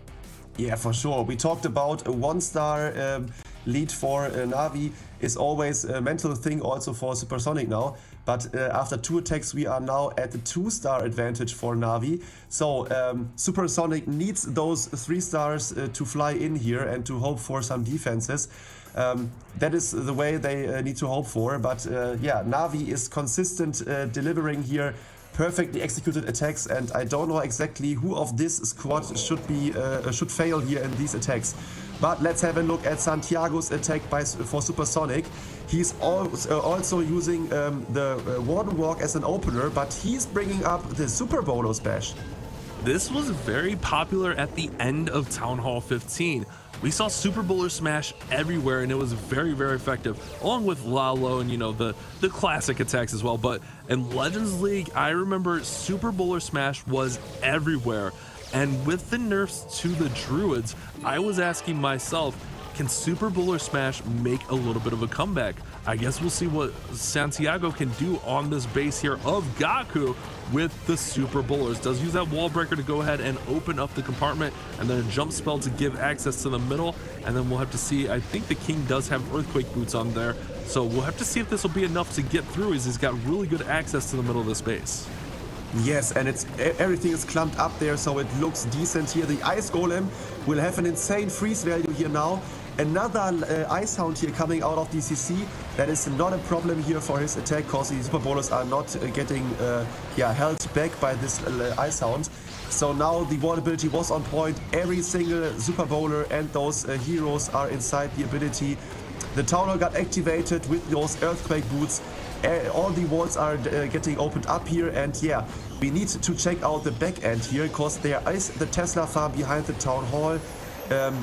Yeah, for sure. We talked about a 1-star lead for NAVI is always a mental thing also for Supersonic now. But after 2 attacks, we are now at the 2-star advantage for NAVI. So Supersonic needs those 3 stars to fly in here and to hope for some defenses. That is the way they need to hope for. But NAVI is consistent delivering here perfectly executed attacks, and I don't know exactly who of this squad should fail here in these attacks. But let's have a look at Santiago's attack for Supersonic. He's also using the Warden Walk as an opener, but he's bringing up the Super Bonus Bash. This was very popular at the end of Town Hall 15. We saw Super Bowler Smash everywhere, and it was very, very effective, along with Lalo and, the classic attacks as well. But in Legends League, I remember Super Bowler Smash was everywhere. And with the nerfs to the Druids, I was asking myself, can Super Bowler Smash make a little bit of a comeback? I guess we'll see what Santiago can do on this base here of Gaku with the Super Bowlers. Does use that wall breaker to go ahead and open up the compartment, and then a jump spell to give access to the middle, and then we'll have to see. I think the King does have Earthquake Boots on there, so we'll have to see if this will be enough to get through, as he's got really good access to the middle of the space. Yes, and everything is clumped up there, so it looks decent here. The Ice Golem will have an insane freeze value here now. Another Ice Hound here coming out of DCC. That is not a problem here for his attack, because the Super Bowlers are not getting held back by this Ice Hound. So now the ward ability was on point. Every single Super Bowler and those heroes are inside the ability. The Town Hall got activated with those Earthquake Boots. All the walls are getting opened up here, and yeah, we need to check out the back end here, because there is the Tesla farm behind the Town Hall.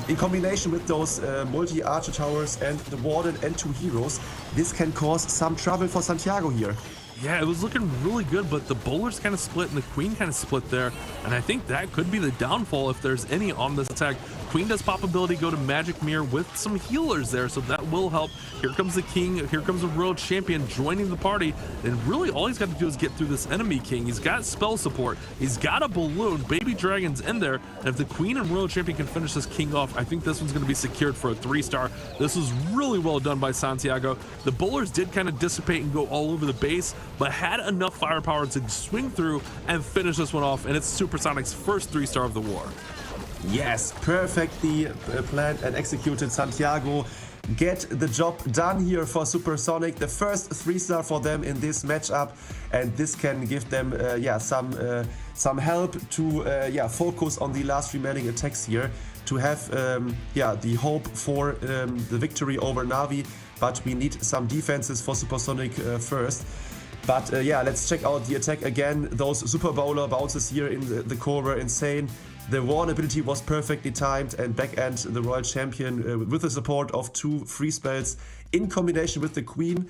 In combination with those multi-archer towers and the Warden and 2 heroes, this can cause some trouble for Santiago here. Yeah, it was looking really good, but the bowlers kind of split and the Queen kind of split there, and I think that could be the downfall if there's any on this attack. Queen does pop ability, go to Magic Mirror with some healers there, so that will help. Here comes the King, here comes the World Champion joining the party, and really all he's got to do is get through this enemy King. He's got spell support, he's got a balloon, Baby Dragon's in there, and if the Queen and World Champion can finish this King off, I think this one's going to be secured for a 3-star. This was really well done by Santiago. The bowlers did kind of dissipate and go all over the base, but had enough firepower to swing through and finish this one off, and it's Supersonic's first 3-star of the war. Yes, perfectly planned and executed. Santiago get the job done here for Supersonic. The first 3-star for them in this matchup, and this can give them some help to focus on the last remaining attacks here, to have the hope for the victory over NAVI. But we need some defenses for Supersonic first. But let's check out the attack again. Those Super Bowler bounces here in the core were insane. The Warn ability was perfectly timed, and back end the Royal Champion with the support of 2 free spells in combination with the Queen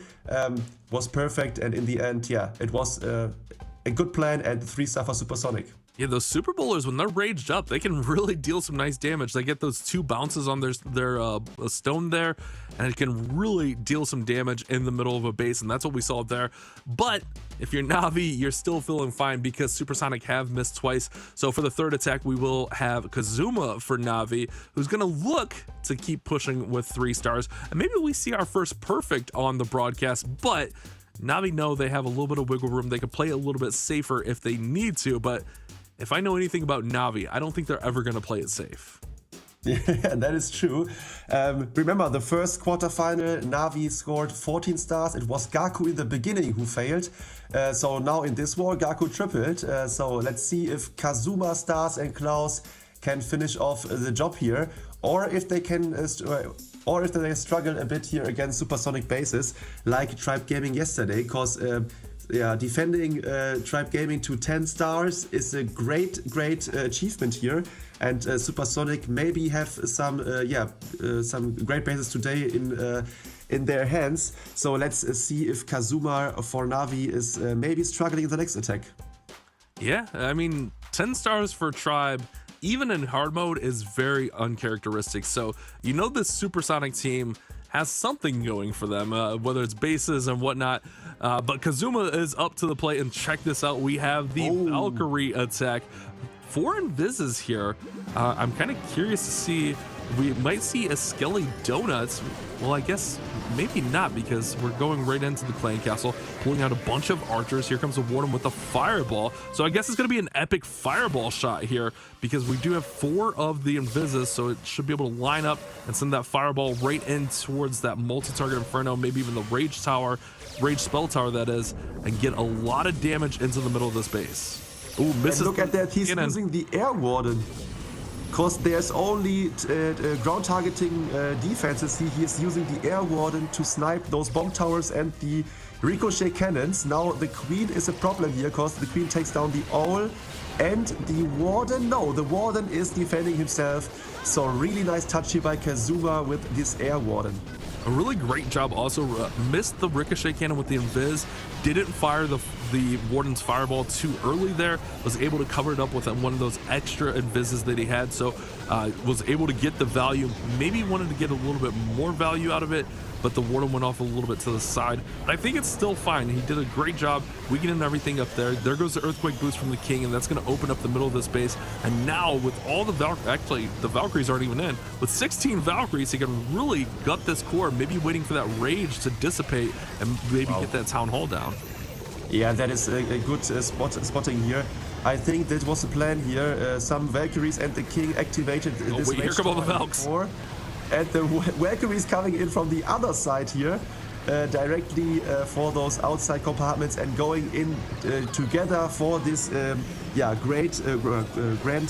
was perfect, and in the end, it was a good plan and 3-star for Supersonic. Yeah, those Super Bowlers, when they're raged up, they can really deal some nice damage. They get those 2 bounces on their stone there, and it can really deal some damage in the middle of a base, and that's what we saw there. But if you're Navi, you're still feeling fine, because Supersonic have missed twice. So for the 3rd attack, we will have Kazuma for Navi, who's going to look to keep pushing with 3 stars. And maybe we see our first perfect on the broadcast, but Navi know they have a little bit of wiggle room. They can play a little bit safer if they need to, but if I know anything about Navi, I don't think they're ever going to play it safe. Yeah, that is true. Remember, the first quarterfinal, Navi scored 14 stars. It was Gaku in the beginning who failed. So now in this war, Gaku tripled. So let's see if Kazuma, Stars, and Klaus can finish off the job here, or if they can, or if they struggle a bit here against Supersonic bases, like Tribe Gaming yesterday, because defending Tribe Gaming to 10 stars is a great achievement here, and Supersonic maybe have some great bases today in their hands. So let's see if Kazuma for Navi is maybe struggling in the next attack. Yeah, I mean, 10 stars for Tribe, even in hard mode, is very uncharacteristic. So you know this Supersonic team has something going for them, whether it's bases and whatnot. But Kazuma is up to the plate, and check this out. We have the Valkyrie attack. 4 Invises here. I'm kind of curious to see. We might see a Skelly Donuts. Well, I guess maybe not, because we're going right into the clan castle, pulling out a bunch of archers. Here comes the Warden with a fireball. So I guess it's going to be an epic fireball shot here, because we do have 4 of the Invises, so it should be able to line up and send that fireball right in towards that multi-target Inferno, maybe even the Rage Spell Tower that is, and get a lot of damage into the middle of this base. Ooh, misses. And look at that, he's using the Air Warden. Because there's only ground targeting defenses, he is using the Air Warden to snipe those bomb towers and the ricochet cannons. Now the Queen is a problem here, because the Queen takes down the Owl and the Warden. No, the Warden is defending himself. So really nice touch here by Kazuma with this Air A really great job also. Missed the ricochet cannon with the invis, didn't fire the the Warden's Fireball too early there, was able to cover it up with one of those extra invises that he had, so was able to get the value. Maybe wanted to get a little bit more value out of it, but the Warden went off a little bit to the side. But I think it's still fine. He did a great job weakening everything up there. There goes the Earthquake boost from the King, and that's going to open up the middle of this base. And now with all the actually the Valkyries aren't even in. With 16 Valkyries, he can really gut this core, maybe waiting for that rage to dissipate and maybe get that Town Hall down. Yeah, that is a good spotting here. I think that was the plan here. Some Valkyries and the King activated this. Wait, here come all the Valks. And the Valkyries coming in from the other side here, directly for those outside compartments and going in together for this great grand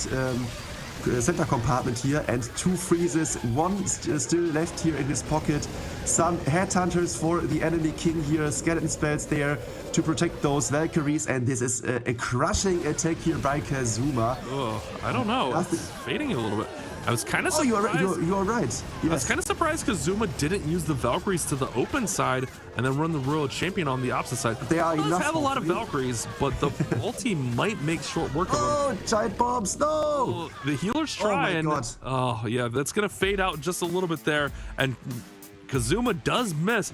center compartment here, and 2 freezes, 1 still left here in his pocket. Some headhunters for the enemy King here, skeleton spells there to protect those Valkyries, and this is a crushing attack here by Kazuma. Oh, I don't know, it's fading a little bit. I was kind of surprised. You are right. Yes. I was kind of surprised Kazuma didn't use the Valkyries to the open side and then run the Royal Champion on the opposite side. They are enough. Have a lot of Valkyries, but the ulti might make short work of them. Oh, giant bombs! No. Oh, the healers try, oh my God. Oh yeah, that's gonna fade out just a little bit there, and Kazuma does miss.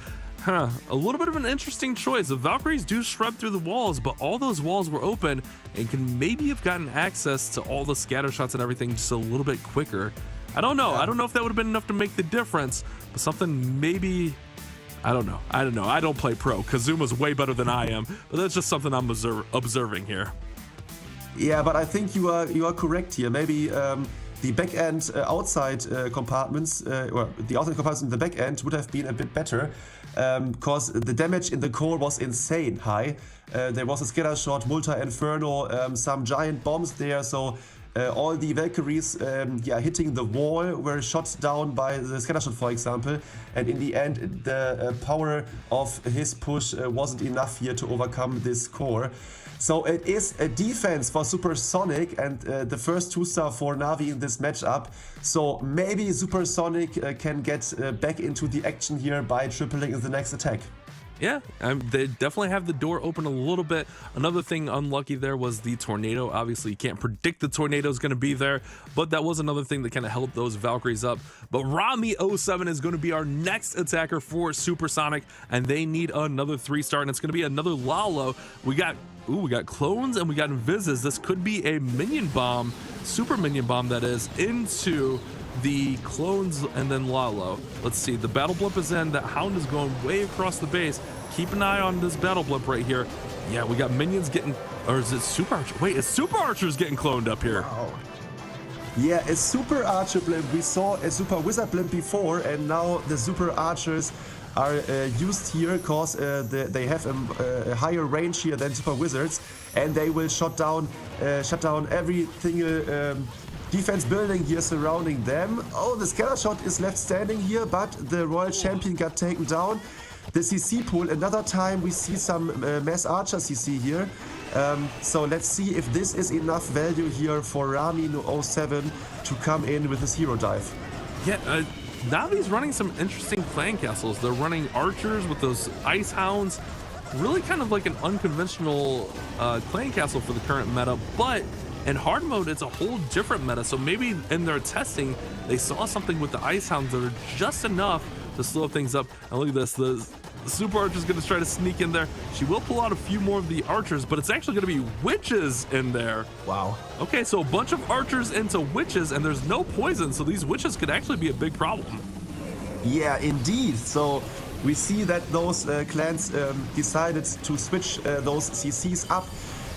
A little bit of an interesting choice. The Valkyries do shred through the walls, but all those walls were open and can maybe have gotten access to all the scatter shots and everything just a little bit quicker. I don't know. I don't know if that would have been enough to make the difference, but something maybe, I don't know. I don't play pro. Kazuma's way better than I am, but that's just something I'm observing here. Yeah, but I think you are correct here. Maybe the back end outside compartments, or the outside compartments in the back end would have been a bit better. Because the damage in the core was insane high. There was a scatter shot, multi-inferno, some giant bombs there, so all the Valkyries hitting the wall were shot down by the scatter shot, for example, and in the end the power of his push wasn't enough here to overcome this core. So it is a defense for Supersonic and the first 2-star for Navi in this matchup. So maybe Supersonic can get back into the action here by tripling in the next attack. Yeah, they definitely have the door open a little bit. Another thing unlucky there was the tornado. Obviously, you can't predict the tornado is going to be there, but that was another thing that kind of helped those Valkyries up. But Rami07 is going to be our next attacker for Supersonic, and they need another 3-star, and it's going to be another Lalo. We got clones and we got invises. This could be a minion bomb, super minion bomb that is, into the clones and then Lalo. Let's see, the battle blimp is in, that hound is going way across the base. Keep an eye on this battle blimp right here. Yeah, we got minions getting, or is it super archer? Wait, is super archers getting cloned up here? Wow. Yeah, a super archer blimp. We saw a super wizard blimp before, and now the super archers are used here because they have a higher range here than super wizards, and they will shut down every single defense building here surrounding them. Oh, the scatter shot is left standing here, but the Royal Champion got taken down. The CC pool, another time we see some mass archer CC here. So let's see if this is enough value here for Rami07 to come in with his hero dive. Yeah, Navi's running some interesting clan castles. They're running archers with those ice hounds. Really kind of like an unconventional clan castle for the current meta, but in hard mode, it's a whole different meta. So maybe in their testing, they saw something with the ice hounds that are just enough to slow things up. And look at this, the super archer is going to try to sneak in there. She will pull out a few more of the archers, but it's actually going to be witches in there. Wow. Okay, so a bunch of archers into witches, and there's no poison, so these witches could actually be a big problem. Yeah, indeed. So we see that those clans decided to switch those CCs up.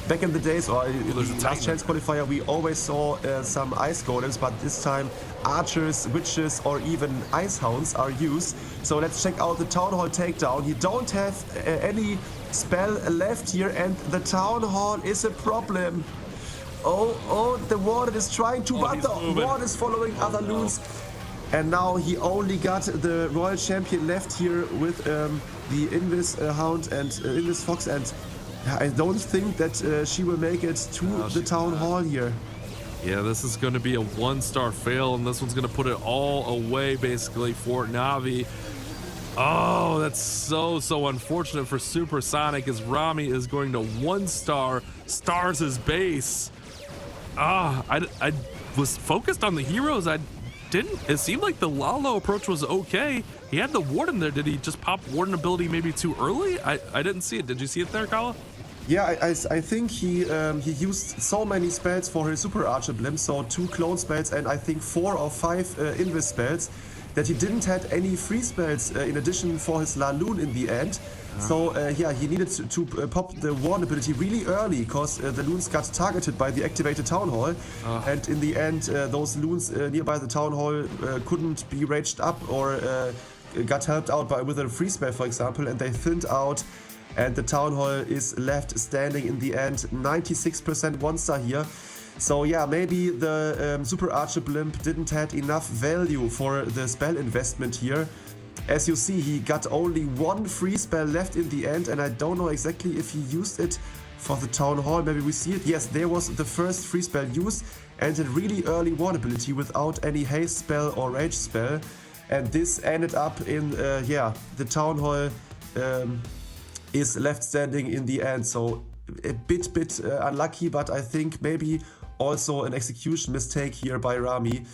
Back in the days, or in the last chance qualifier, we always saw some ice golems, but this time archers, witches, or even ice hounds are used. So let's check out the Town Hall takedown. You don't have any spell left here, and the Town Hall is a problem. Oh, the Warden is trying to, but the Warden is following other loons. And now he only got the Royal Champion left here with the Invis Hound and Invis Fox, and I don't think that she will make it to the Town Hall here. Yeah, this is going to be a 1-star fail, and this one's going to put it all away basically for Navi. Oh, that's so unfortunate for Supersonic, as Rami is going to 1-star, stars his base. I was focused on the heroes. It seemed like the Lalo approach was okay. He had the Warden there. Did he just pop Warden ability maybe too early? I didn't see it. Did you see it there, Kala? Yeah, I think he used so many spells for his Super Archer Blimp, so 2 clone spells and I think 4 or 5 Invis spells, that he didn't have any free spells in addition for his Laloon in the end. So yeah, he needed to pop the Warden ability really early, because the loons got targeted by the activated Town Hall, and in the end those loons nearby the Town Hall couldn't be raged up or got helped out with a free spell, for example, and they thinned out. And the Town Hall is left standing in the end, 96% 1-star here. So yeah, maybe the Super Archer Blimp didn't have enough value for the spell investment here. As you see, he got only 1 free spell left in the end, and I don't know exactly if he used it for the Town Hall. Maybe we see it. Yes, there was the first free spell used, and a really early Warden ability without any haste spell or rage spell. And this ended up in, yeah, the Town Hall is left standing in the end, so a bit unlucky, but I think maybe also an execution mistake here by Rami.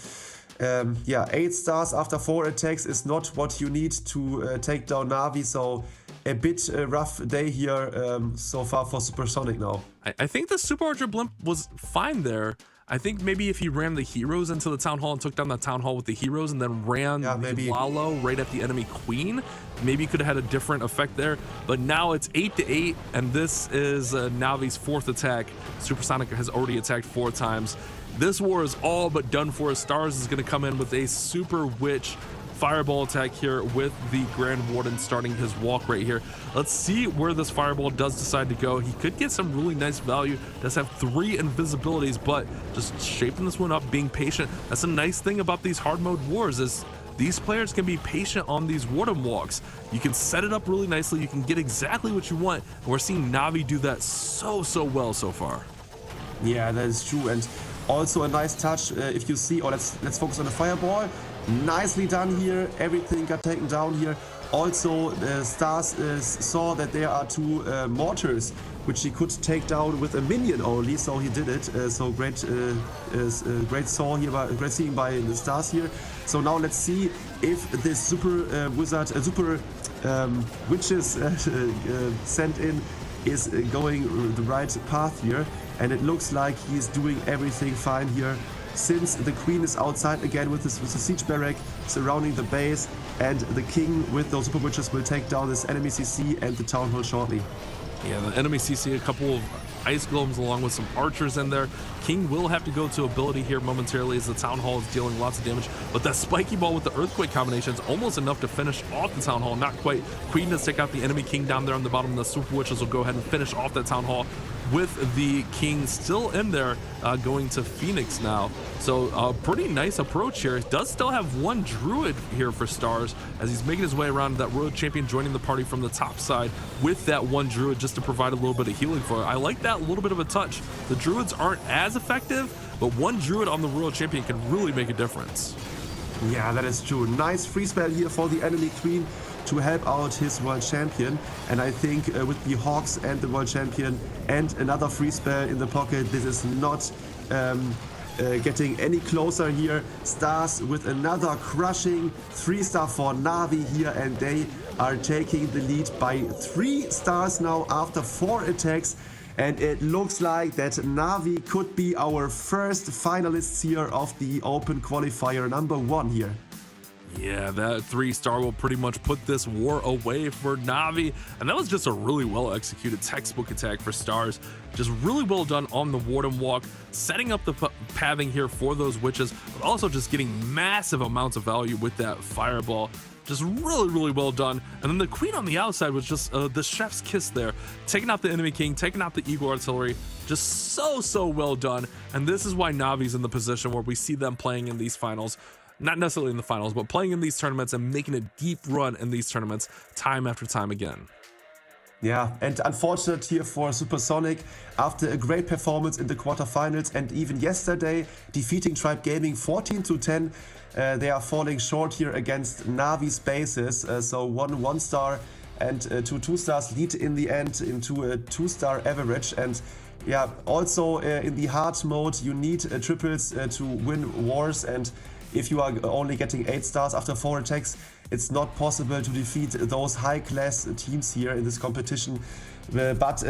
Yeah, 8 stars after 4 attacks is not what you need to take down Navi, so a bit rough day here so far for Supersonic now. I think the Super Archer Blimp was fine there. I think maybe if he ran the heroes into the Town Hall and took down the Town Hall with the heroes and then ran the Lalo right at the enemy queen, maybe could have had a different effect there. But now it's 8-8, and this is Navi's 4th attack. Supersonic has already attacked 4 times. This war is all but done for. Stars is going to come in with a Super Witch Fireball attack here with the Grand Warden starting his walk right here. Let's see where this Fireball does decide to go. He could get some really nice value. Does have 3 invisibilities, but just shaping this one up, being patient. That's a nice thing about these hard mode wars, is these players can be patient on these Warden walks. You can set it up really nicely. You can get exactly what you want. And we're seeing Navi do that so well so far. Yeah, that is true. And also a nice touch, if you see, let's focus on the Fireball. Nicely done here, everything got taken down here. Also, Stars saw that there are 2 mortars, which he could take down with a minion only, so he did it. So great seeing by the Stars here. So now let's see if this Super Witches sent in is going the right path here. And it looks like he's doing everything fine here, since the Queen is outside again with the Siege Barrack surrounding the base, and the King with those Super Witches will take down this enemy CC and the Town Hall shortly. Yeah, the enemy CC, a couple of Ice Golems along with some archers in there. King will have to go to ability here momentarily as the Town Hall is dealing lots of damage, but that spiky ball with the Earthquake combination is almost enough to finish off the Town Hall. Not quite. Queen does take out the enemy King down there on the bottom. The Super Witches will go ahead and finish off that Town Hall, with the King still in there, going to Phoenix now. So a pretty nice approach here. Does still have 1 Druid here for Stars, as he's making his way around. That Royal Champion joining the party from the top side with that 1 Druid, just to provide a little bit of healing for it. I like that little bit of a touch. The Druids aren't as effective, but 1 Druid on the Royal Champion can really make a difference. Yeah, that is true. Nice free spell here for the enemy Queen to help out his World Champion. And I think with the Hawks and the World Champion and another free spell in the pocket, this is not getting any closer here. Stars with another crushing 3-star for Navi here, and they are taking the lead by 3 stars now after 4 attacks. And it looks like that Navi could be our first finalists here of the Open Qualifier number 1 here. Yeah, that 3-star will pretty much put this war away for Navi. And that was just a really well executed textbook attack for Stars. Just really well done on the Warden walk, setting up the pathing here for those witches, but also just getting massive amounts of value with that Fireball. Just really well done. And then the Queen on the outside was just the chef's kiss there, taking out the enemy King, taking out the Eagle Artillery. Just so well done. And this is why Navi's in the position where we see them playing in these finals. Not necessarily in the finals, but playing in these tournaments and making a deep run in these tournaments time after time again. Yeah, and unfortunate here for Supersonic, after a great performance in the quarterfinals and even yesterday defeating Tribe Gaming 14-10, they are falling short here against NAVI Spaces. So 1 star and 2 stars lead in the end into a 2-star average. And yeah, also in the hard mode you need triples to win wars, and if you are only getting 8 stars after 4 attacks, it's not possible to defeat those high-class teams here in this competition. But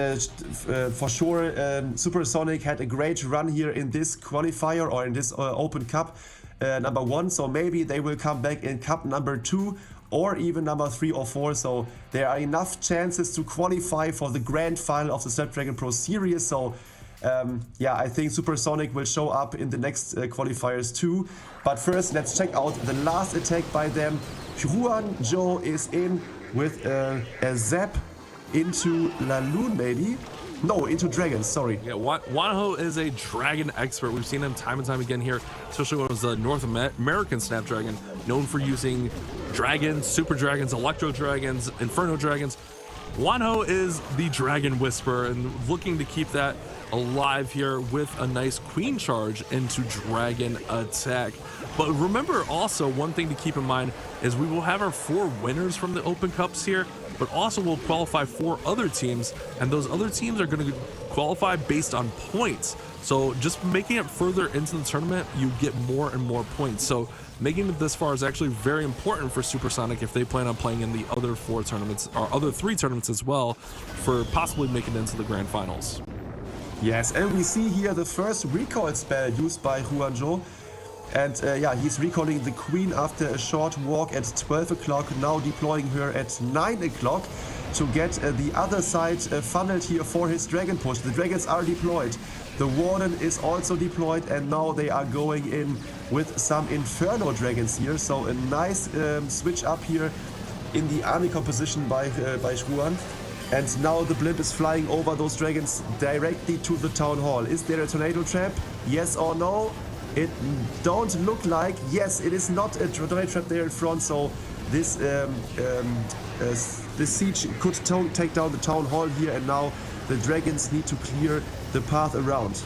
for sure, Supersonic had a great run here in this qualifier or in this Open Cup number 1. So maybe they will come back in Cup number 2 or even number 3 or 4. So there are enough chances to qualify for the grand final of the Snapdragon Pro Series. So yeah, I think Supersonic will show up in the next qualifiers too. But first, let's check out the last attack by them. Juan Joe is in with a zap into Laloon, maybe? No, into Dragons, sorry. Yeah, Wanho is a Dragon expert. We've seen him time and time again here, especially when it was the North American Snapdragon, known for using Dragons, Super Dragons, Electro Dragons, Inferno Dragons. Wanho is the Dragon Whisperer and looking to keep that alive here with a nice Queen charge into Dragon Attack. But remember also, one thing to keep in mind is we will have our 4 winners from the Open Cups here, but also we'll qualify 4 other teams, and those other teams are going to qualify based on points. So just making it further into the tournament, you get more and more points. So making it this far is actually very important for Supersonic if they plan on playing in the other 4 tournaments, or other 3 tournaments as well, for possibly making it into the grand finals. Yes, and we see here the first recall spell used by Juanjo. And yeah, he's recalling the Queen after a short walk at 12 o'clock, now deploying her at 9 o'clock to get the other side funneled here for his Dragon push. The Dragons are deployed. The Warden is also deployed, and now they are going in with some Inferno Dragons here. So a nice switch up here in the army composition by Juan. And now the blimp is flying over those Dragons directly to the Town Hall. Is there a tornado trap? Yes or no? It don't look like. Yes, it is not a tornado trap there in front, so this siege could take down the Town Hall here, and now the Dragons need to clear the path around.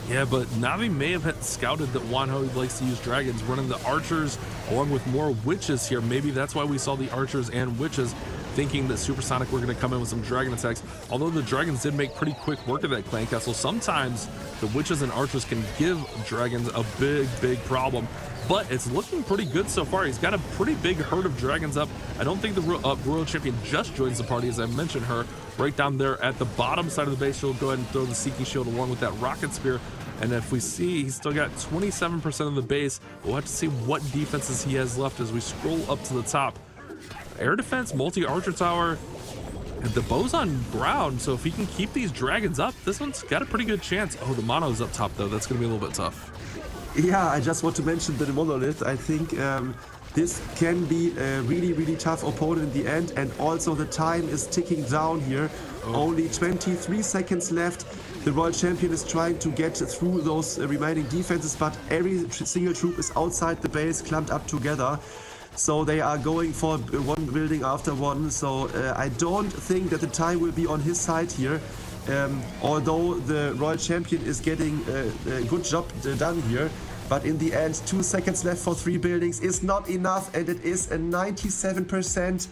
Yeah, but Navi may have scouted that Wanho likes to use Dragons, running the Archers along with more Witches here. Maybe that's why we saw the Archers and Witches, thinking that Supersonic were going to come in with some Dragon attacks. Although the Dragons did make pretty quick work of that clan castle, sometimes the Witches and Archers can give Dragons a big problem. But it's looking pretty good so far. He's got a pretty big herd of Dragons up. I don't think the Royal Champion just joins the party, as I mentioned her right down there at the bottom side of the base. She'll go ahead and throw the Seeking Shield along with that Rocket Spear. And if we see, he's still got 27% of the base. We'll have to see what defenses he has left as we scroll up to the top. Air defense, multi-archer tower, and the bow's on ground, so if he can keep these Dragons up, this one's got a pretty good chance. Oh, the mono's up top though. That's going to be a little bit tough. Yeah, I just want to mention the Monolith. I think this can be a really tough opponent in the end, and also the time is ticking down here. Only 23 seconds left. The Royal Champion is trying to get through those remaining defenses, but every single troop is outside the base, clumped up together. So they are going for one building after one. So I don't think that the time will be on his side here. Although the Royal Champion is getting a good job done here. But in the end, 2 seconds left for 3 buildings is not enough, and it is a 97%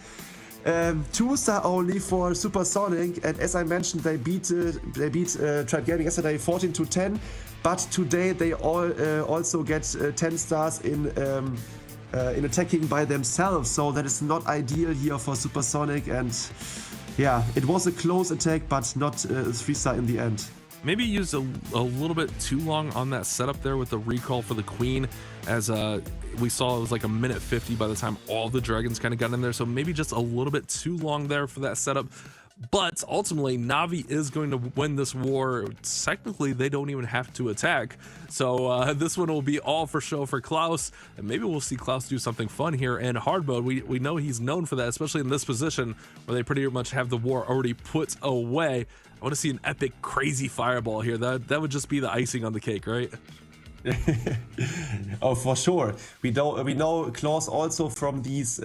2-star only for Supersonic. And as I mentioned, they beat Tribe Gaming yesterday 14-10. But today they also get 10 stars in attacking by themselves. So that is not ideal here for Supersonic. And yeah, it was a close attack, but not a 3-star in the end. Maybe used a little bit too long on that setup there with the recall for the Queen, as we saw it was like a minute 50 by the time all the Dragons kind of got in there. So maybe just a little bit too long there for that setup. But ultimately, Navi is going to win this war. Technically, they don't even have to attack. So this one will be all for show for Klaus. And maybe we'll see Klaus do something fun here in hard mode. We know he's known for that, especially in this position where they pretty much have the war already put away. I want to see an epic, crazy fireball here. That would just be the icing on the cake, right? Oh, for sure. We know Klaus also from these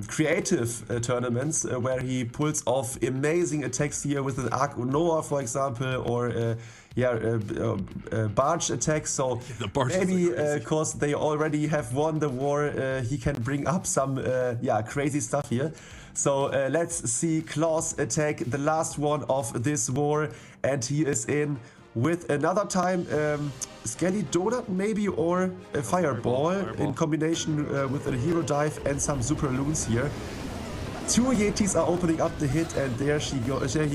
creative tournaments where he pulls off amazing attacks here with an Arc Noah, for example, or barge attacks. So The barge maybe is crazy. because they already have won the war, he can bring up some crazy stuff here. So let's see Klaus attack the last one of this war, and he is in with another time Skelly Donut maybe, or a Fireball in combination with a Hero Dive and some Super Loons here. Two Yetis are opening up the hit, and there he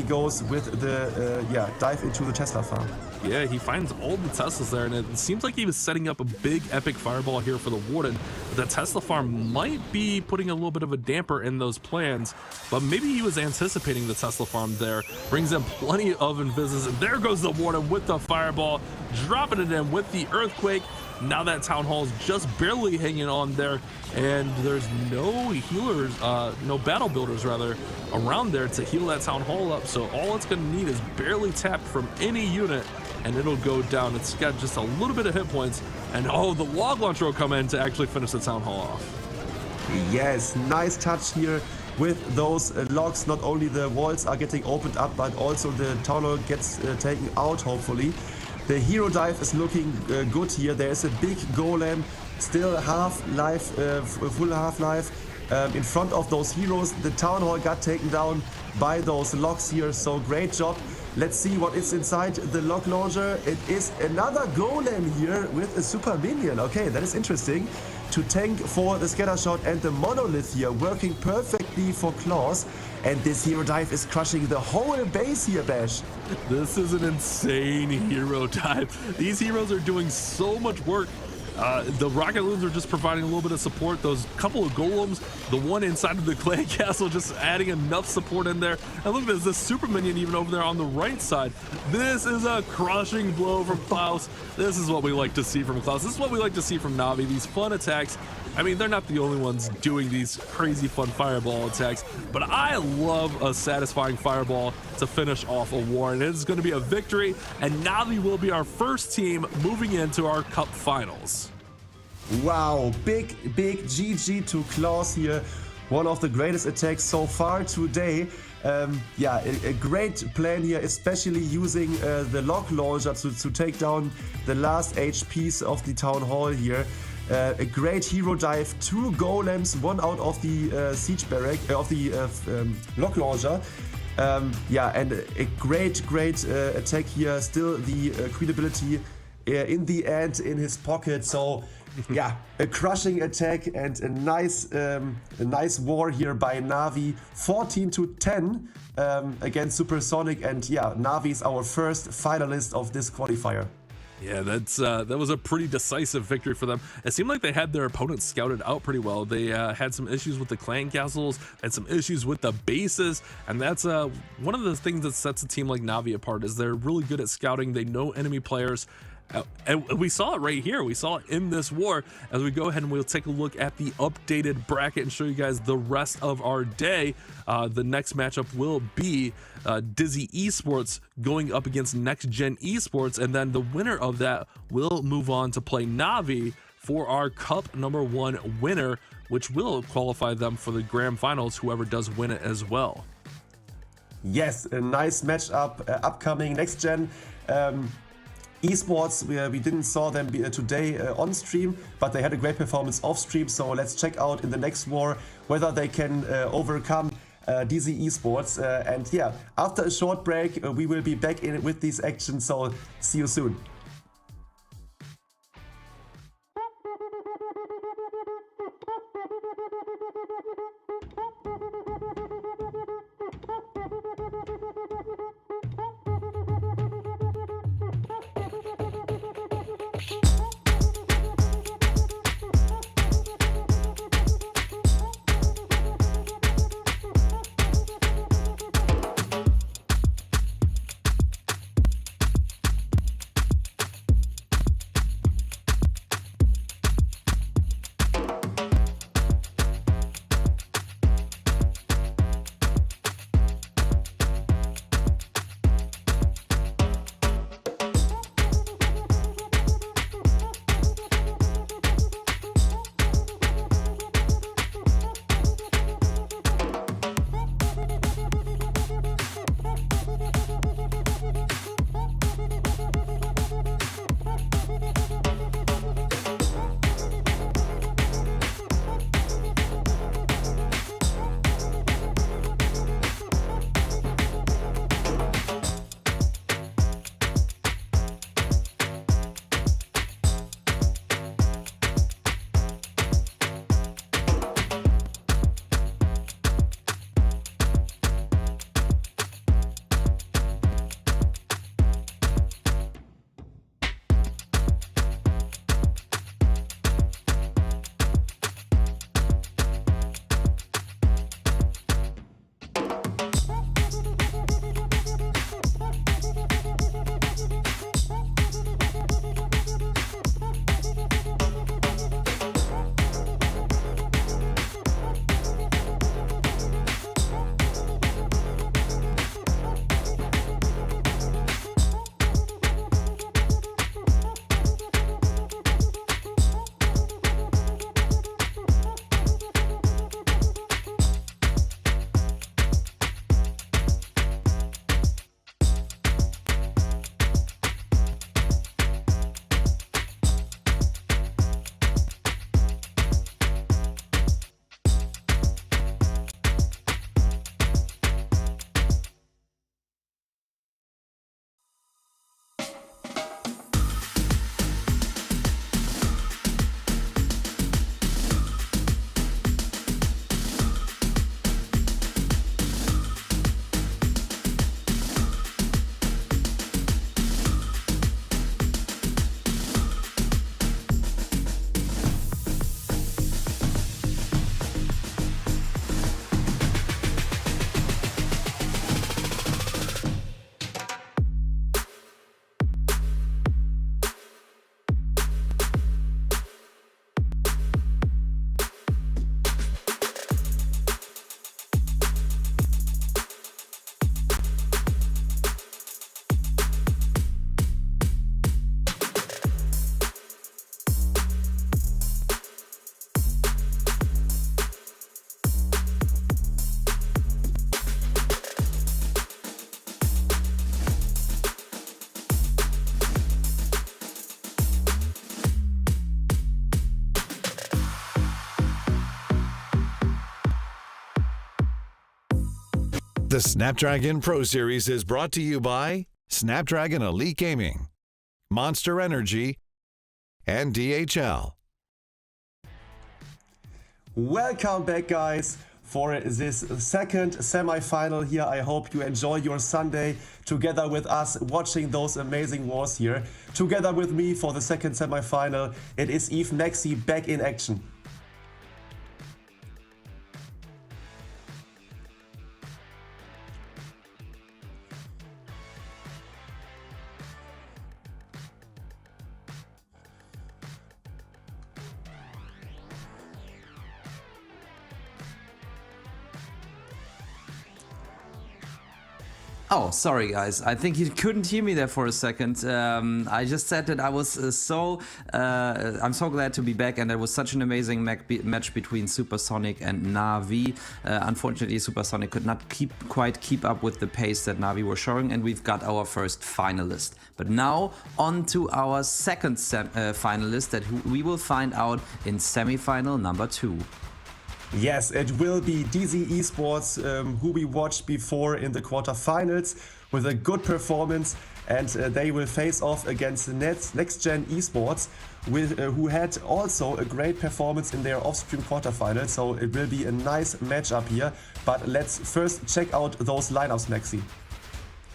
goes with the dive into the Tesla farm. Yeah, he finds all the Teslas there, and it seems like he was setting up a big epic fireball here for the Warden. The Tesla farm might be putting a little bit of a damper in those plans, but maybe he was anticipating the Tesla farm there. Brings in plenty of invises, and there goes the Warden with the fireball, dropping it in with the Earthquake. Now that Town Hall is just barely hanging on there, and there's no healers, no battle builders rather, around there to heal that Town Hall up. So all it's going to need is barely tapped from any unit, and it'll go down. It's got just a little bit of hit points, and the log launcher will come in to actually finish the Town Hall off. Yes, nice touch here with those logs. Not only the walls are getting opened up, but also the Town Hall gets taken out, hopefully. The Hero Dive is looking good here. There's a big golem, still half-life, full half-life. In front of those heroes, the Town Hall got taken down by those logs here, so great job. Let's see what is inside the log launcher. It is another golem here with a super minion. Okay, that is interesting. To tank for the scatter shot, and the monolith here working perfectly for Claws. And this Hero Dive is crushing the whole base here, Bash. This is an insane hero dive. These heroes are doing so much work. The Rocket Loons are just providing a little bit of support. Those couple of golems, the one inside of the clan castle, just adding enough support in there. And look at this super minion even over there on the right side. This is a crushing blow from Klaus. This is what we like to see from Klaus. This is what we like to see from NAVI. These fun attacks. I mean, they're not the only ones doing these crazy fun fireball attacks, but I love a satisfying fireball to finish off a war, and it is going to be a victory, and NAVI will be our first team moving into our cup finals. Wow, big GG to Klaus here. One of the greatest attacks so far today. A great plan here, especially using the log launcher to take down the last HPs of the Town Hall here. A great hero dive, 2 golems, one out of the siege barrack, of the log launcher. And a great attack here. Still the queen ability in the end in his pocket. So yeah, a crushing attack and a nice war here by NAVI. 14-10 against Supersonic, and yeah, NAVI is our first finalist of this qualifier. Yeah, that was a pretty decisive victory for them. It seemed like they had their opponents scouted out pretty well. They had some issues with the clan castles, had some issues with the bases, and that's one of the things that sets a team like NAVI apart, is they're really good at scouting. They know enemy players. And we saw it right here. We saw it in this war. As we go ahead and we'll take a look at the updated bracket and show you guys the rest of our day. The next matchup will be Dizzy Esports going up against Next Gen Esports, and then the winner of that will move on to play NAVI for our Cup #1 winner, which will qualify them for the grand finals, whoever does win it as well. Yes, a nice matchup upcoming. Next Gen Esports, we didn't saw them today on stream, but they had a great performance off stream, so let's check out in the next war whether they can overcome Dizzy Esports. And yeah, after a short break, we will be back in with these actions, so see you soon. The Snapdragon Pro Series is brought to you by Snapdragon Elite Gaming, Monster Energy, and DHL. Welcome back, guys, for this second semi-final here. I hope you enjoy your Sunday together with us, watching those amazing wars here. Together with me for the second semi-final, it is Eve Nexi back in action. Oh, sorry guys. I think you couldn't hear me there for a second. I just said that I was I'm so glad to be back, and it was such an amazing match between Supersonic and NAVI. Unfortunately, Supersonic could not quite keep up with the pace that NAVI were showing, and we've got our first finalist. But now on to our second finalist that we will find out in semifinal number 2. Yes, it will be DZ Esports, who we watched before in the quarterfinals with a good performance, and they will face off against Next Gen Esports, who had also a great performance in their off-stream quarterfinals. So it will be a nice matchup here. But let's first check out those lineups, Maxi.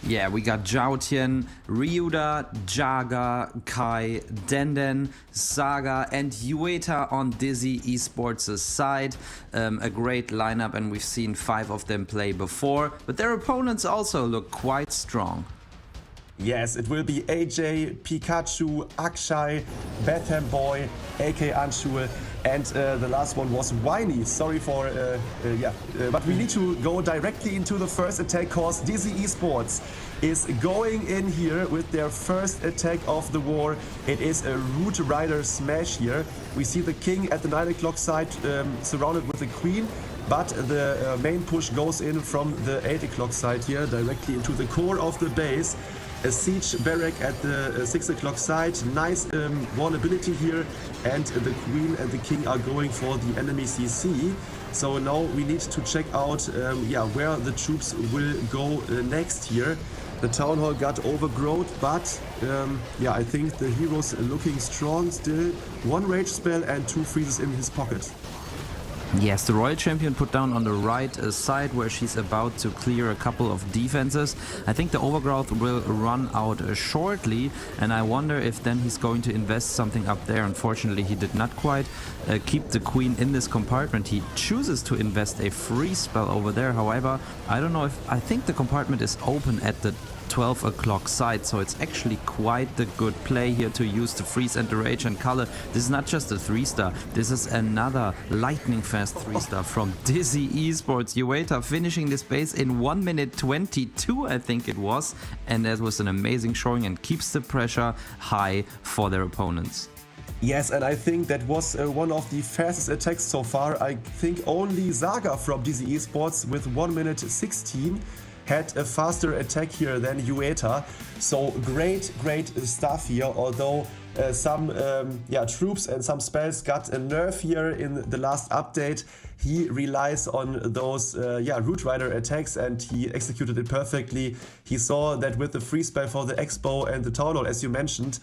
Yeah, we got Zhaotian, Ryuda, Jaga, Kai, Denden, Saga, and Ueta on Dizzy Esports' side. A great lineup, and we've seen 5 of them play before, but their opponents also look quite strong. Yes, it will be AJ, Pikachu, Akshay, Betham Boy, AK Anshul, and the last one was Whiny. Sorry for, but we need to go directly into the first attack, cause Dizzy Esports is going in here with their first attack of the war. It is a Root Rider smash here. We see the king at the 9 o'clock side surrounded with the queen, but the main push goes in from the 8 o'clock side here, directly into the core of the base. A siege barrack at the 6 o'clock side. Nice vulnerability here, and the queen and the king are going for the enemy CC. So now we need to check out where the troops will go next here. The town hall got overgrown, but I think the hero's looking strong still. 1 rage spell and 2 freezes in his pocket. Yes, the Royal Champion put down on the right side where she's about to clear a couple of defenses. I think the overgrowth will run out shortly, and I wonder if then he's going to invest something up there. Unfortunately, he did not quite keep the queen in this compartment. He chooses to invest a freeze spell over there. However, I don't know if I think the compartment is open at the 12 o'clock side, so it's actually quite the good play here to use the freeze and the rage and color. This is not just a 3-star, this is another lightning fast 3-star from Dizzy Esports. Ueta finishing this base in 1 minute 22, I think it was, and that was an amazing showing and keeps the pressure high for their opponents. Yes, and I think that was one of the fastest attacks so far. I think only Saga from Dizzy Esports with 1 minute 16 had a faster attack here than Ueta. So great stuff here, although some troops and some spells got a nerf here in the last update. He relies on those Root Rider attacks, and he executed it perfectly. He saw that with the free spell for the Expo and the Town Hall, as you mentioned,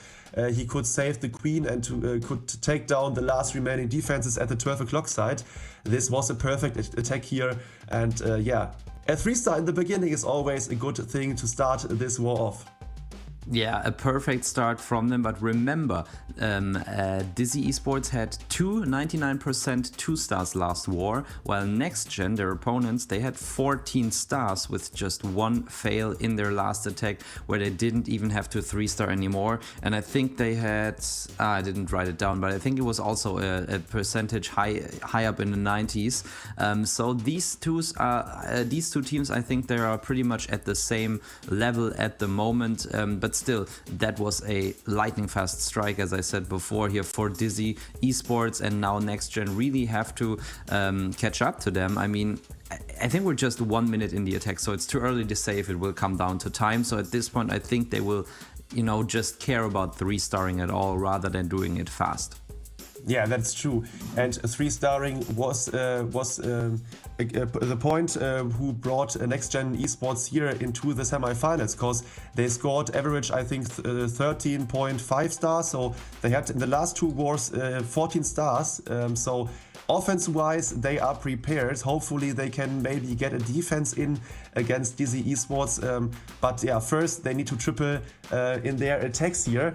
he could save the queen and could take down the last remaining defenses at the 12 o'clock side. This was a perfect attack here, and a 3-star in the beginning is always a good thing to start this war off. Yeah, a perfect start from them, but remember, Dizzy Esports had 99% 2-stars last war, while Next Gen, their opponents, they had 14 stars with just 1 fail in their last attack, where they didn't even have to 3-star anymore. And I think they had, I didn't write it down, but I think it was also a percentage high up in the 90s. So these two teams, I think they are pretty much at the same level at the moment, but still, that was a lightning fast strike, as I said before, here for Dizzy Esports, and now Next Gen really have to catch up to them. I mean, I think we're just 1 minute in the attack, so it's too early to say if it will come down to time. So at this point, I think they will, just care about 3-starring at all rather than doing it fast. Yeah, that's true. And 3-starring was the point who brought Next Gen Esports here into the semifinals, because they scored average, I think, 13.5 stars. So they had in the last two wars 14 stars. So offense-wise, they are prepared. Hopefully, they can maybe get a defense in against Dizzy Esports. But yeah, first they need to triple in their attacks here.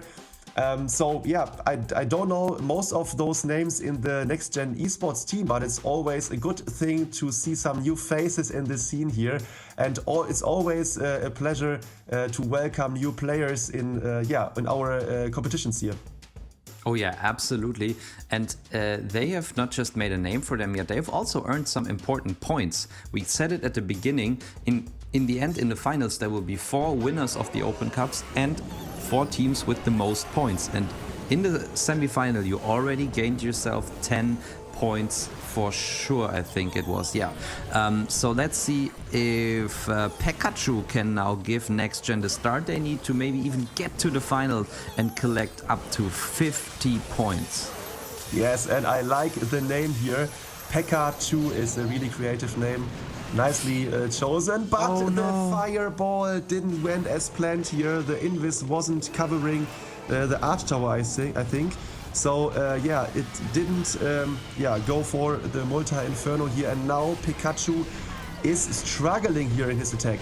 So yeah, I don't know most of those names in the Next Gen Esports team, but it's always a good thing to see some new faces in the scene here, and it's always a pleasure to welcome new players in our competitions here. Oh yeah, absolutely. And they have not just made a name for them yet, they've also earned some important points. We said it at the beginning, in the end, in the finals, there will be 4 winners of the Open Cups and 4 teams with the most points. And in the semi-final, you already gained yourself 10 points for sure, I think it was, yeah. So let's see if Pikachu can now give Next Gen the start they need to maybe even get to the final and collect up to 50 points. Yes, and I like the name here. Pikachu is a really creative name. Nicely chosen, but the fireball didn't went as planned here. The Invis wasn't covering the Arch Tower, I think. So yeah, it didn't go for the multi-inferno here, and now Pikachu is struggling here in his attack.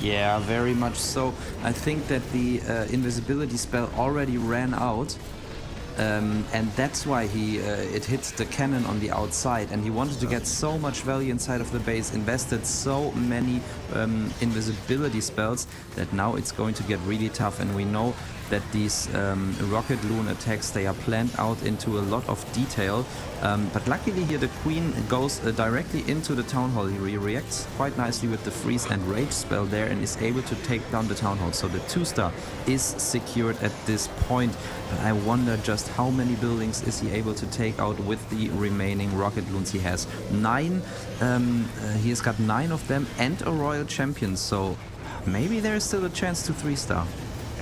Yeah, very much so. I think that the invisibility spell already ran out. And that's why it hit the cannon on the outside, and he wanted to get so much value inside of the base, invested so many invisibility spells, that now it's going to get really tough. And we know that these rocket loon attacks, they are planned out into a lot of detail, but luckily here the Queen goes directly into the Town Hall. He reacts quite nicely with the freeze and rage spell there and is able to take down the Town Hall, so the 2-star is secured at this point. But I wonder just how many buildings is he able to take out with the remaining rocket loons he has. 9, he has got 9 of them and a royal champion, so maybe there is still a chance to 3-star.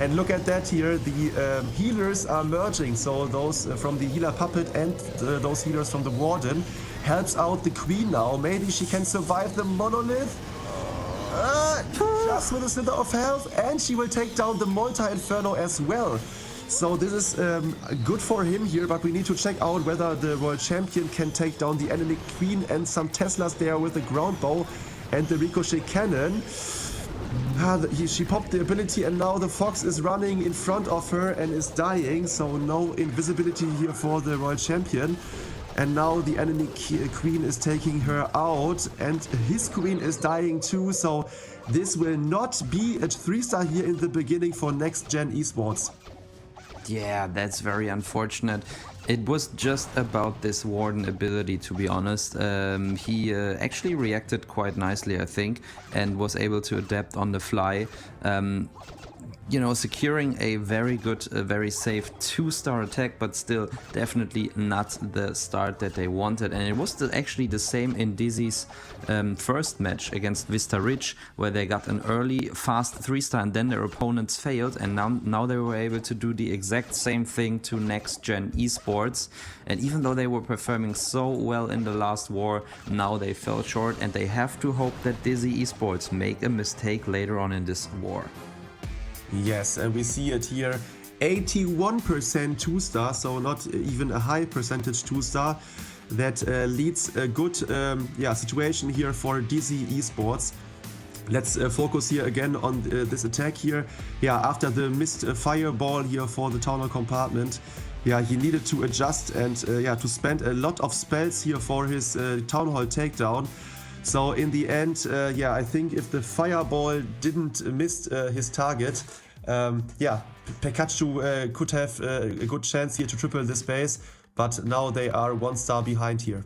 And look at that here, the healers are merging, so those from the healer puppet and those healers from the warden helps out the Queen now. Maybe she can survive the monolith. Just with a slither of health, and she will take down the multi-inferno as well. So this is good for him here, but we need to check out whether the world champion can take down the enemy Queen and some Teslas there with the ground bow and the ricochet cannon. She popped the ability, and now the fox is running in front of her and is dying, so no invisibility here for the royal champion. And now the enemy Queen is taking her out, and his Queen is dying too, so this will not be a 3-star here in the beginning for Next Gen Esports. Yeah, that's very unfortunate. It was just about this Warden ability, to be honest. He actually reacted quite nicely, I think, and was able to adapt on the fly. You know, securing a very good, very safe 2-star attack, but still definitely not the start that they wanted. And it was actually the same in Dizzy's first match against Vista Ridge, where they got an early, fast 3-star and then their opponents failed. And now they were able to do the exact same thing to Next Gen Esports. And even though they were performing so well in the last war, now they fell short, and they have to hope that Dizzy Esports make a mistake later on in this war. Yes, and we see it here, 81% 2-star, so not even a high percentage 2-star. That leads a good situation here for Dizzy Esports. Let's focus here again on this attack here. Yeah, after the missed fireball here for the Town Hall compartment, yeah, he needed to adjust and to spend a lot of spells here for his Town Hall takedown. So in the end, I think if the fireball didn't miss his target, Pikachu could have a good chance here to triple this base, but now they are 1-star behind here.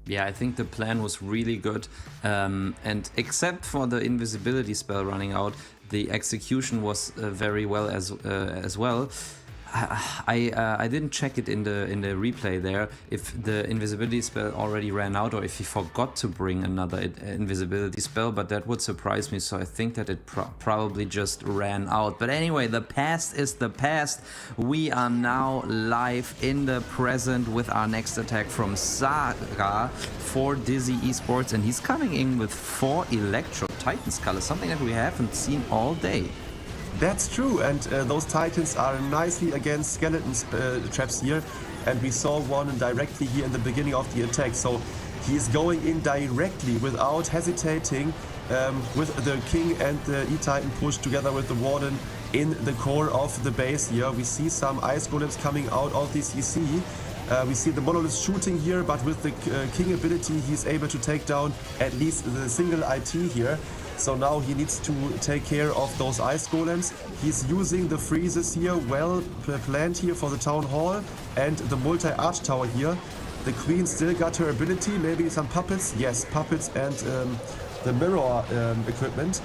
Yeah, I think the plan was really good, and except for the invisibility spell running out, the execution was very well as well. I didn't check it in the replay there if the invisibility spell already ran out or if he forgot to bring another invisibility spell, but that would surprise me, so I think that it probably just ran out. But anyway, the past is the past. We are now live in the present with our next attack from Saga for Dizzy Esports, and he's coming in with 4 Electro Titans colors, something that we haven't seen all day. That's true, and those Titans are nicely against skeleton traps here, and we saw one directly here in the beginning of the attack, so he's going in directly without hesitating with the King and the E-Titan push together with the Warden in the core of the base here. We see some Ice Golems coming out of the CC. We see the Monolith shooting here, but with the King ability he's able to take down at least the single IT here. So now he needs to take care of those Ice Golems. He's using the freezes here, well planned here for the Town Hall and the multi-arch tower here. The Queen still got her ability, maybe some puppets. Yes, puppets and the mirror equipment.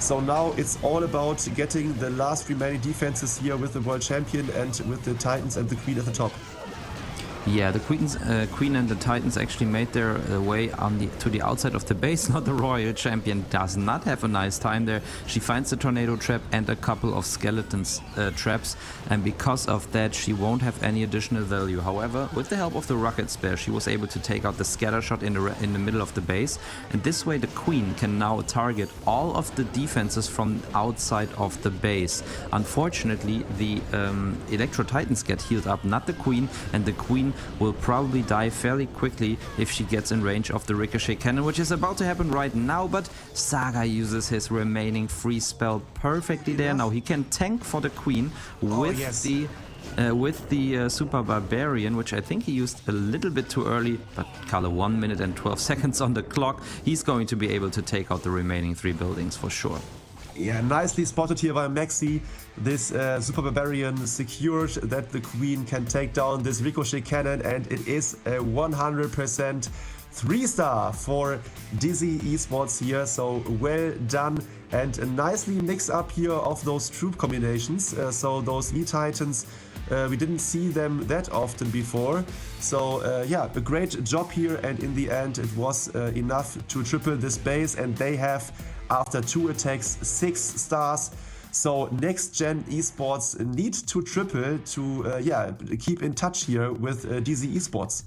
So now it's all about getting the last remaining defenses here with the World Champion and with the Titans and the Queen at the top. Yeah, the Queen and the Titans actually made their way to the outside of the base. Not the Royal Champion does not have a nice time there. She finds the Tornado Trap and a couple of Skeletons traps, and because of that she won't have any additional value. However, with the help of the Rocket Spare, she was able to take out the Scatter Shot in the middle of the base, and this way the Queen can now target all of the defenses from outside of the base. Unfortunately, the Electro Titans get healed up, not the Queen, and the Queen will probably die fairly quickly if she gets in range of the Ricochet Cannon, which is about to happen right now, but Saga uses his remaining free spell perfectly there. Now he can tank for the Queen with the Super Barbarian, which I think he used a little bit too early, but color 1 minute and 12 seconds on the clock. He's going to be able to take out the remaining 3 buildings for sure. Yeah, nicely spotted here by Maxi. This Super Barbarian secured that the Queen can take down this Ricochet Cannon, and it is a 100% 3-star for Dizzy Esports here, so well done, and a nicely mix up here of those troop combinations. So those E-Titans, we didn't see them that often before, so yeah, a great job here, and in the end it was enough to triple this base, and they have, after 2 attacks, 6 stars. So next gen esports need to triple to keep in touch here with Dizzy Esports.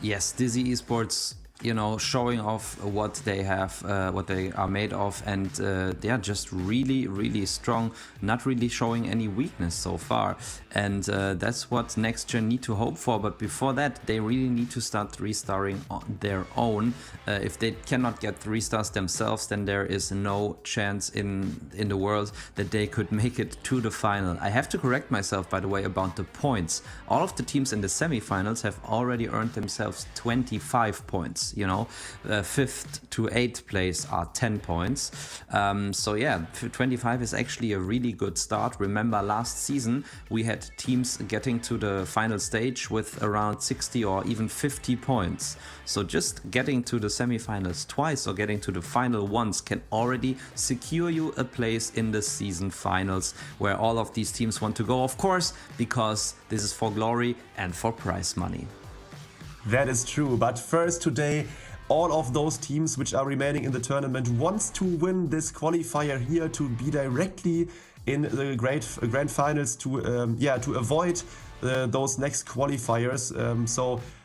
Yes, Dizzy Esports, you know, showing off what they have, what they are made of, and they are just really strong, not really showing any weakness so far, and that's what next gen need to hope for. But before that, they really need to start 3-starring on their own. If they cannot get 3 stars themselves, then there is no chance in the world that they could make it to the final. I have to correct myself, by the way, about the points. All of the teams in the semifinals have already earned themselves 25 points. You know, 5th to 8th place are 10 points. So yeah, 25 is actually a really good start. Remember, last season we had teams getting to the final stage with around 60 or even 50 points. So just getting to the semifinals twice or getting to the final once can already secure you a place in the season finals, where all of these teams want to go, of course, because this is for glory and for prize money. That is true, but first today, all of those teams which are remaining in the tournament wants to win this qualifier here to be directly in the grand finals to avoid those next qualifiers.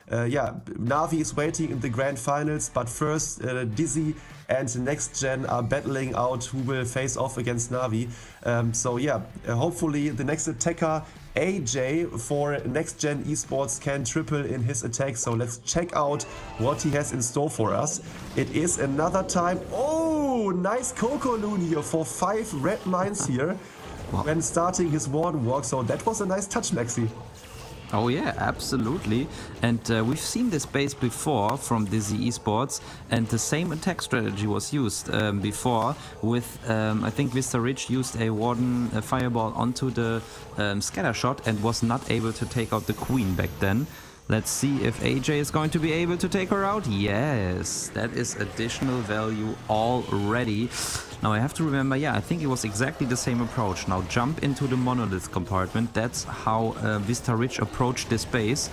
Navi is waiting in the grand finals, but first Dizzy and Next Gen are battling out who will face off against Navi. Hopefully the next attacker AJ for Next Gen Esports can triple in his attack, so let's check out what he has in store for us. It is another time. Oh, nice Coco Loon here for 5 red mines here when starting his Warden Walk, so that was a nice touch, Maxi. Oh yeah, absolutely. And we've seen this base before from Dizzy Esports, and the same attack strategy was used before with, I think Vista Ridge used a Warden Fireball onto the Scatter Shot and was not able to take out the Queen back then. Let's see if AJ is going to be able to take her out. Yes, that is additional value already. Now I have to remember, yeah, I think it was exactly the same approach. Now jump into the monolith compartment. That's how Vista Ridge approached this base.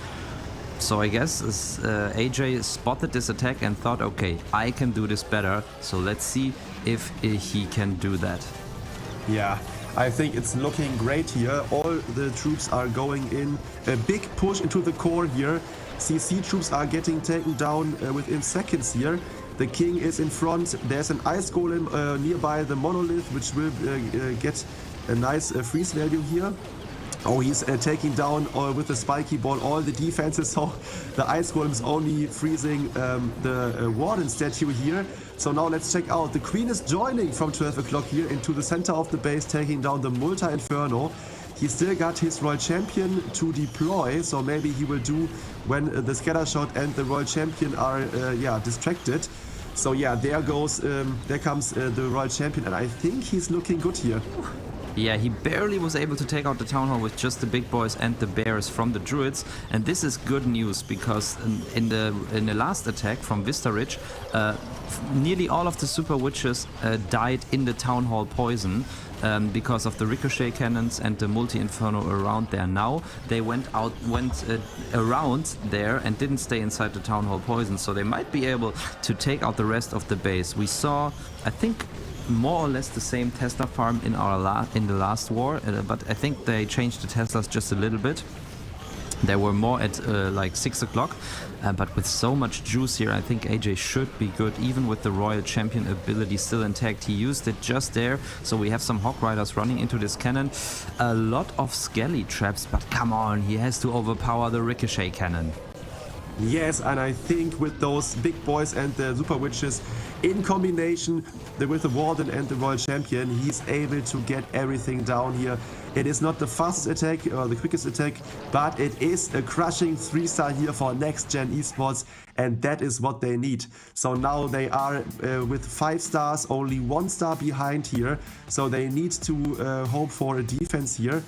So I guess AJ spotted this attack and thought, okay, I can do this better. So let's see if he can do that. Yeah, I think it's looking great here. All the troops are going in. A big push into the core here. CC troops are getting taken down within seconds here. The king is in front. There's an ice golem nearby the monolith, which will get a nice freeze value here. Oh, he's taking down with the spiky ball all the defenses, so the ice golem is only freezing the warden statue here. So now let's check out. The queen is joining from 12 o'clock here into the center of the base, taking down the multi-inferno. He still got his royal champion to deploy, so maybe he will do when the scatter shot and the royal champion are distracted. So yeah, there comes the royal champion, and I think he's looking good here. Yeah, he barely was able to take out the town hall with just the big boys and the bears from the druids, and this is good news because in the last attack from Vista Ridge, nearly all of the super witches died in the town hall poison because of the ricochet cannons and the multi-inferno around there. Now they went around there and didn't stay inside the town hall poison, so they might be able to take out the rest of the base. We saw, I think, more or less the same Tesla farm in the last war, but I think they changed the Teslas just a little bit. They were more at like 6 o'clock, but with so much juice here, I think AJ should be good, even with the Royal Champion ability still intact. He used it just there, so we have some Hawk Riders running into this cannon. A lot of Skelly traps, but come on, he has to overpower the Ricochet cannon. Yes, and I think with those big boys and the super witches in combination with the warden and the royal champion, he's able to get everything down here. It is not the fastest attack or the quickest attack, but it is a crushing 3-star here for next gen esports, and that is what they need. So now they are with 5 stars, only 1 star behind here, so they need to hope for a defense here.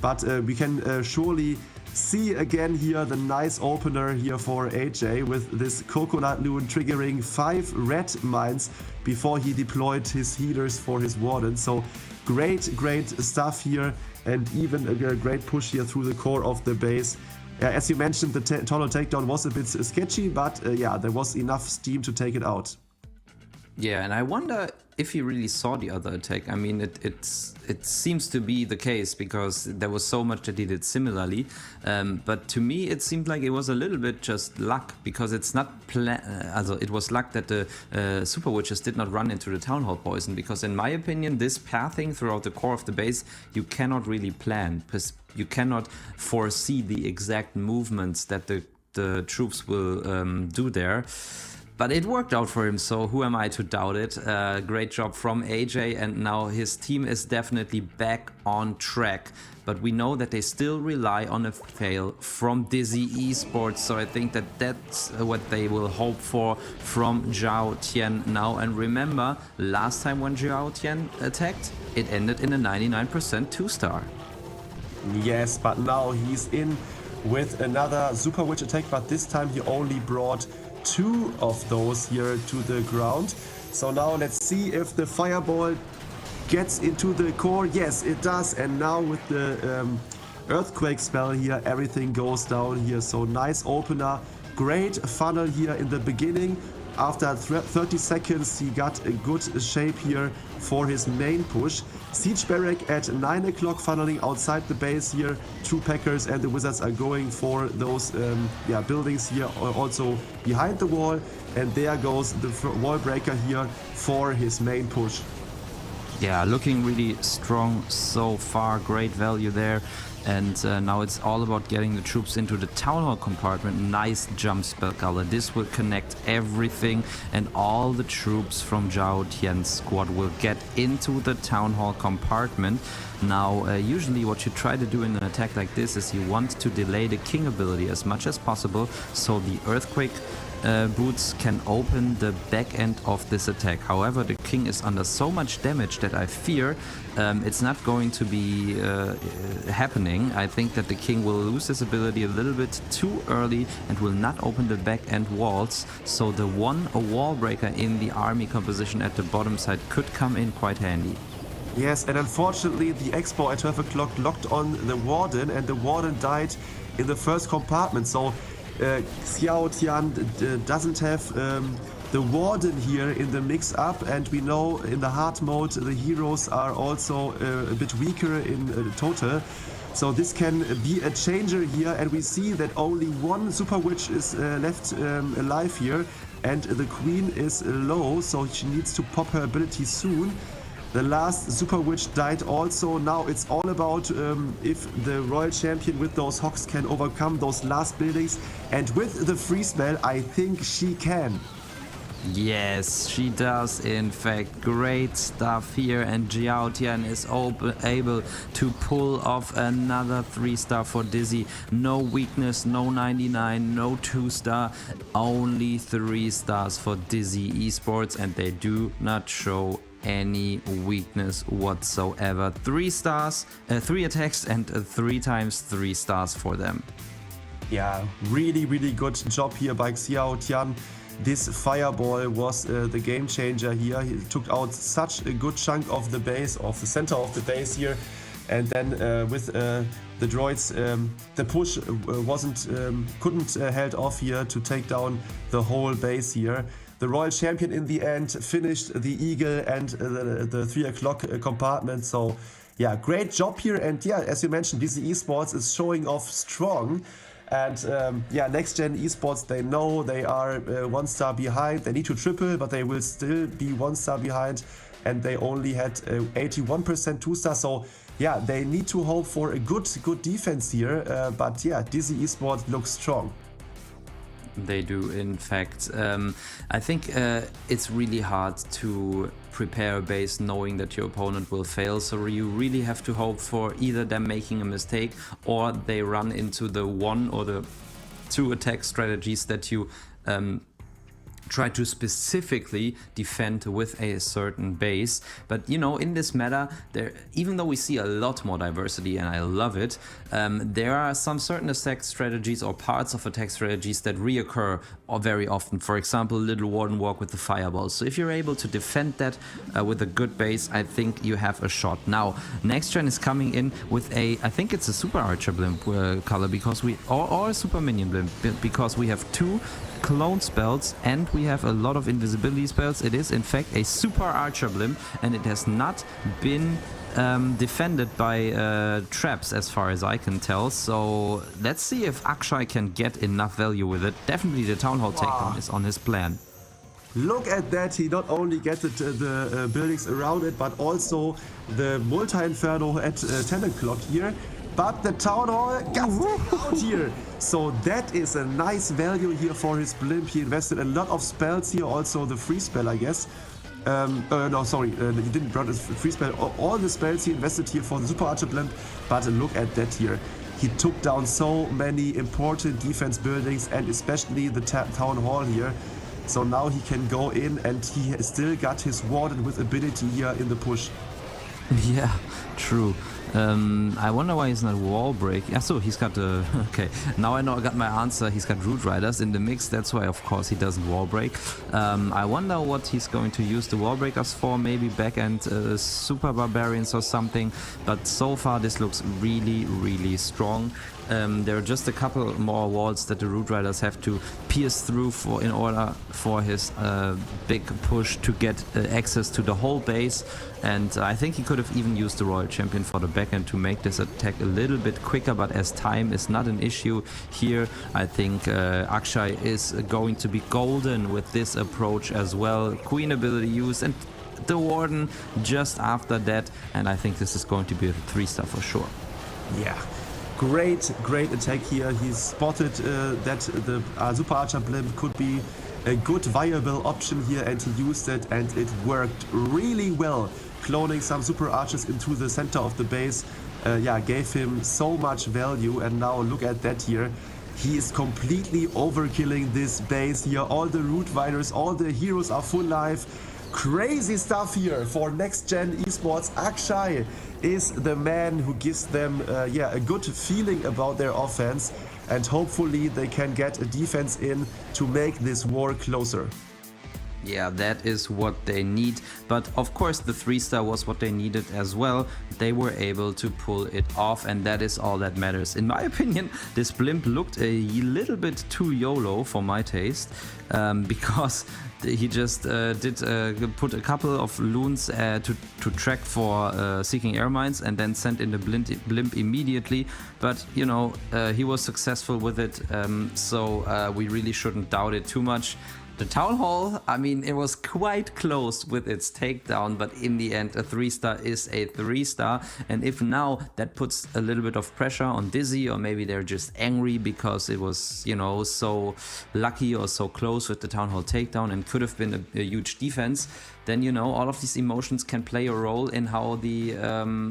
But we can surely see again here the nice opener here for AJ with this coconut loon triggering 5 red mines before he deployed his healers for his warden. So great stuff here, and even a great push here through the core of the base. As you mentioned, the tunnel takedown was a bit sketchy, but yeah, there was enough steam to take it out. Yeah, and I wonder if he really saw the other attack. I mean, it seems to be the case because there was so much that he did similarly. But to me, it seemed like it was a little bit just luck, because it's not it was luck that the super witches did not run into the town hall poison. Because in my opinion, this pathing throughout the core of the base, you cannot really plan, because you cannot foresee the exact movements that the troops will do there. But it worked out for him, so who am I to doubt it? Great job from AJ, and now his team is definitely back on track. But we know that they still rely on a fail from Dizzy Esports, so I think that that's what they will hope for from Zhao Tian now. And remember, last time when Zhao Tian attacked, it ended in a 99% 2-star. Yes, but now he's in with another Super Witch attack, but this time he only brought 2 of those here to the ground. So now let's see if the fireball gets into the core. Yes, it does. And now with the earthquake spell here, everything goes down here. So nice opener, great funnel here in the beginning. After 30 seconds, he got a good shape here for his main push. Siege Barrack at 9 o'clock funneling outside the base here. 2 Packers and the Wizards are going for those buildings here, also behind the wall. And there goes the wall breaker here for his main push. Yeah, looking really strong so far. Great value there. And now it's all about getting the troops into the town hall compartment. Nice jump spell color. This will connect everything, and all the troops from Zhao Tian's squad will get into the town hall compartment. Now, usually what you try to do in an attack like this is you want to delay the king ability as much as possible, so the earthquake boots can open the back end of this attack. However, the king is under so much damage that I fear it's not going to be happening. beginning. I think that the king will lose his ability a little bit too early and will not open the back end walls. So the a wall breaker in the army composition at the bottom side could come in quite handy. Yes, and unfortunately the Expo at 12 o'clock locked on the Warden, and the Warden died in the first compartment. So Xiao Tian doesn't have the Warden here in the mix-up, and we know in the hard mode the heroes are also a bit weaker in total. So this can be a changer here, and we see that only one Super Witch is left alive here, and the Queen is low, so she needs to pop her ability soon. The last Super Witch died also. Now it's all about if the Royal Champion with those Hawks can overcome those last buildings, and with the free spell I think she can. Yes, she does, in fact. Great stuff here, and Xiao Tian is able to pull off another 3-star for Dizzy. No weakness, no 99, no 2-star, only 3 stars for Dizzy Esports, and they do not show any weakness whatsoever. 3 stars, 3 attacks, and 3 times 3 stars for them. Yeah, really good job here by Xiao Tian. This fireball was the game changer here. He took out such a good chunk of the base, of the center of the base here, and then with the droids, the push couldn't held off here to take down the whole base here. The Royal Champion in the end finished the Eagle and the 3 o'clock compartment. So yeah, great job here. And yeah, as you mentioned, Dizzy Esports is showing off strong. And yeah, next gen esports, they know they are 1 star behind. They need to triple, but they will still be 1 star behind. And they only had 81% 2 star. So yeah, they need to hope for a good defense here. But yeah, Dizzy Esports looks strong. They do, in fact. I think it's really hard to prepare a base knowing that your opponent will fail, so you really have to hope for either them making a mistake or they run into the 1 or the 2 attack strategies that you try to specifically defend with a certain base. But you know, in this meta, even though we see a lot more diversity and I love it, there are some certain attack strategies or parts of attack strategies that reoccur very often. For example, Little Warden Walk with the fireball. So if you're able to defend that with a good base, I think you have a shot. Now, next gen is coming in with I think it's a Super Archer blimp color, because or a Super Minion blimp, because we have 2 clone spells and we have a lot of invisibility spells. It is in fact a Super Archer blimp, and it has not been defended by traps as far as I can tell. So let's see if Akshay can get enough value with it. Definitely the Town Hall takedown is on his plan. Look at that, he not only gets the buildings around it, but also the multi-inferno at 10 o'clock here. But the Town Hall got out here. So that is a nice value here for his blimp. He invested a lot of spells here, also the free spell, I guess. No, sorry, he didn't brought his free spell. All the spells he invested here for the Super Archer blimp. But look at that here. He took down so many important defense buildings, and especially the Town Hall here. So now he can go in, and he still got his Warden with ability here in the push. Yeah, true. I wonder why he's not wall break. Yeah, so he's got okay, now I know, I got my answer. He's got Root Riders in the mix. That's why, of course, he doesn't wall break. I wonder what he's going to use the wall breakers for. Maybe back end Super Barbarians or something. But so far, this looks really strong. There are just a couple more walls that the Root Riders have to pierce through in order for his big push to get access to the whole base. And I think he could have even used the Royal Champion for the backend to make this attack a little bit quicker, but as time is not an issue here, I think Akshay is going to be golden with this approach as well. Queen ability used and the Warden just after that, and I think this is going to be a 3-star for sure. Yeah. Great attack here. He spotted that the Super Archer blimp could be a good viable option here, and he used it, and it worked really well. Cloning some Super Archers into the center of the base, gave him so much value. And now look at that here. He is completely overkilling this base here. All the Root Riders, all the heroes are full life. Crazy stuff here for next gen esports. Akshay is the man who gives them a good feeling about their offense, and hopefully they can get a defense in to make this war closer. Yeah, that is what they need. But of course, the 3-star was what they needed as well. They were able to pull it off, and that is all that matters. In my opinion, this blimp looked a little bit too YOLO for my taste, because he just did put a couple of loons to track for seeking air mines and then sent in the blimp immediately. But, you know, he was successful with it, so we really shouldn't doubt it too much. The Town Hall, I mean, it was quite close with its takedown, but in the end, a 3-star is a 3-star. And if now that puts a little bit of pressure on Dizzy, or maybe they're just angry because it was, you know, so lucky or so close with the Town Hall takedown and could have been a huge defense, then, you know, all of these emotions can play a role in how the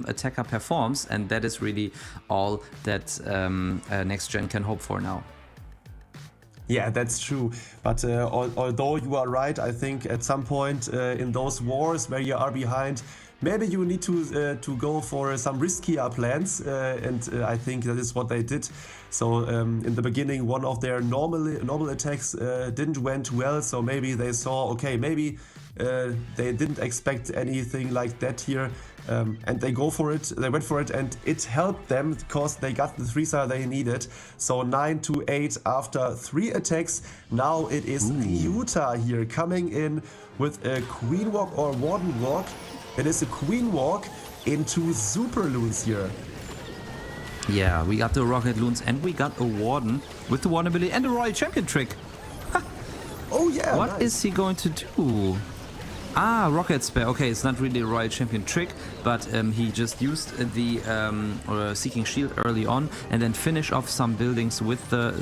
attacker performs. And that is really all that Next Gen can hope for now. Yeah, that's true. But although you are right, I think at some point in those wars where you are behind, maybe you need to go for some riskier plans, and I think that is what they did. So in the beginning, one of their normal attacks didn't went well. So maybe they saw, okay, maybe they didn't expect anything like that here. And they go for it, they went for it, and it helped them because they got the 3-star they needed. So 9-8 after 3 attacks. Now it is Ryuta here coming in with a Queen Walk or Warden Walk. It is a Queen Walk into Super Loons here. Yeah, we got the Rocket Loons and we got a Warden with the Warden ability and a Royal Champion trick. Oh yeah, What nice. is he going to do? Ah, Rocket Spare. Okay, it's not really a Royal Champion trick, but he just used the Seeking Shield early on and then finish off some buildings with the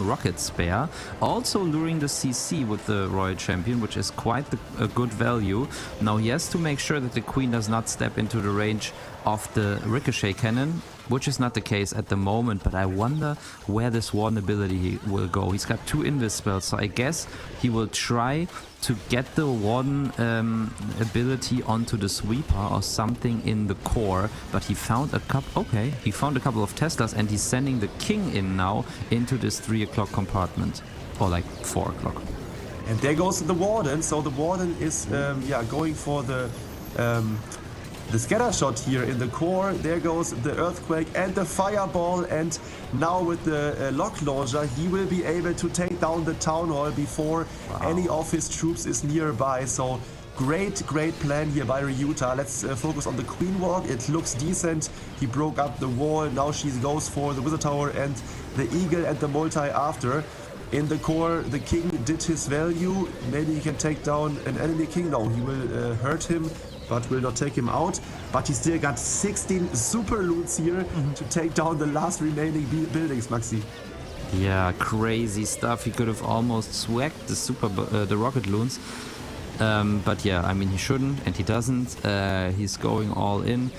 Rocket Spare. Also luring the CC with the Royal Champion, which is quite a good value. Now he has to make sure that the Queen does not step into the range of the Ricochet Cannon, which is not the case at the moment, but I wonder where this Warden ability will go. He's got 2 invis spells, so I guess he will try to get the Warden ability onto the Sweeper or something in the core, but he found a couple. Okay, he found a couple of Teslas and he's sending the King in now into this 3 o'clock compartment, or like 4 o'clock. And there goes the Warden. So the Warden is going for the scatter shot here in the core. There goes the Earthquake and the Fireball, and now with the Lock Launcher he will be able to take down the Town Hall before any of his troops is nearby. So great plan here by Ryuta. Let's focus on the Queen Walk. It looks decent. He broke up the wall. Now she goes for the Wizard Tower and the Eagle and the Multi after. In the core, the King did his value. Maybe he can take down an enemy King. No, he will hurt him, but will not take him out. But he still got 16 Super Loons here to take down the last remaining buildings, Maxi. Yeah, crazy stuff. He could have almost swagged the Rocket Loons. But yeah, I mean, he shouldn't, and he doesn't. He's going all in.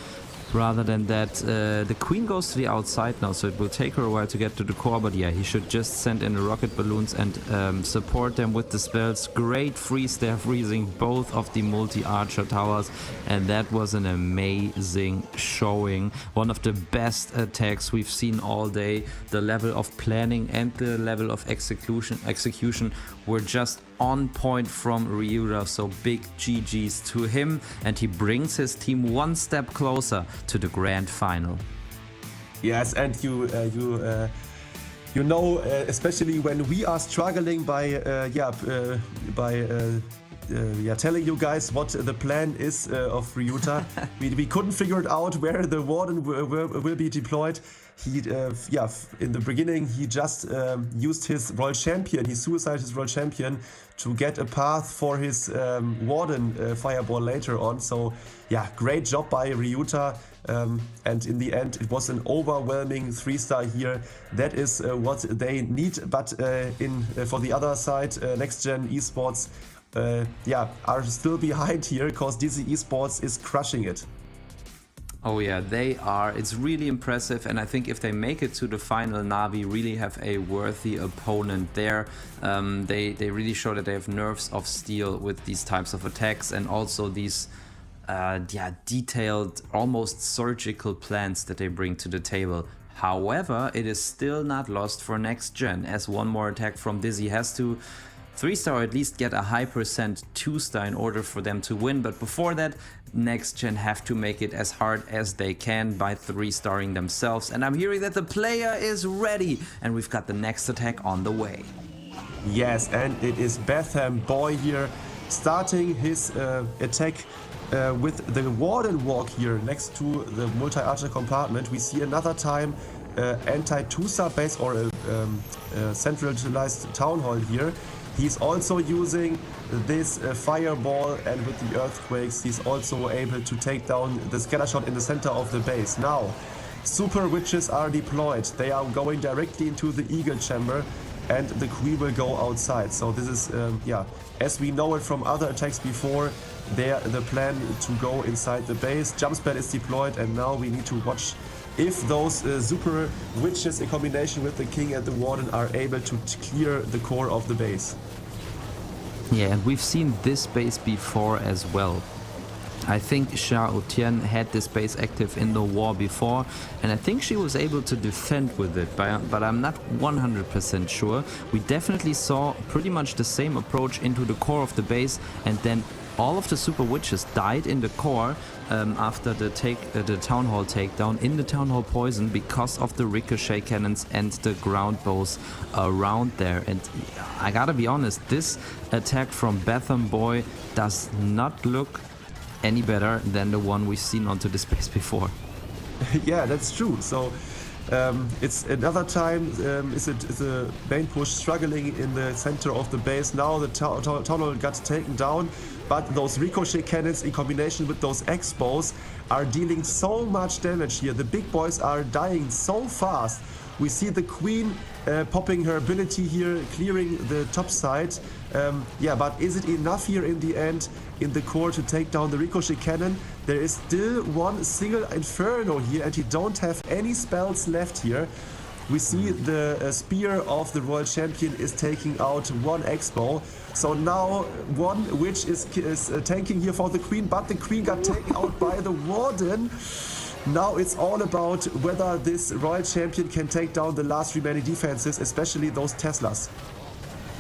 Rather than that, the Queen goes to the outside now, so it will take her a while to get to the core, but yeah, he should just send in the rocket balloons and support them with the spells. Great freeze-there freezing both of the multi-archer towers, and that was an amazing showing. One of the best attacks we've seen all day. The level of planning and the level of execution were just on point from Ryuta, so big GG's to him, and he brings his team one step closer to the grand final. Yes, and you know, especially when we are struggling by telling you guys what the plan is of Ryuta, we couldn't figure it out where the Warden will be deployed. He, in the beginning, he just used his Royal Champion. He suicided his Royal Champion to get a path for his Warden Fireball later on. So, yeah, great job by Ryuta. And in the end, it was an overwhelming 3-star here. That is what they need. But for the other side, Next Gen Esports, are still behind here because Dizzy Esports is crushing it. Oh yeah, they are. It's really impressive, and I think if they make it to the final, Navi really have a worthy opponent there. They really show that they have nerves of steel with these types of attacks, and also these detailed, almost surgical plans that they bring to the table. However, it is still not lost for next gen, as one more attack from Dizzy has to 3-star, or at least get a high percent 2-star in order for them to win. But before that, next gen have to make it as hard as they can by 3-starring themselves. And I'm hearing that the player is ready, and we've got the next attack on the way. Yes, and it is Betham Boy here starting his attack with the Warden Walk here next to the multi-archer compartment. We see another time anti-2-star base or a centralized town hall here. He's also using this fireball, and with the earthquakes he's also able to take down the scatter shot in the center of the base. Now, super witches are deployed. They are going directly into the eagle chamber, and the queen will go outside. So this is, as we know it from other attacks before, the plan to go inside the base. Jump spell is deployed, and now we need to watch if those super witches in combination with the king and the warden are able to clear the core of the base. Yeah, and we've seen this base before as well. I think Xia Otian had this base active in the war before, and I think she was able to defend with it, but I'm not 100% sure. We definitely saw pretty much the same approach into the core of the base, and then all of the super witches died in the core after the town hall takedown in the town hall poison because of the ricochet cannons and the ground bows around there. And I gotta be honest, this attack from Betham Boy does not look any better than the one we've seen onto this base before. Yeah, that's true. So it's another time is a main push struggling in the center of the base. Now the town hall got taken down, but those ricochet cannons in combination with those X-bows are dealing so much damage here. The big boys are dying so fast. We see the queen popping her ability here, clearing the top side. But is it enough here in the end in the core to take down the ricochet cannon? There is still one single inferno here, and he don't have any spells left here. We see the spear of the royal champion is taking out one X-bow. So now one witch is tanking here for the queen, but the queen got taken out by the warden. Now it's all about whether this royal champion can take down the last remaining defenses, especially those Teslas.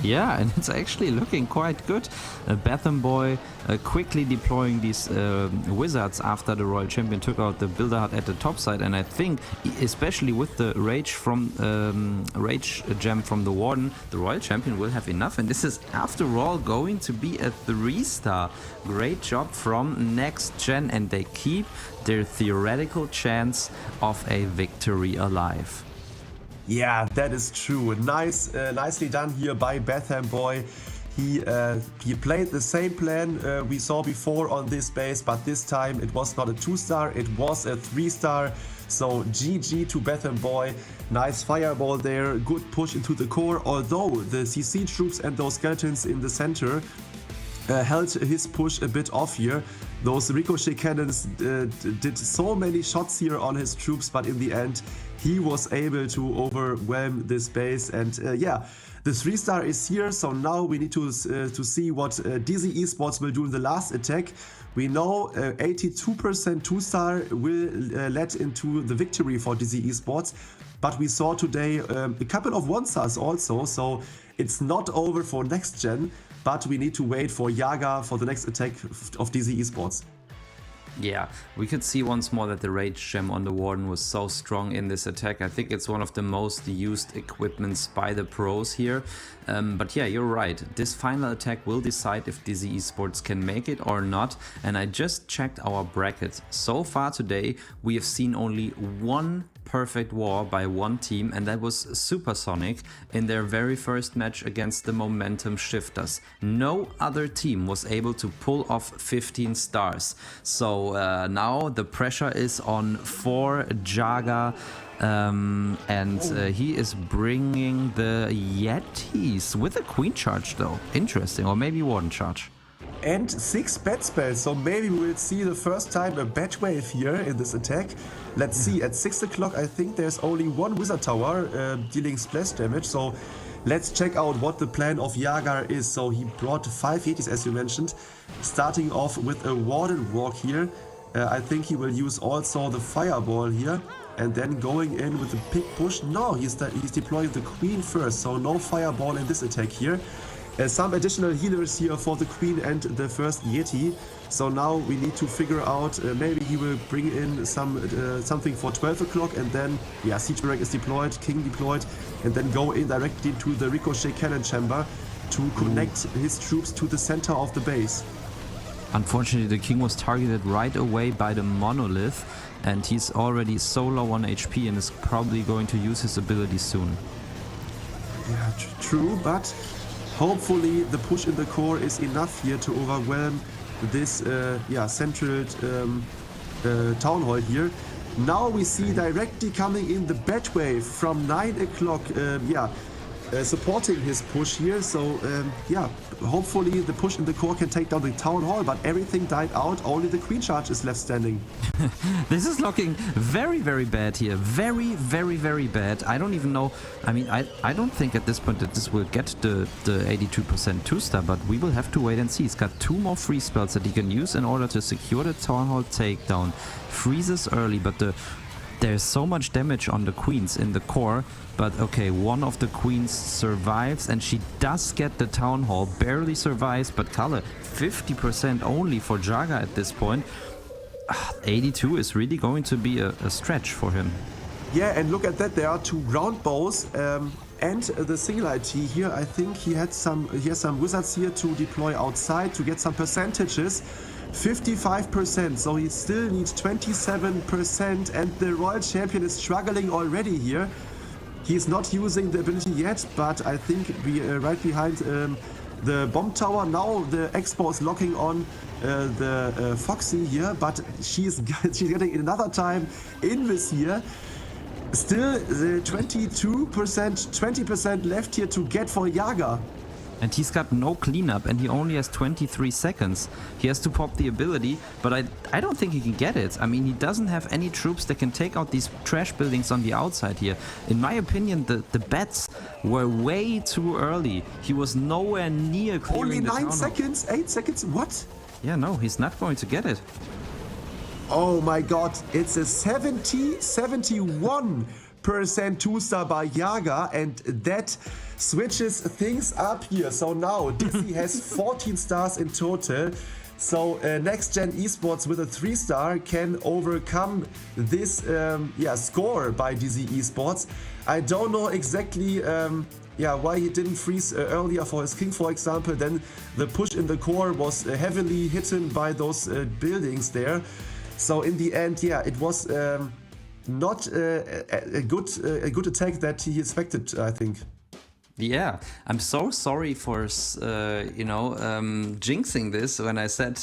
Yeah, and it's actually looking quite good. Betham Boy quickly deploying these wizards after the Royal Champion took out the Builder Hut at the top side, and I think especially with the Rage Gem from the Warden, the Royal Champion will have enough, and this is after all going to be a 3-star. Great job from Next Gen, and they keep their theoretical chance of a victory alive. Yeah, that is true. Nicely done here by Betham Boy. He played the same plan we saw before on this base, but this time it was not a 2-star, it was a 3-star. So GG to Betham Boy. Nice fireball there, good push into the core, although the CC troops and those skeletons in the center held his push a bit off here. Those ricochet cannons did so many shots here on his troops, but in the end he was able to overwhelm this base. And the 3-star is here, so now we need to see what Dizzy Esports will do in the last attack. We know 82% 2-star will lead into the victory for Dizzy Esports, but we saw today a couple of 1-stars also, so it's not over for next gen, but we need to wait for Yaga for the next attack of Dizzy Esports. Yeah, we could see once more that the Rage Gem on the Warden was so strong in this attack. I think it's one of the most used equipments by the pros here. But yeah, you're right. This final attack will decide if Dizzy Esports can make it or not. And I just checked our bracket. So far today, we have seen only one perfect war by one team, and that was Supersonic in their very first match against the Momentum Shifters. No other team was able to pull off 15 stars. So now the pressure is on for Jaga, and he is bringing the Yetis with a Queen charge though. Interesting, or maybe Warden charge. and 6 bat spells. So maybe we'll see the first time a bat wave here in this attack. Let's see, at 6 o'clock I think there's only one wizard tower dealing splash damage. So let's check out what the plan of Yagar is. So he brought 5 Yetis as you mentioned, starting off with a warded walk here. I think he will use also the fireball here. And then going in with a big push. No, he's deploying the queen first, so no fireball in this attack here. Some additional healers here for the queen and the first Yeti. So now we need to figure out, maybe he will bring in something for 12 o'clock and then, yeah, Siege Barrack is deployed, King deployed, and then go in directly to the Ricochet Cannon Chamber to connect his troops to the center of the base. Unfortunately, the king was targeted right away by the monolith, and he's already so low on HP and is probably going to use his ability soon. Yeah, true, but hopefully the push in the core is enough here to overwhelm this central town hall here. Now we see directly coming in the bat wave from 9 o'clock, supporting his push here. So hopefully the push in the core can take down the town hall, but everything died out, only the queen charge is left standing. This is looking very, very bad here. Very, very, very bad. I don't even know. I mean, I don't think at this point that this will get the 82% 2-star, but we will have to wait and see. He's got 2 more free spells that he can use in order to secure the town hall takedown. Freezes early, but there's so much damage on the queens in the core, but okay, one of the queens survives and she does get the town hall, barely survives, but Kalle, 50% only for Jaga at this point. 82 is really going to be a stretch for him. Yeah, and look at that, there are 2 ground bows and the single IT here. I think he has some wizards here to deploy outside to get some percentages. 55%, so he still needs 27%, and the Royal Champion is struggling already here. He's not using the ability yet, but I think we are right behind the bomb tower. Now the Expo is locking on the Foxy here, but she's getting another time Invis here. Still the 22%, 20% left here to get for Yaga. And he's got no cleanup and he only has 23 seconds. He has to pop the ability, but I don't think he can get it. I mean, he doesn't have any troops that can take out these trash buildings on the outside here. In my opinion, the bats were way too early. He was nowhere near clearing only the 9 town seconds, 8 seconds, what? Yeah, no, he's not going to get it. Oh my god, it's a 71% 2-star by Yaga, and that switches things up here. So now Dizzy has 14 stars in total. So Next Gen Esports with a 3-star can overcome this score by Dizzy Esports. I don't know exactly why he didn't freeze earlier for his king, for example. Then the push in the core was heavily hidden by those buildings there. So in the end, it was not a good attack that he expected, I think. Yeah, I'm so sorry for jinxing this when I said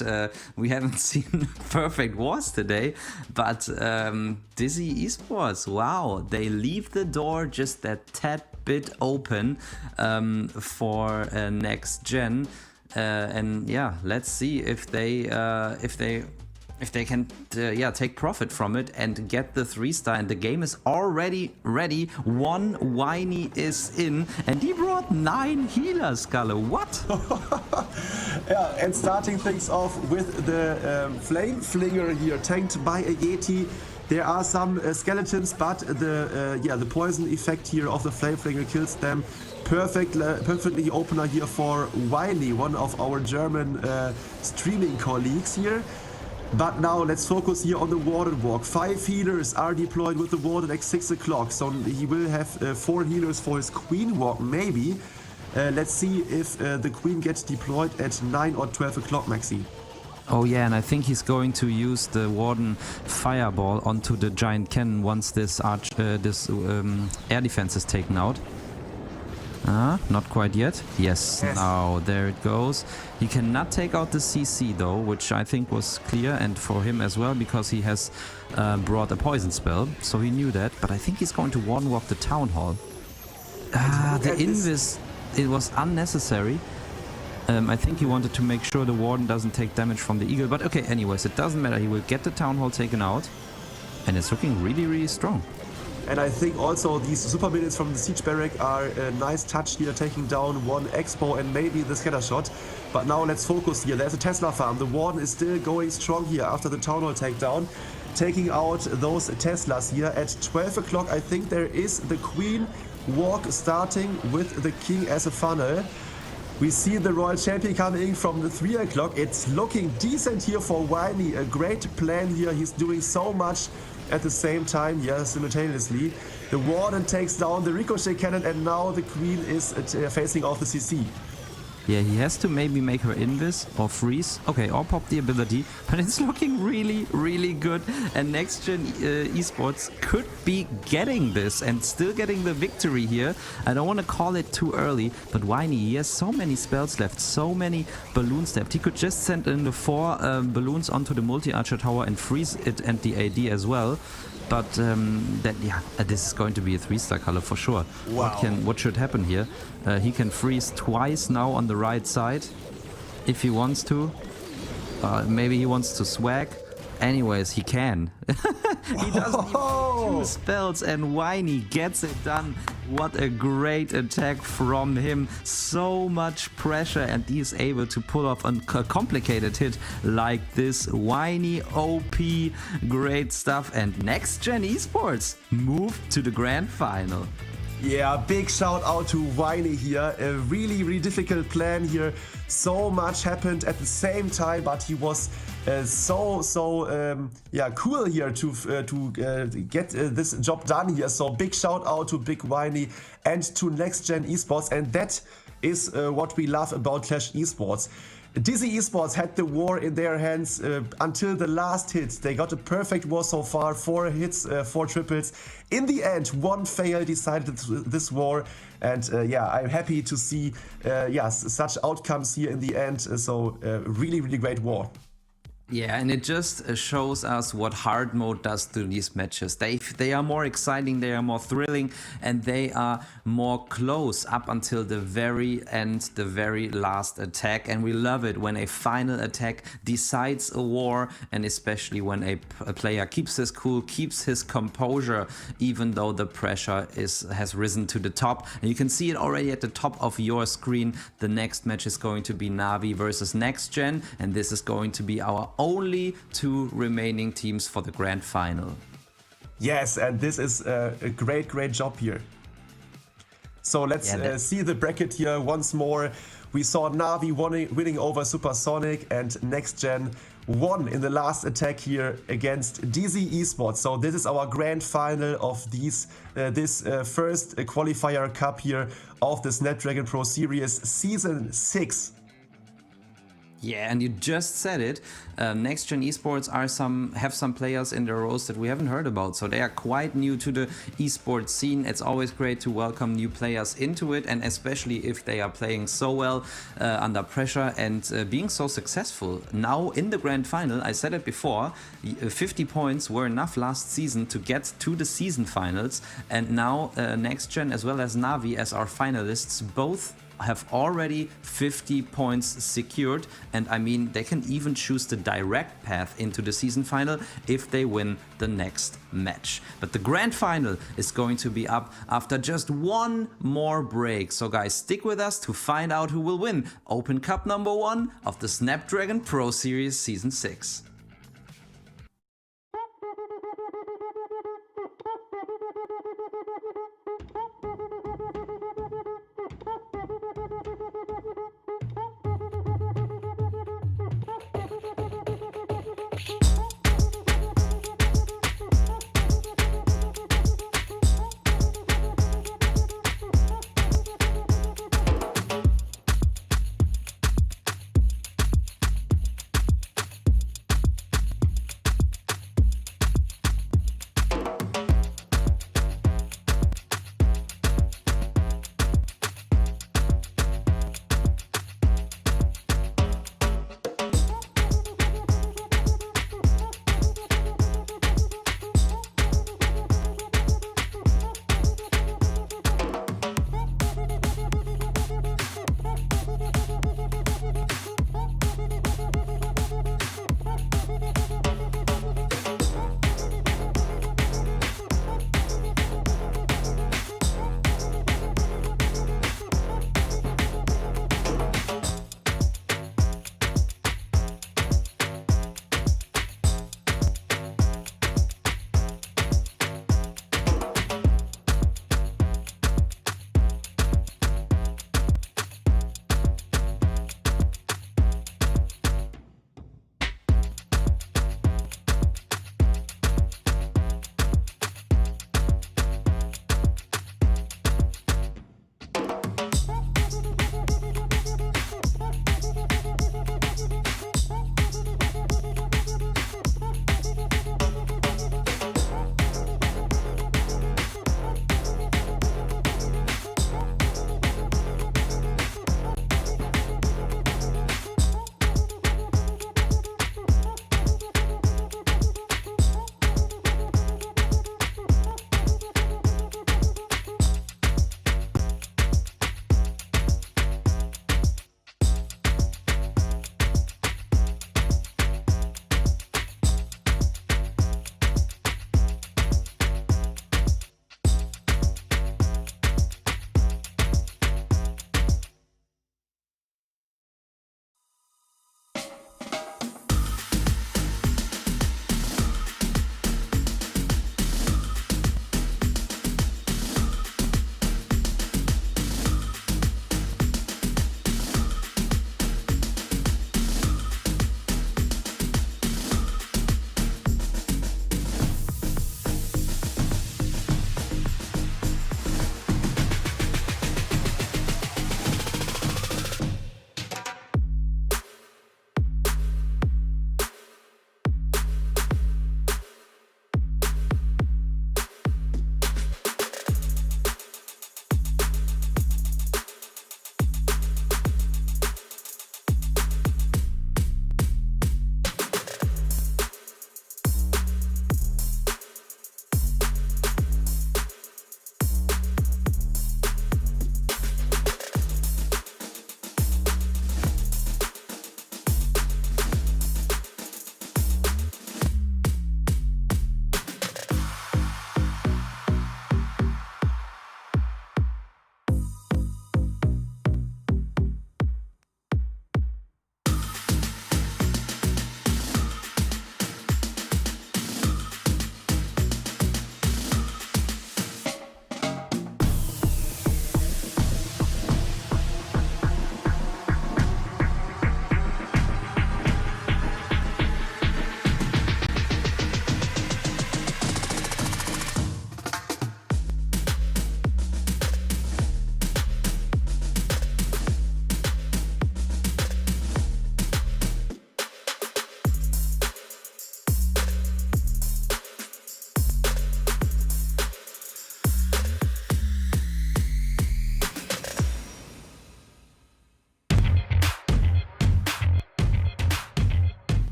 we haven't seen perfect wars today, but Dizzy Esports, wow, they leave the door just that tad bit open for Next Gen, and yeah, let's see if they can take profit from it and get the 3-star. And the game is already ready. One Whiny is in, and he brought 9 healers, Kalle. What? Yeah, and starting things off with the Flame Flinger here, tanked by a Yeti. There are some skeletons, but the poison effect here of the Flame Flinger kills them. Perfectly opener here for Wiley, one of our German streaming colleagues here. But now let's focus here on the Warded Walk. 5 healers are deployed with the Warded at 6 o'clock, so he will have 4 healers for his Queen Walk, maybe. Let's see if the Queen gets deployed at 9 or 12 o'clock, Maxi. Oh yeah, and I think he's going to use the Warden Fireball onto the Giant Cannon once this air defense is taken out. Not quite yet. Yes, now there it goes. He cannot take out the CC though, which I think was clear, and for him as well, because he has brought a poison spell, so he knew that. But I think he's going to Warden Walk the Town Hall. The Invis, it was unnecessary. I think he wanted to make sure the Warden doesn't take damage from the Eagle. But okay, anyways, it doesn't matter. He will get the Town Hall taken out. And it's looking really, really strong. And I think also these super minutes from the Siege Barrack are a nice touch here, taking down one Expo and maybe the scatter shot. But now let's focus here. There's a Tesla farm. The Warden is still going strong here after the Town Hall takedown, taking out those Teslas here. At 12 o'clock, I think there is the Queen walk starting with the King as a funnel. We see the Royal Champion coming from the 3 o'clock. It's looking decent here for Winey. A great plan here. He's doing so much at the same time, simultaneously. The Warden takes down the Ricochet Cannon, and now the Queen is facing off the CC. Yeah, he has to maybe make her invis or freeze. Okay, or pop the ability, but it's looking really, really good. And Next Gen Esports could be getting this and still getting the victory here. I don't want to call it too early, but Winey, he has so many spells left, so many balloons left. He could just send in the 4 balloons onto the multi-archer tower and freeze it and the AD as well. But this is going to be a 3-star color for sure. Wow. What should happen here? He can freeze twice now on the right side, if he wants to. Maybe he wants to swag. Anyways, he can. He doesn't even need 2 spells, and Winey gets it done. What a great attack from him. So much pressure, and he is able to pull off a complicated hit like this. Winey OP, great stuff. And Next Gen Esports moved to the grand final. Yeah, big shout out to Winey here. A really, really difficult plan here. So much happened at the same time, but he was cool here to get this job done here. So big shout out to Big Winey and to Next Gen Esports, and that is what we love about Clash Esports. Dizzy Esports had the war in their hands until the last hit. They got a perfect war so far, 4 hits, 4 triples. In the end, 1 fail decided this war, and I'm happy to see such outcomes here in the end. So really, really great war. Yeah, and it just shows us what hard mode does to these matches. They are more exciting, they are more thrilling, and they are more close up until the very end, the very last attack. And we love it when a final attack decides a war, and especially when a player keeps his cool, keeps his composure, even though the pressure has risen to the top. And you can see it already at the top of your screen. The next match is going to be NAVI versus Next Gen, and this is going to be our only 2 remaining teams for the grand final. Yes, and this is a great job here. So let's see the bracket here once more. We saw NAVI winning over Supersonic, and Next Gen won in the last attack here against Dizzy Esports. So this is our grand final of this first qualifier cup here of the Snapdragon Pro Series Season 6. Yeah, and you just said it. Next Gen Esports have some players in their roles that we haven't heard about, so they are quite new to the esports scene. It's always great to welcome new players into it, and especially if they are playing so well under pressure and being so successful. Now in the grand final, I said it before, 50 points were enough last season to get to the season finals, and now Next Gen as well as NAVI as our finalists both have already 50 points secured, and I mean they can even choose the direct path into the season final if they win the next match. But the grand final is going to be up after just 1 more break, so guys, stick with us to find out who will win Open Cup number 1 of the Snapdragon Pro Series Season 6.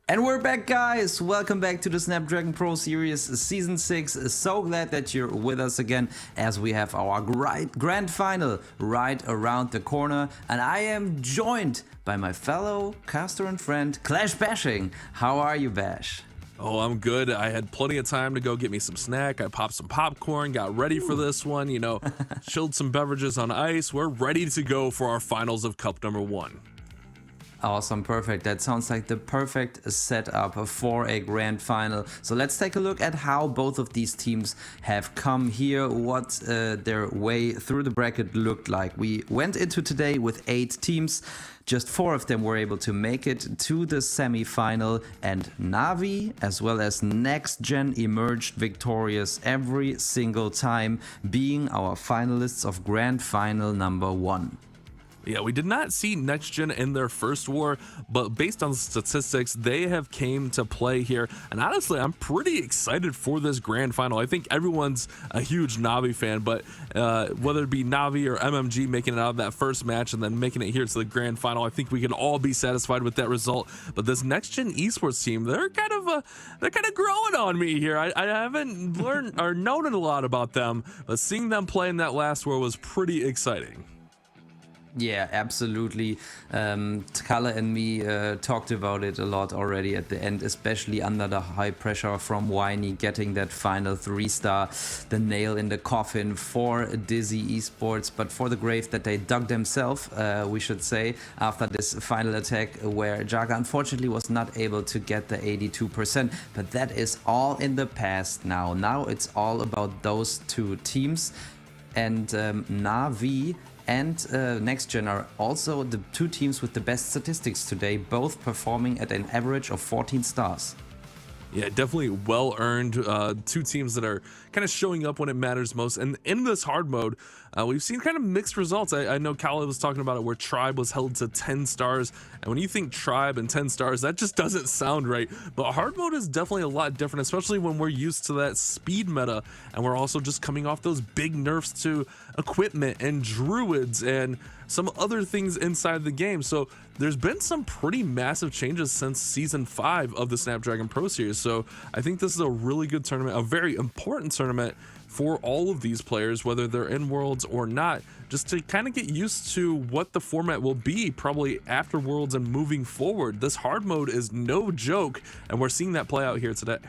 And we're back, guys! Welcome back to the Snapdragon Pro Series Season 6. So glad that you're with us again as we have our grand final right around the corner. And I am joined by my fellow caster and friend, Clash Bashing. How are you, Bash? Oh, I'm good. I had plenty of time to go get me some snack. I popped some popcorn, got ready for this one, chilled some beverages on ice. We're ready to go for our finals of Cup number 1. Awesome, perfect. That sounds like the perfect setup for a grand final. So let's take a look at how both of these teams have come here, what their way through the bracket looked like. We went into today with 8 teams. Just 4 of them were able to make it to the semi-final, and NAVI as well as Next Gen emerged victorious every single time, being our finalists of grand final number 1. Yeah, we did not see Next Gen in their first war, but based on the statistics, they have came to play here. And honestly, I'm pretty excited for this grand final. I think everyone's a huge NAVI fan, but whether it be NAVI or MMG making it out of that first match and then making it here to the grand final, I think we can all be satisfied with that result. But this Next Gen esports team, they're kind of growing on me here. I haven't learned or known a lot about them, but seeing them play in that last war was pretty exciting. Yeah, absolutely. Kalle and me talked about it a lot already at the end, especially under the high pressure from Winey getting that final 3-star, the nail in the coffin for Dizzy Esports, but for the grave that they dug themselves, we should say, after this final attack where Jaga unfortunately was not able to get the 82%, but that is all in the past now. Now it's all about those 2 teams, and NAVI and Next Gen are also the 2 teams with the best statistics today, both performing at an average of 14 stars. Yeah, definitely well-earned. 2 teams that are kind of showing up when it matters most. And in this hard mode, we've seen kind of mixed results. I know Kalle was talking about it where Tribe was held to 10 stars. And when you think Tribe and 10 stars, that just doesn't sound right. But hard mode is definitely a lot different, especially when we're used to that speed meta. And we're also just coming off those big nerfs to equipment and druids and some other things inside the game. So there's been some pretty massive changes since Season 5 of the Snapdragon Pro Series. So I think this is a really good tournament, a very important tournament for all of these players, whether they're in Worlds or not, just to kind of get used to what the format will be probably after Worlds and moving forward. This hard mode is no joke, and we're seeing that play out here today.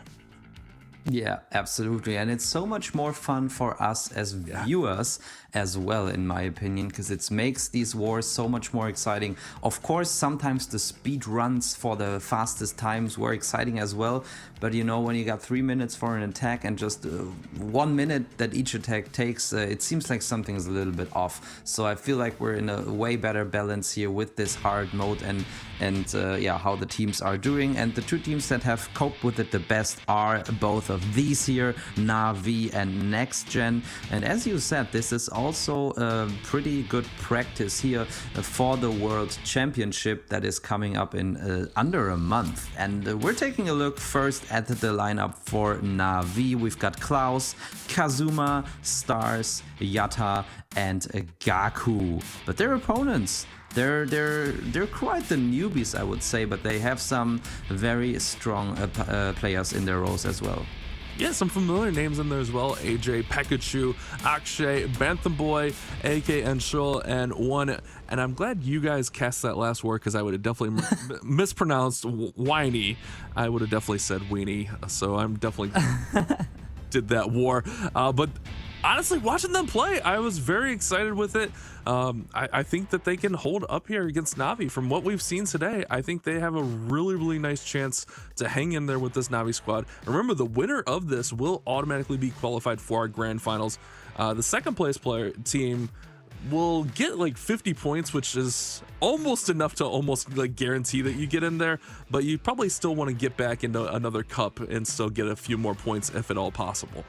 Yeah, absolutely. And it's so much more fun for us as viewers as well, in my opinion, because it makes these wars so much more exciting. Of course, sometimes the speed runs for the fastest times were exciting as well. But when you got 3 minutes for an attack and just 1 minute that each attack takes, it seems like something's a little bit off. So I feel like we're in a way better balance here with this hard mode and how the teams are doing. And the 2 teams that have coped with it the best are both of these here, NAVI and Next Gen. And as you said, this is also a pretty good practice here for the World Championship that is coming up in under a month. And we're taking a look first at the lineup for NAVI. We've got Klaus, Kazuma, Stars, Yatta, and Gaku. But their opponents, they're quite the newbies, I would say, but they have some very strong players in their roles as well. Yeah, some familiar names in there as well. AJ, Pikachu, Akshay, Bantham Boy, AK Enshul, and one. And I'm glad you guys cast that last word because I would have definitely mispronounced Winey. I would have definitely said Weenie. So I'm definitely did that war. But honestly, watching them play, I was very excited with it. I think that they can hold up here against NAVI. From what we've seen today, I think they have a really, really nice chance to hang in there with this NAVI squad. Remember, the winner of this will automatically be qualified for our grand finals. The second place team will get like 50 points, which is almost enough to almost like guarantee that you get in there, but you probably still want to get back into another cup and still get a few more points if at all possible.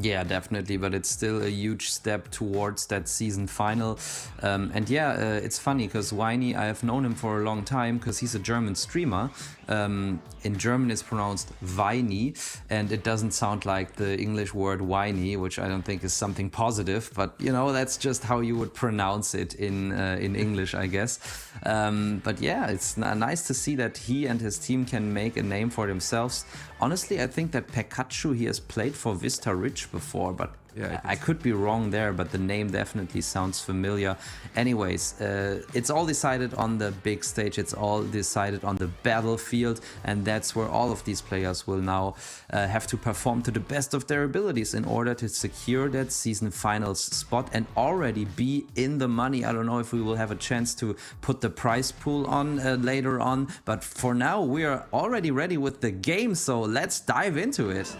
Yeah, definitely, but it's still a huge step towards that season final. It's funny because Winey, I have known him for a long time because he's a German streamer, In German it's pronounced Weini, and it doesn't sound like the English word whiny, which I don't think is something positive, but you know, that's just how you would pronounce it in English, I guess. But yeah, it's nice to see that he and his team can make a name for themselves. Honestly, I think that Pikachu, he has played for Vista Ridge before, but yeah, I could be wrong there, but the name definitely sounds familiar. Anyways, it's all decided on the big stage, it's all decided on the battlefield, and that's where all of these players will now have to perform to the best of their abilities in order to secure that season finals spot and already be in the money. I don't know if we will have a chance to put the prize pool on later on, but for now we are already ready with the game, so let's dive into it.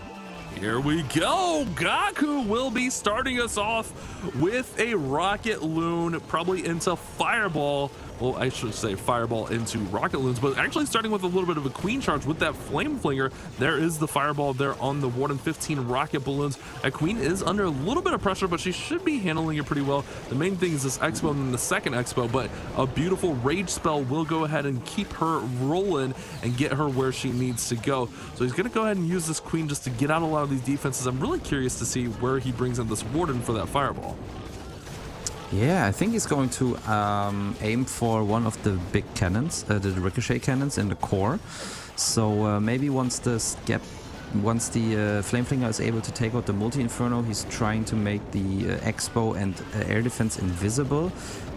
Here we go. Gaku will be starting us off with a rocket loon, probably into fireball. Well, I should say fireball into rocket loons, but actually starting with a little bit of a queen charge with that flame flinger. There is the fireball there on the Warden 15 rocket balloons. A queen is under a little bit of pressure, but she should be handling it pretty well. The main thing is this expo and then the second expo, but a beautiful rage spell will go ahead and keep her rolling and get her where she needs to go. So he's going to go ahead and use this queen just to get out a lot of these defenses. I'm really curious to see where he brings in this Warden for that fireball. Yeah, I think he's going to aim for one of the big cannons, the ricochet cannons in the core. So maybe once the flame flinger is able to take out the multi-inferno, he's trying to make the expo and air defense invisible.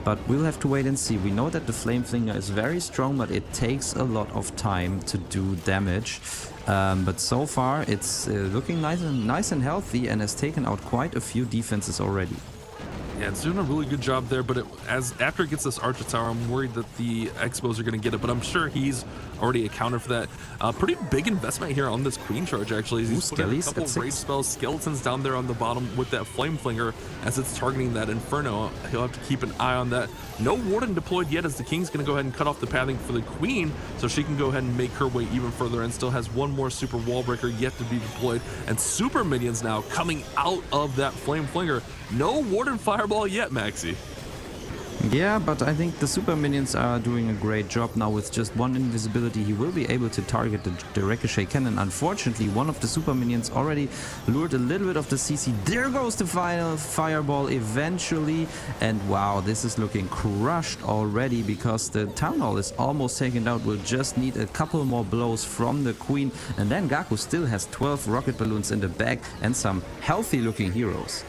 But we'll have to wait and see. We know that the flame flinger is very strong, but it takes a lot of time to do damage. But so far it's looking nice and healthy, and has taken out quite a few defenses already. Yeah, it's doing a really good job there, but after it gets this Archer Tower, I'm worried that the Expos are going to get it, but I'm sure he's already accounted for that. Pretty big investment here on this Queen Charge, actually. He's put in a couple of rage spells, skeletons down there on the bottom with that Flame Flinger as it's targeting that Inferno. He'll have to keep an eye on that. No Warden deployed yet, as the King's going to go ahead and cut off the pathing for the Queen, so she can go ahead and make her way even further, and still has one more Super Wall Breaker yet to be deployed, and Super Minions now coming out of that Flame Flinger. No Warden Fireball yet, Maxi. Yeah, but I think the super minions are doing a great job now. With just one invisibility, he will be able to target the ricochet cannon. Unfortunately, one of the super minions already lured a little bit of the CC. There goes the final fireball eventually, and wow, this is looking crushed already because the town hall is almost taken out. We'll just need a couple more blows from the queen, and then Gaku still has 12 rocket balloons in the bag and some healthy looking heroes.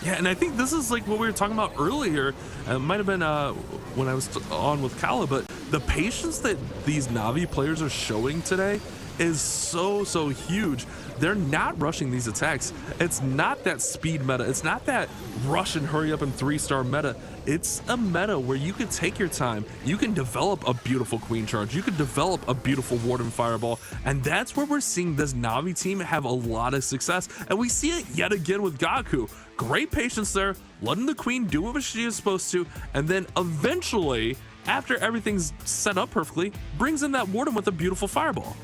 Yeah, and I think this is like what we were talking about earlier. It might have been when I was on with Kala, but the patience that these Navi players are showing today is so huge. They're not rushing these attacks. It's not that speed meta. It's not that rush and hurry up and 3-star meta. It's a meta where you can take your time. You can develop a beautiful Queen Charge. You can develop a beautiful Warden Fireball. And that's where we're seeing this Navi team have a lot of success. And we see it yet again with Gaku. Great patience there, letting the Queen do what she is supposed to. And then eventually, after everything's set up perfectly, brings in that Warden with a beautiful Fireball.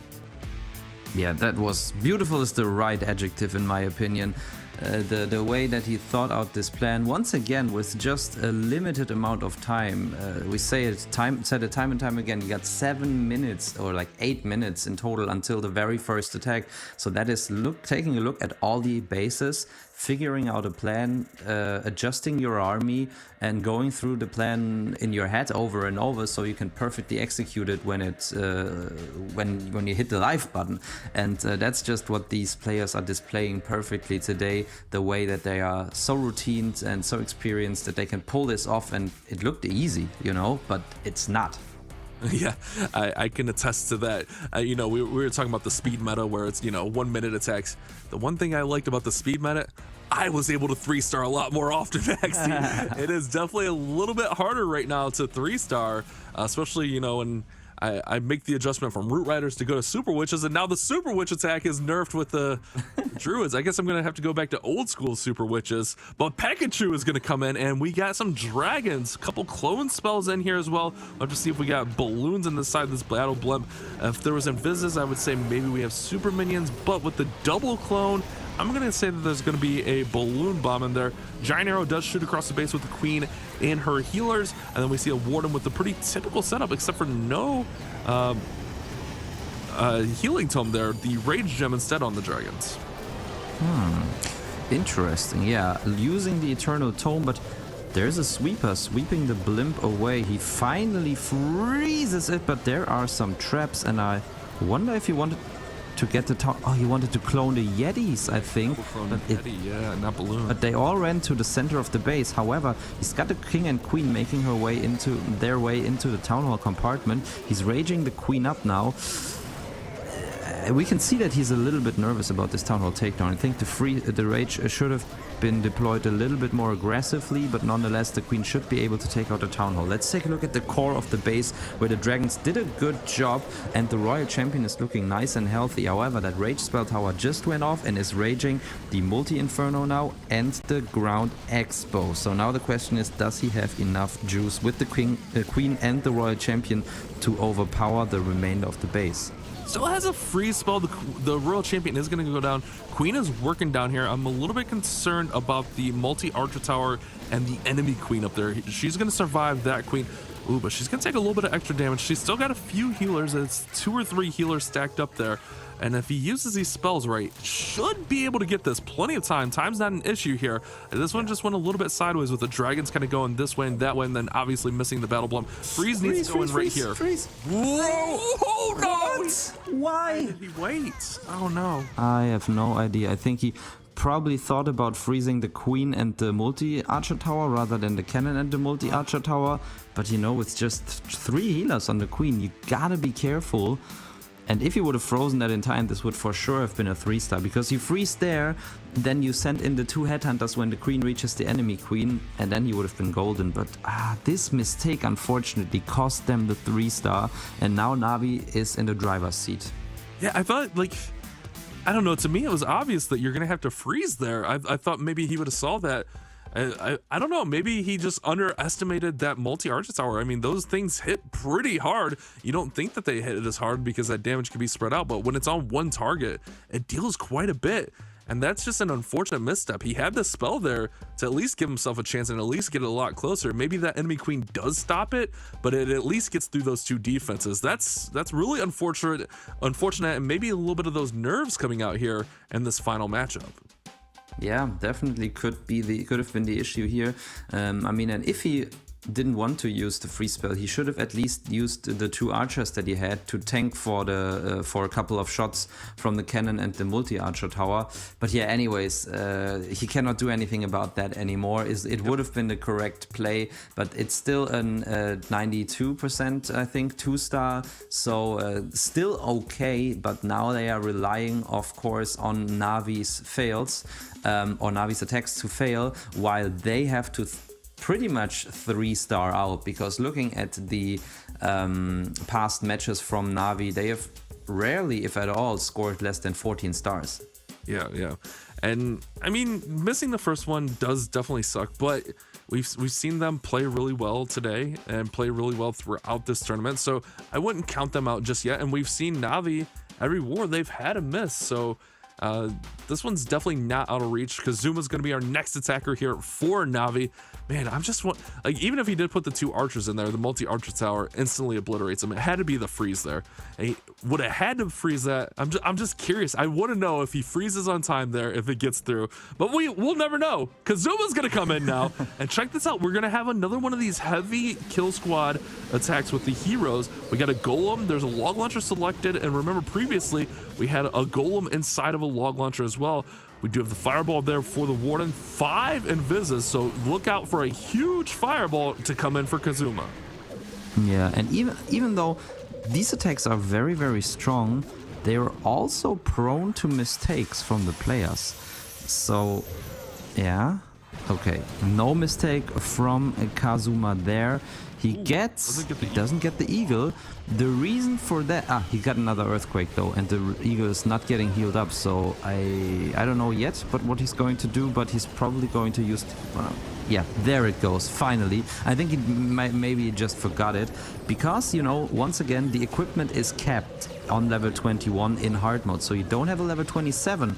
Yeah, that was beautiful is the right adjective in my opinion. The way that he thought out this plan, once again with just a limited amount of time. We said it time and time again. You got 7 minutes or like 8 minutes in total until the very first attack. So that is taking a look at all the bases, figuring out a plan, adjusting your army, and going through the plan in your head over and over, so you can perfectly execute it when it's when you hit the live button. And that's just what these players are displaying perfectly today. The way that they are so routined and so experienced that they can pull this off, and it looked easy, you know, but it's not. Yeah, I can attest to that. You know, we were talking about the speed meta where it's, you know, 1 minute attacks. The one thing I liked about the speed meta, I was able to 3-star a lot more often, Maxi. It is definitely a little bit harder right now to 3-star, especially, you know, when I make the adjustment from Root Riders to go to Super Witches, and now the Super Witch attack is nerfed with the Druids. I guess I'm going to have to go back to old school Super Witches, but Pikachu is going to come in, and we got some dragons, a couple clone spells in here as well. We'll have to see if we got balloons on this side of this battle blimp. If there was Invises, I would say maybe we have super minions, but with the double clone, I'm going to say that there's going to be a balloon bomb in there. Giant Arrow does shoot across the base with the Queen and her healers, and then we see a Warden with a pretty typical setup, except for no healing tome there, the Rage Gem instead on the Dragons. Interesting, yeah. Using the Eternal Tome, but there's a sweeper sweeping the blimp away. He finally freezes it, but there are some traps, and I wonder if he wanted to get the tower. Oh, he wanted to clone the Yetis, I think. Yeah, not balloon. But they all ran to the center of the base. However, he's got the king and queen making their way into the town hall compartment. He's raging the queen up now. We can see that he's a little bit nervous about this town hall takedown. I think the rage should have been deployed a little bit more aggressively, but nonetheless the queen should be able to take out the town hall. Let's take a look at the core of the base, where the dragons did a good job and the royal champion is looking nice and healthy. However, that rage spell tower just went off and is raging the multi-inferno now and the ground expo. So now the question is, does he have enough juice with the queen and the royal champion to overpower the remainder of the base? Still has a freeze spell. The royal champion is going to go down. Queen is working down here. I'm a little bit concerned about the multi-archer tower and the enemy queen up there. She's going to survive that queen. Ooh, but she's going to take a little bit of extra damage. She's still got a few healers. It's 2 or 3 healers stacked up there. And if he uses these spells right, should be able to get this plenty of time. Time's not an issue here. This one just went a little bit sideways with the dragons kind of going this way and that way, and then obviously missing the battle bloom. Freeze needs to go in right here. Whoa! Oh, no! What? Why? Did he wait? Oh no. I have no idea. I think he probably thought about freezing the queen and the multi-archer tower rather than the cannon and the multi-archer tower. But you know, with just 3 healers on the queen, you gotta be careful. And if you would have frozen that in time, this would for sure have been a 3-star, because you freeze there, then you send in the 2 headhunters when the queen reaches the enemy queen, and then he would have been golden. But this mistake unfortunately cost them the 3-star, and now Navi is in the driver's seat. Yeah, I thought, like, I don't know, to me it was obvious that you're gonna have to freeze there. I thought maybe he would have saw that. I don't know, maybe he just underestimated that multi-archer tower. I mean, those things hit pretty hard. You don't think that they hit it as hard because that damage can be spread out, but when it's on one target, it deals quite a bit. And that's just an unfortunate misstep. He had the spell there to at least give himself a chance and at least get it a lot closer. Maybe that enemy queen does stop it, but it at least gets through those 2 defenses. That's really unfortunate, and maybe a little bit of those nerves coming out here in this final matchup. Yeah, definitely could have been the issue here. I mean, and if he didn't want to use the free spell, he should have at least used the 2 archers that he had to tank for a couple of shots from the cannon and the multi-archer tower. But yeah, anyways, he cannot do anything about that anymore. It would have been the correct play, but it's still an 92%, I think, 2-star. So still okay, but now they are relying, of course, on Navi's fails or Navi's attacks to fail, while they have to pretty much 3-star out, because looking at the past matches from Navi, they have rarely, if at all, scored less than 14 stars. Yeah. And I mean, missing the first one does definitely suck, but we've seen them play really well today and play really well throughout this tournament, so I wouldn't count them out just yet. And we've seen Navi, every war they've had a miss, so this one's definitely not out of reach. Kazuma's going to be our next attacker here for Navi. Man, I'm just like, even if he did put the 2 archers in there, the multi-archer tower instantly obliterates him. It had to be the freeze there. And he would have had to freeze that. I'm just curious. I want to know if he freezes on time there, if it gets through. But we'll never know. Kazuma's going to come in now. And check this out. We're going to have another one of these heavy kill squad attacks with the heroes. We got a golem. There's a log launcher selected. And remember, previously, we had a golem inside of a log launcher as well. We do have the fireball there for the warden, 5 invises, so look out for a huge fireball to come in for Kazuma. Yeah, and even though these attacks are very, very strong, they are also prone to mistakes from the players. So, yeah, okay, no mistake from Kazuma there. He doesn't get the eagle. The reason for that, he got another earthquake though, and the eagle is not getting healed up. So I don't know yet, but what he's going to do. But he's probably going to use. yeah, there it goes, finally. I think maybe he just forgot it, because, you know, once again, the equipment is capped on level 21 in hard mode, so you don't have a level 27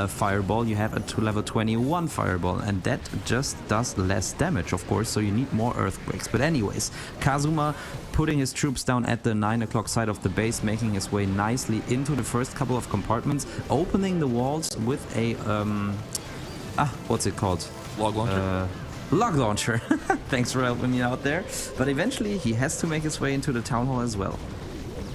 fireball, you have a level 21 fireball, and that just does less damage, of course, so you need more earthquakes. But anyways, Kazuma putting his troops down at the 9 o'clock side of the base, making his way nicely into the first couple of compartments, opening the walls with a what's it called? Log launcher. Log launcher. Thanks for helping me out there. But eventually he has to make his way into the town hall as well.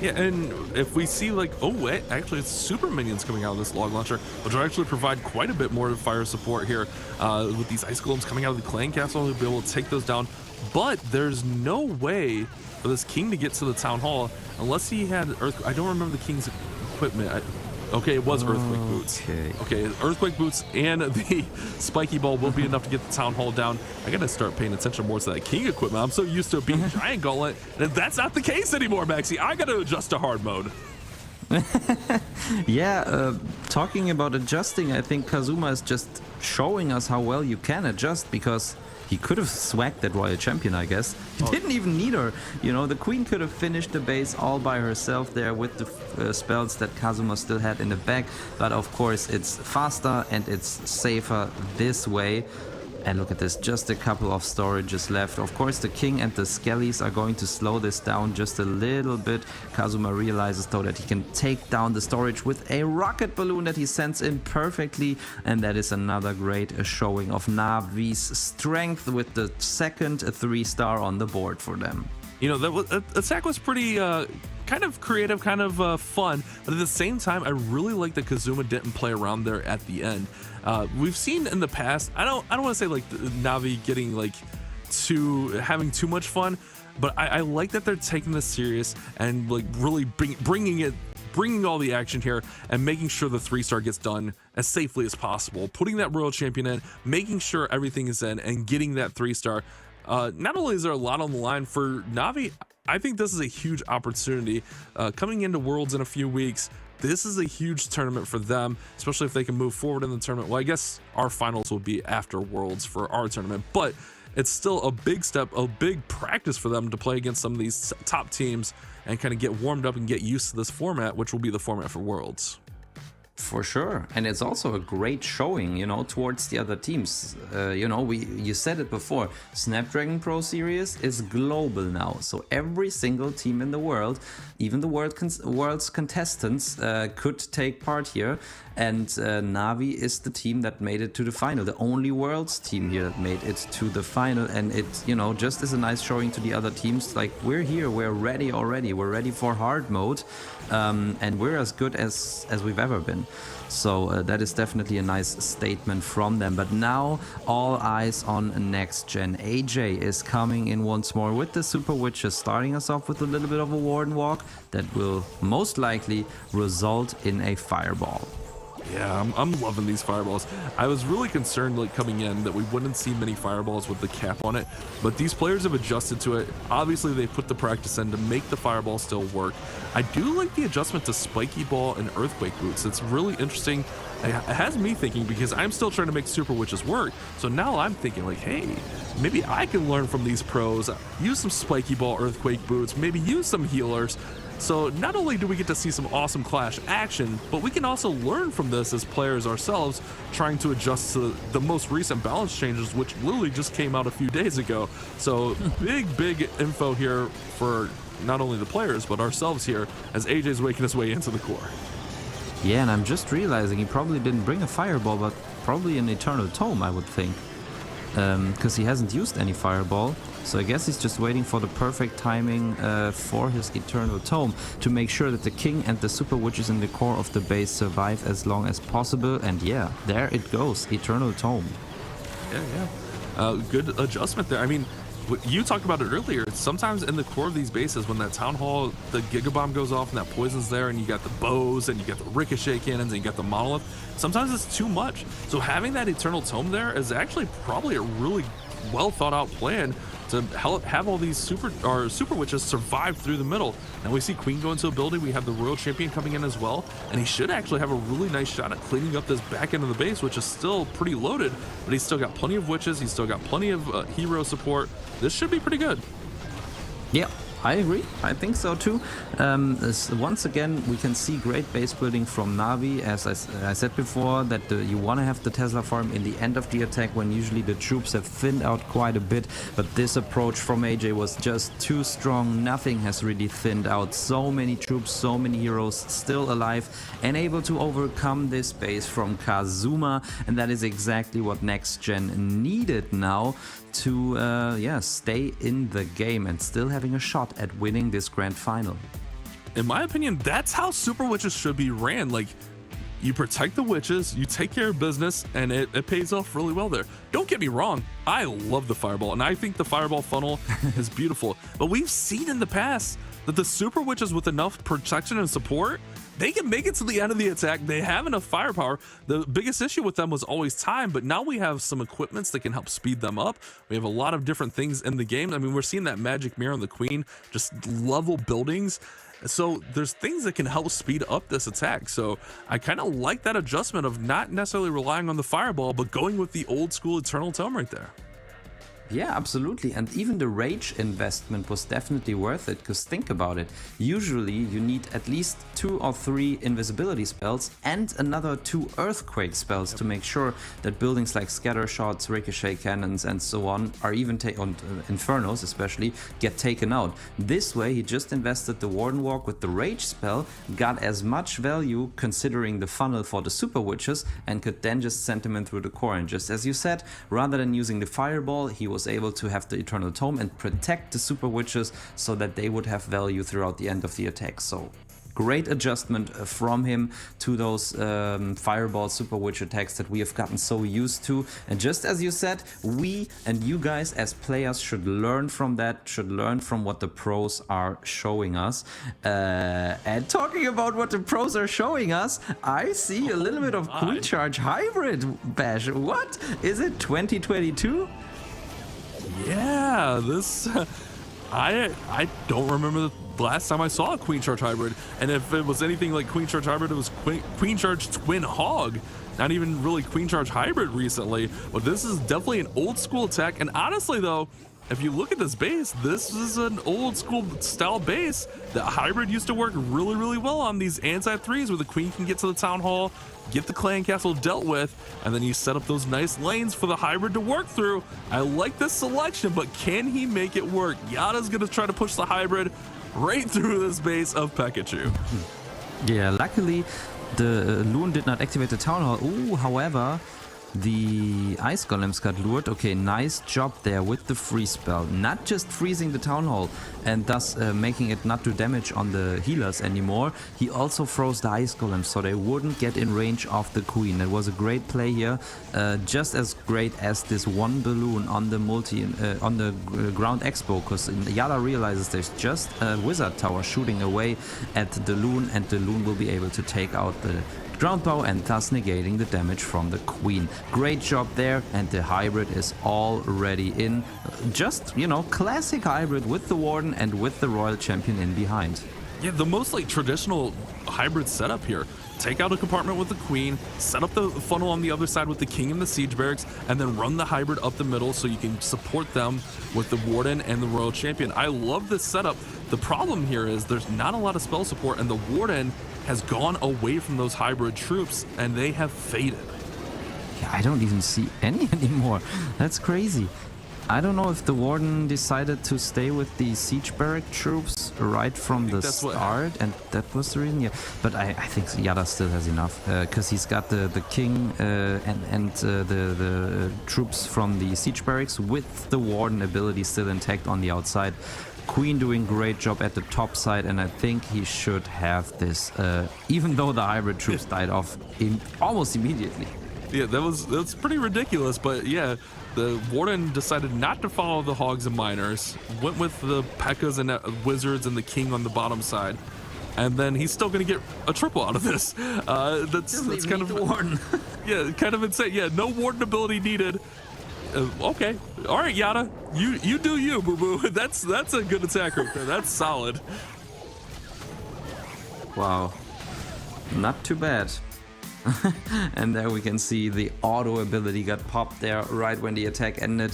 Yeah, and if we see like, oh wait, actually it's super minions coming out of this log launcher, which will actually provide quite a bit more fire support here with these ice golems coming out of the clan castle. He'll be able to take those down, but there's no way for this king to get to the town hall unless he had I don't remember the king's equipment. Okay, it was earthquake boots. Okay, earthquake boots and the spiky ball will be enough to get the town hall down. I gotta start paying attention more to that king equipment. I'm so used to it being giant gauntlet, and that's not the case anymore, Maxi. I gotta adjust to hard mode. Yeah, talking about adjusting, I think Kazuma is just showing us how well you can adjust, because he could have swagged that royal champion, I guess. He didn't even need her. You know, the queen could have finished the base all by herself there with the spells that Kazuma still had in the back. But of course, it's faster and it's safer this way. And look at this, just a couple of storages left. Of course, the king and the skellies are going to slow this down just a little bit. Kazuma realizes, though, that he can take down the storage with a rocket balloon that he sends in perfectly. And that is another great showing of Navi's strength with the second 3-star on the board for them. You know, that attack was pretty kind of creative, kind of fun, but at the same time, I really like that Kazuma didn't play around there at the end. We've seen in the past, I don't want to say like Navi getting like having too much fun, but I like that they're taking this serious and like really bringing all the action here and making sure the 3-star gets done as safely as possible, putting that royal champion in, making sure everything is in, and getting that 3-star. Not only is there a lot on the line for Navi, I think this is a huge opportunity coming into Worlds in a few weeks. This is a huge tournament for them, especially if they can move forward in the tournament. Well, I guess our finals will be after Worlds for our tournament, but it's still a big step, a big practice for them to play against some of these top teams and kind of get warmed up and get used to this format, which will be the format for Worlds. For sure, and it's also a great showing, you know, towards the other teams. You know, you said it before, Snapdragon Pro Series is global now, so every single team in the world, even the world's contestants, could take part here. And Navi is the team that made it to the final, the only world's team here that made it to the final. And it, you know, just is a nice showing to the other teams, like, we're here, we're ready already, we're ready for hard mode, and we're as good as we've ever been. So that is definitely a nice statement from them. But now all eyes on next gen. AJ is coming in once more with the Super Witches, starting us off with a little bit of a Warden Walk that will most likely result in a Fireball. Yeah, I'm loving these fireballs. I was really concerned like coming in that we wouldn't see many fireballs with the cap on it, but these players have adjusted to it. Obviously, they put the practice in to make the fireball still work. I do like the adjustment to spiky ball and earthquake boots. It's really interesting. It has me thinking, because I'm still trying to make Super Witches work. So now I'm thinking like, hey, maybe I can learn from these pros, use some spiky ball earthquake boots, maybe use some healers. So not only do we get to see some awesome clash action, but we can also learn from this as players ourselves, trying to adjust to the most recent balance changes, which literally just came out a few days ago. So big info here for not only the players, but ourselves here as AJ's waking his way into the core. Yeah, and I'm just realizing he probably didn't bring a Fireball, but probably an Eternal Tome, I would think. Because he hasn't used any Fireball. So I guess he's just waiting for the perfect timing for his Eternal Tome to make sure that the King and the Super Witches in the core of the base survive as long as possible. And yeah, there it goes, Eternal Tome. Yeah. Good adjustment there. I mean, you talked about it earlier. Sometimes in the core of these bases, when that Town Hall, the Giga Bomb goes off and that poison's there, and you got the bows and you got the ricochet cannons and you got the monolith, sometimes it's too much. So having that Eternal Tome there is actually probably a really well thought out plan to have all these super witches survive through the middle. Now we see Queen go into a building. We have the Royal Champion coming in as well, and he should actually have a really nice shot at cleaning up this back end of the base, which is still pretty loaded, but he's still got plenty of witches. He's still got plenty of hero support. This should be pretty good. Yeah, I agree. I think so too. Once again, we can see great base building from NAVI. As I said before, that you want to have the Tesla farm in the end of the attack when usually the troops have thinned out quite a bit. But this approach from AJ was just too strong. Nothing has really thinned out. So many troops, so many heroes still alive and able to overcome this base from Kazuma. And that is exactly what Next Gen needed now to stay in the game and still having a shot at winning this grand final. In my opinion, that's how super witches should be ran. Like, you protect the witches, you take care of business, and it pays off really well there. Don't get me wrong, I love the fireball, and I think the fireball funnel is beautiful. But we've seen in the past that the super witches with enough protection and support, they can make it to the end of the attack. They have enough firepower. The biggest issue with them was always time, but now we have some equipments that can help speed them up. We have a lot of different things in the game. I mean, we're seeing that magic mirror on the Queen, just level buildings. So there's things that can help speed up this attack. So I kind of like that adjustment of not necessarily relying on the fireball, but going with the old school Eternal Tome right there. Yeah, absolutely. And even the rage investment was definitely worth it, because think about it. Usually you need at least 2 or 3 invisibility spells and another 2 earthquake spells to make sure that buildings like scatter shots, ricochet cannons and so on are even on infernos especially get taken out. This way he just invested the Warden Walk with the rage spell, got as much value considering the funnel for the super witches, and could then just send them in through the core. And just as you said, rather than using the fireball, he was able to have the Eternal Tome and protect the super witches so that they would have value throughout the end of the attack. So great adjustment from him to those fireball super witch attacks that we have gotten so used to. And just as you said, we and you guys as players should learn from that, should learn from what the pros are showing us. And talking about what the pros are showing us, I see a little bit of Queen Charge Hybrid, Bash. What? Is it 2022? Yeah, this I don't remember the last time I saw a Queen Charge Hybrid, and if it was anything like Queen Charge Hybrid, it was Queen Charge Twin Hog, not even really Queen Charge Hybrid recently. But this is definitely an old school attack, and honestly though, if you look at this base, this is an old school style base that Hybrid used to work really, really well on these anti-3s where the Queen can get to the Town Hall, get the Clan Castle dealt with, and then you set up those nice lanes for the Hybrid to work through. I like this selection, but can he make it work? Yada's going to try to push the Hybrid right through this base of Pikachu. Yeah, luckily the Loon did not activate the Town Hall. Ooh, however, the Ice Golems got lured. Okay, nice job there with the freeze spell. Not just freezing the Town Hall and thus making it not do damage on the healers anymore. He also froze the Ice Golems so they wouldn't get in range of the Queen. It was a great play here. Just as great as this one balloon on the on the ground expo, because Yada realizes there's just a wizard tower shooting away at the Loon, and the Loon will be able to take out the ground power and thus negating the damage from the Queen. Great job there, and the Hybrid is already in. Just, you know, classic Hybrid with the Warden and with the Royal Champion in behind. Yeah, the most like traditional Hybrid setup here. Take out a compartment with the Queen, set up the funnel on the other side with the King and the Siege Barracks, and then run the Hybrid up the middle so you can support them with the Warden and the Royal Champion. I love this setup. The problem here is there's not a lot of spell support, and the Warden has gone away from those Hybrid troops, and they have faded. Yeah, I don't even see any anymore. That's crazy. I don't know if the Warden decided to stay with the Siege Barrack troops right from the start, and that was the reason. Yeah, but I think Yada still has enough, because he's got the King and the troops from the Siege Barracks with the Warden ability still intact on the outside. Queen doing great job at the top side, and I think he should have this, even though the Hybrid troops died off almost immediately. Yeah, that's pretty ridiculous, but yeah, the Warden decided not to follow the Hogs and Miners, went with the P.E.K.K.A.s and Wizards and the King on the bottom side, and then he's still going to get a triple out of this. That's kind of the Warden. Yeah, kind of insane. Yeah, no Warden ability needed. Okay. All right, Yada. You do you, boo-boo. That's a good attack right there. That's solid. Wow. Not too bad. And there we can see the auto ability got popped there right when the attack ended.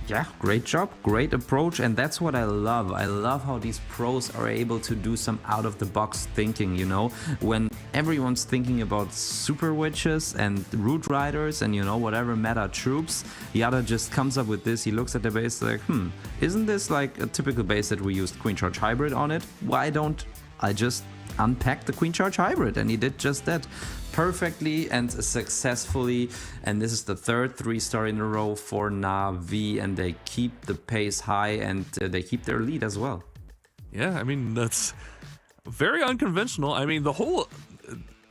Yeah, great job, great approach, and that's what I love. I love how these pros are able to do some out-of-the-box thinking, you know? When everyone's thinking about super witches and root riders and, you know, whatever meta troops, Yada just comes up with this. He looks at the base like, isn't this like a typical base that we used Queen Charge Hybrid on it? Why don't I just unpack the Queen Charge Hybrid? And he did just that perfectly and successfully, and this is the third 3-star in a row for NAVI, and they keep the pace high, and they keep their lead as well. Yeah, I mean, that's very unconventional. I mean, the whole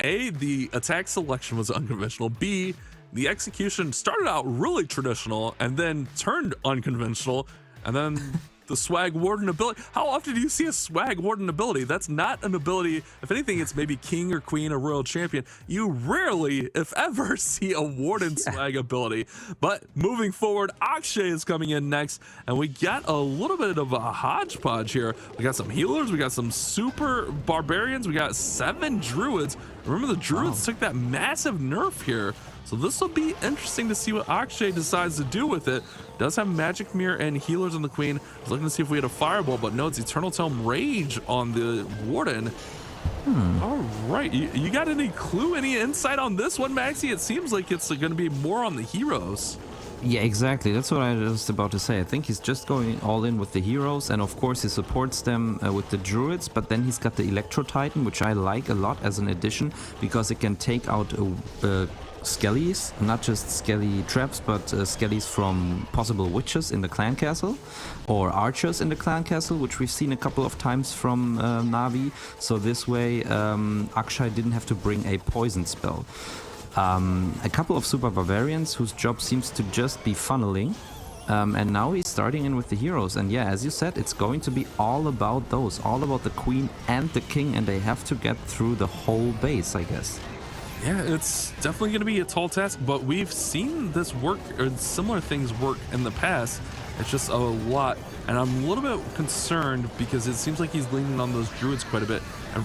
A, the attack selection was unconventional. B, the execution started out really traditional and then turned unconventional, and then the Swag Warden ability. How often do you see a Swag Warden ability? That's not an ability. If anything, it's maybe King or Queen or Royal Champion. You rarely, if ever, see a Warden Swag ability. But moving forward, Akshay is coming in next, and we got a little bit of a hodgepodge here. We got some healers, we got some super barbarians, we got 7 druids. Remember, the druids took that massive nerf here. So this will be interesting to see what Akshay decides to do with it. Does have Magic Mirror and healers on the Queen. I was looking to see if we had a Fireball, but no, it's Eternal Tome Rage on the Warden. All right, you got any clue, any insight on this one, Maxi? It seems like it's going to be more on the heroes. Yeah, exactly. That's what I was about to say. I think he's just going all in with the heroes, and of course he supports them with the druids, but then he's got the Electro Titan, which I like a lot as an addition, because it can take out skellies, not just skelly traps, but skellies from possible witches in the clan castle or archers in the clan castle, which we've seen a couple of times from NAVI. So this way Akshay didn't have to bring a poison spell. A couple of super barbarians whose job seems to just be funneling, and now he's starting in with the heroes. And yeah, as you said, it's going to be all about those, all about the Queen and the King, and they have to get through the whole base, I guess. Yeah, it's definitely going to be a tall task, but we've seen this work, or similar things work in the past. It's just a lot, and I'm a little bit concerned because it seems like he's leaning on those druids quite a bit.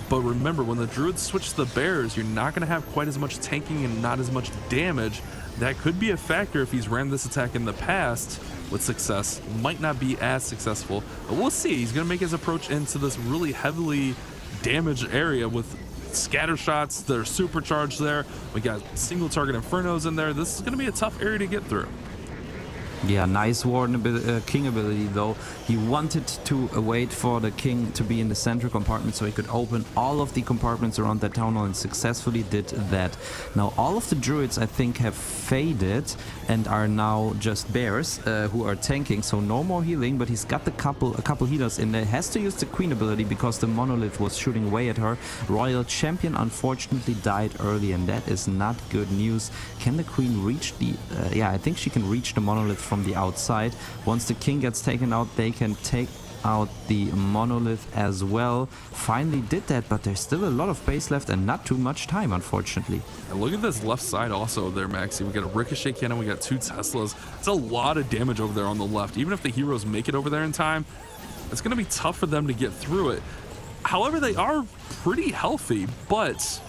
But remember, when the druids switch to the bears, you're not going to have quite as much tanking and not as much damage. That could be a factor if he's ran this attack in the past with success. Might not be as successful, but we'll see. He's going to make his approach into this really heavily damaged area with scatter shots. They're supercharged there. We got single target infernos in there. This is going to be a tough area to get through. Yeah, nice Warden King ability though. He wanted to wait for the King to be in the central compartment so he could open all of the compartments around that town hall, and successfully did that. Now all of the druids I think have faded and are now just bears who are tanking, so no more healing, but he's got a couple healers in there. Has to use the Queen ability because the monolith was shooting away at her. Royal Champion unfortunately died early, and that is not good news. Can the Queen reach the yeah, I think she can reach the monolith from the outside. Once the King gets taken out, they can take out the monolith as well. Finally did that, but there's still a lot of base left and not too much time, unfortunately. And look at this left side also there, Maxi. We got a ricochet cannon, we got 2 Teslas. It's a lot of damage over there on the left. Even if the heroes make it over there in time, it's going to be tough for them to get through it. However, they are pretty healthy, but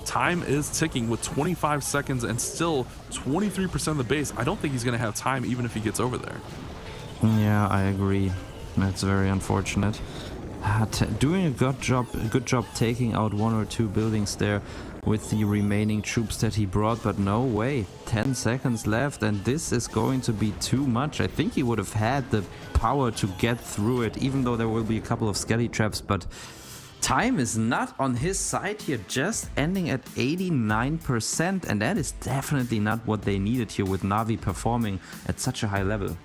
time is ticking with 25 seconds and still 23% of the base. I don't think he's going to have time even if he gets over there. Yeah, I agree. That's very unfortunate. Doing a good job taking out 1 or 2 buildings there with the remaining troops that he brought, but no way. 10 seconds left, and this is going to be too much. I think he would have had the power to get through it, even though there will be a couple of skelly traps, but time is not on his side here, just ending at 89%, and that is definitely not what they needed here with NAVI performing at such a high level.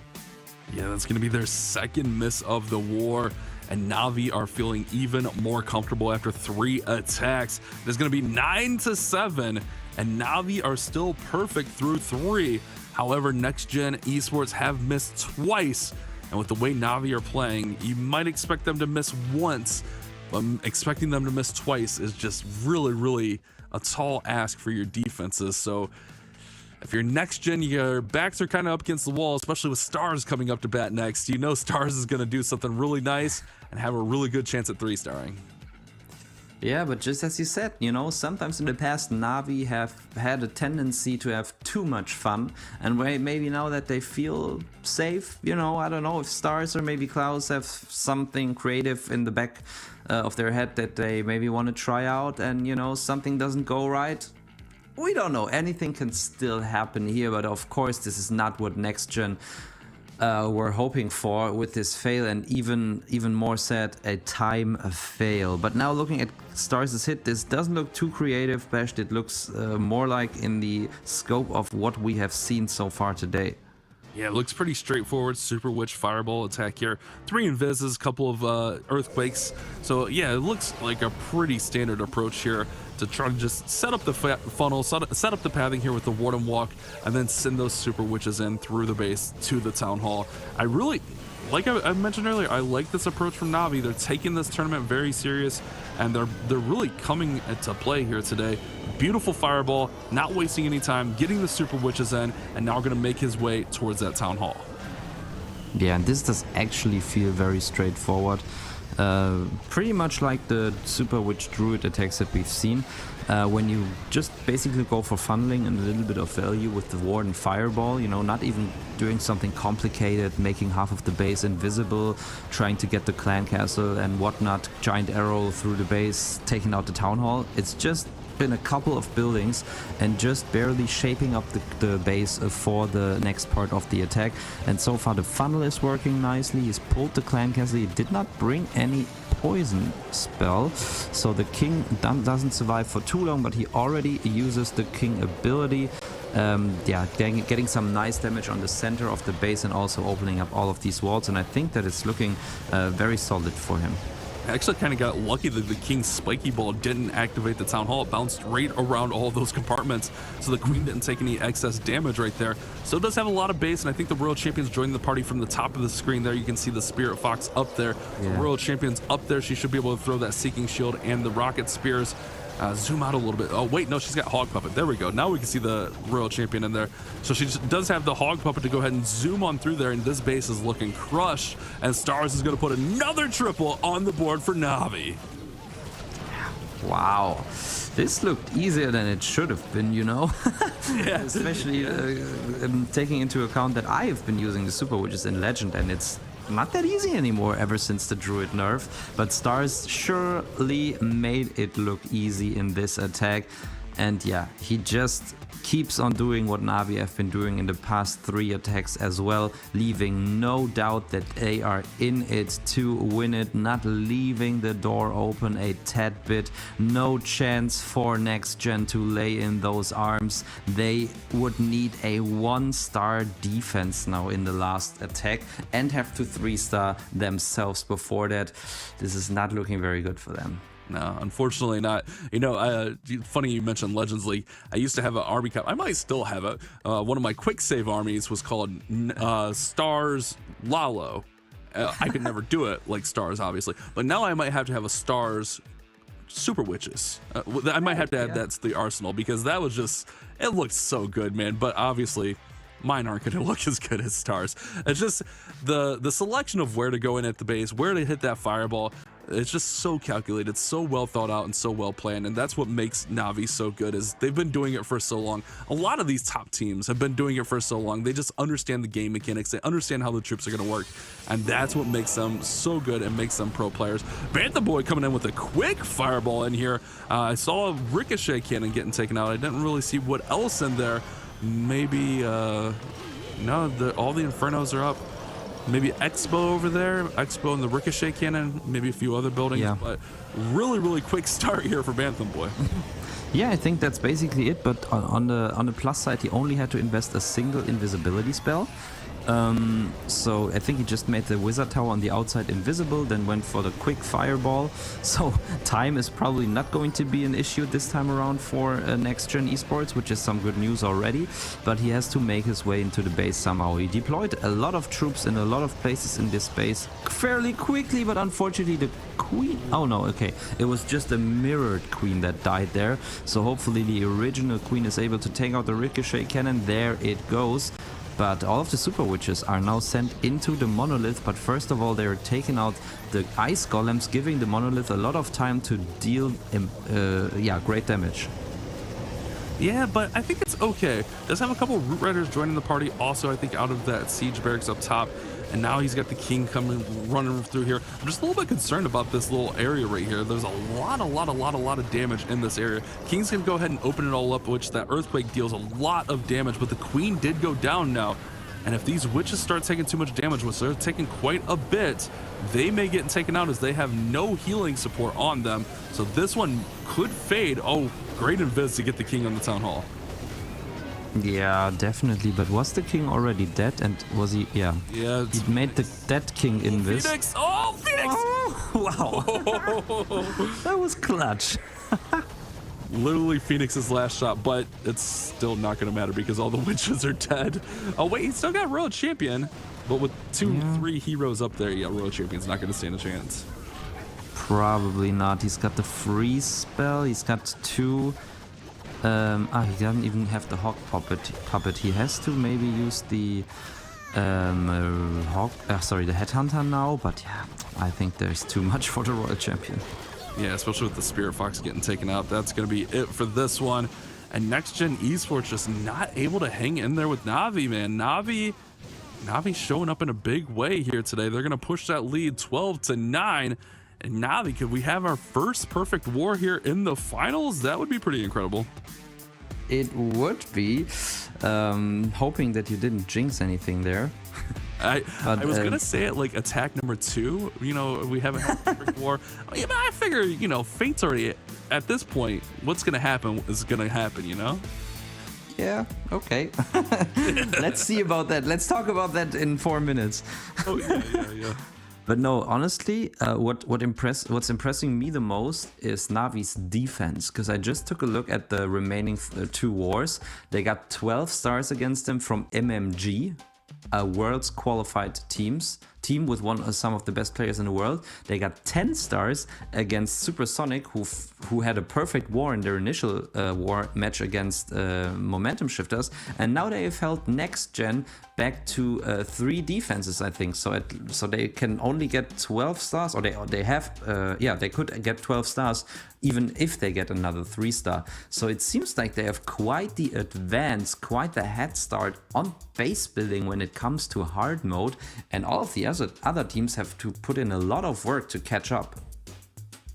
Yeah, that's going to be their second miss of the war, and NAVI are feeling even more comfortable after 3 attacks. There's going to be 9-7, and NAVI are still perfect through 3. However, Next Gen Esports have missed twice, and with the way NAVI are playing, you might expect them to miss once, but expecting them to miss twice is just really, really a tall ask for your defenses. So if you're next gen, your backs are kind of up against the wall, especially with Stars coming up to bat next. You know Stars is going to do something really nice and have a really good chance at 3-starring. Yeah, but just as you said, you know, sometimes in the past Navi have had a tendency to have too much fun, and maybe now that they feel safe, you know, I don't know if Stars or maybe Klaus have something creative in the back of their head that they maybe want to try out, and you know, something doesn't go right. We don't know, anything can still happen here, but of course this is not what next gen we're hoping for with this fail, and even more sad, a time fail. But now looking at Stars' hit, this doesn't look too creative, Bashed. It looks more like in the scope of what we have seen so far today. Yeah, it looks pretty straightforward. Super Witch Fireball attack here. 3 Invises, couple of Earthquakes. So yeah, it looks like a pretty standard approach here to try to just set up the funnel, set up the pathing here with the Warden Walk, and then send those Super Witches in through the base to the Town Hall. I really, like I mentioned earlier, I like this approach from Navi. They're taking this tournament very serious, and they're really coming to play here today. Beautiful Fireball, not wasting any time, getting the Super Witches in, and now going to make his way towards that Town Hall. Yeah, and this does actually feel very straightforward. Pretty much like the Super Witch Druid attacks that we've seen, when you just basically go for funneling and a little bit of value with the Warden Fireball, you know, not even doing something complicated, making half of the base invisible, trying to get the clan castle and whatnot, giant arrow through the base, taking out the Town Hall. It's just been a couple of buildings and just barely shaping up the base for the next part of the attack, and so far the funnel is working nicely. He's pulled the clan castle. He did not bring any poison spell, so the king doesn't survive for too long, but he already uses the king ability. Yeah, getting some nice damage on the center of the base and also opening up all of these walls, and I think that it's looking very solid for him. I actually kind of got lucky that the King's Spiky Ball didn't activate the Town Hall. It bounced right around all those compartments, so the Queen didn't take any excess damage right there. So it does have a lot of base, and I think the Royal Champion's joining the party from the top of the screen there. You can see the Spirit Fox up there. Yeah. The Royal Champion's up there. She should be able to throw that Seeking Shield and the Rocket Spears. Zoom out a little bit. Oh, wait, no, she's got Hog Puppet. There we go. Now we can see the Royal Champion in there. So she does have the Hog Puppet to go ahead and zoom on through there, and this base is looking crushed, and Stars is going to put another triple on the board for Navi. Wow. This looked easier than it should have been, you know? Yeah. Especially taking into account that I have been using the Super Witches in Legend, and it's not that easy anymore ever since the Druid nerf, but Stars surely made it look easy in this attack. And yeah, he just keeps on doing what Navi have been doing in the past 3 attacks as well, leaving no doubt that they are in it to win it, not leaving the door open a tad bit. No chance for next gen to lay in those arms. They would need a 1-star defense now in the last attack and have to 3-star themselves before that. This is not looking very good for them. No, unfortunately not. You know, funny you mentioned Legends League. I used to have an army cap. I might still have it. One of my quick save armies was called Stars Lalo. I could never do it like Stars, obviously. But now I might have to have a Stars Super Witches. I might have to add that to the arsenal, because that was just, it looked so good, man. But obviously, mine aren't going to look as good as Stars. It's just the selection of where to go in at the base, where to hit that fireball. It's just so calculated, so well thought out, and so well planned, and that's what makes Navi so good. Is they've been doing it for so long. A lot of these top teams have been doing it for so long. They just understand the game mechanics. They understand how the troops are going to work, and that's what makes them so good and makes them pro players. Bantha Boy coming in with a quick fireball in here. I saw a Ricochet cannon getting taken out. I didn't really see what else in there. Maybe no, all the Infernos are up. Maybe Expo over there, Expo and the Ricochet cannon, maybe a few other buildings, yeah. But really quick start here for Bantham Boy. Yeah, I think that's basically it, but on the plus side, he only had to invest a single invisibility spell. So I think he just made the wizard tower on the outside invisible, then went for the quick fireball. So time is probably not going to be an issue this time around for next gen esports, which is some good news already. But he has to make his way into the base somehow. He deployed a lot of troops in a lot of places in this base fairly quickly, but unfortunately the queen, oh no, okay, it was just a mirrored queen that died there. So hopefully the original queen is able to take out the ricochet cannon. There it goes. But all of the super witches are now sent into the monolith. But first of all, they are taking out the ice golems, giving the monolith a lot of time to deal great damage. Yeah, but I think it's okay. Does have a couple of root riders joining the party also, I think, out of that siege barracks up top. And now he's got the king coming, running through here. I'm just a little bit concerned about this little area right here. There's a lot of damage in this area. King's gonna go ahead and open it all up, which that earthquake deals a lot of damage, but the queen did go down now. And if these witches start taking too much damage, which they're taking quite a bit, they may get taken out as they have no healing support on them. So this one could fade. Oh, great invis to get the king on the town hall. Yeah, definitely. But was the king already dead? And was he? Yeah. Yeah. He made the dead king invis. Phoenix! Oh, Phoenix! Oh, wow. That was clutch. Literally Phoenix's last shot, but it's still not going to matter because all the witches are dead. Oh wait, he's still got Royal Champion, but with 3 heroes up there, yeah, Royal Champion's not going to stand a chance. Probably not. He's got the freeze spell. He's got 2. He doesn't even have the hawk puppet. He has to maybe use the the headhunter now. But yeah, I think there's too much for the Royal Champion. Yeah, especially with the Spirit Fox getting taken out. That's going to be it for this one. And Next Gen Esports just not able to hang in there with NAVI, man. NAVI showing up in a big way here today. They're going to push that lead 12-9. And NAVI, could we have our first perfect war here in the finals? That would be pretty incredible. It would be. Hoping that you didn't jinx anything there. I was gonna say it like attack number 2. You know, we haven't had a perfect war. Yeah, but I figure, you know, fate's already at this point. What's gonna happen is gonna happen. You know. Yeah. Okay. Let's see about that. Let's talk about that in 4 minutes. Oh yeah. But no, honestly, what's impressing me the most is Navi's defense, because I just took a look at the remaining 2 wars. They got 12 stars against them from MMG, a world's qualified team with some of the best players in the world. They got 10 stars against Supersonic, who had a perfect war in their initial war match against Momentum Shifters, and now they have held Next Gen back to 3 defenses, I think. So they can only get 12 stars, or they could get 12 stars even if they get another 3-star. So it seems like they have quite the advance, quite the head start on base building when it comes to hard mode, and all of the other teams have to put in a lot of work to catch up.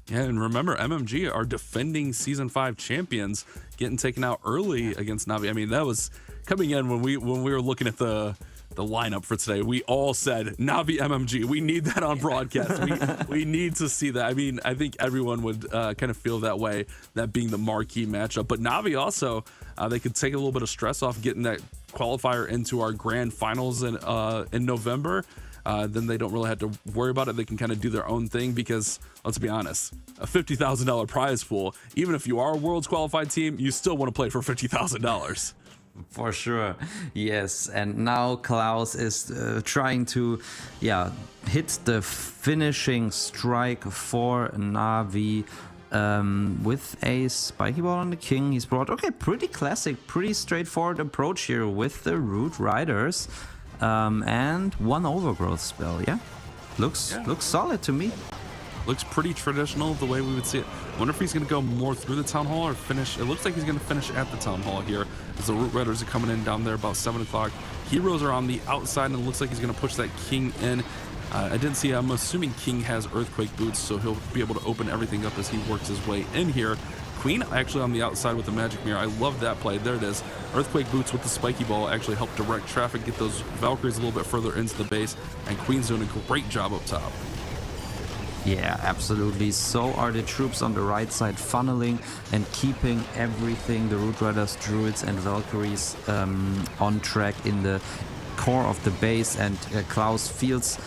Yeah, and remember, MMG are defending Season 5 champions, getting taken out early against NAVI. I mean, that was coming in when we were looking at the lineup for today. We all said NAVI MMG. We need that on broadcast. We need to see that. I mean, I think everyone would kind of feel that way, that being the marquee matchup. But NAVI also, they could take a little bit of stress off getting that qualifier into our grand finals in November. Then they don't really have to worry about it. They can kind of do their own thing because, let's be honest, a $50,000 prize pool, even if you are a world's qualified team, you still want to play for $50,000. For sure, yes. And now Klaus is trying to, hit the finishing strike for Navi with a spiky ball on the king. He's brought, pretty classic, pretty straightforward approach here with the Root Riders. And 1 overgrowth spell, looks solid to me. Looks pretty traditional the way we would see it. Wonder if he's going to go more through the town hall or finish. It looks like he's going to finish at the town hall here as the Root Riders are coming in down there about 7 o'clock. Heroes are on the outside, and it looks like he's going to push that king in. I didn't see, I'm assuming king has earthquake boots, so he'll be able to open everything up as he works his way in here. Queen actually on the outside with the magic mirror. I love that play. There it is. Earthquake boots with the spiky ball actually help direct traffic, get those Valkyries a little bit further into the base, and Queen's doing a great job up top. Yeah, absolutely. So are the troops on the right side funneling and keeping everything, the Root Riders, Druids and Valkyries on track in the core of the base, and Klaus feels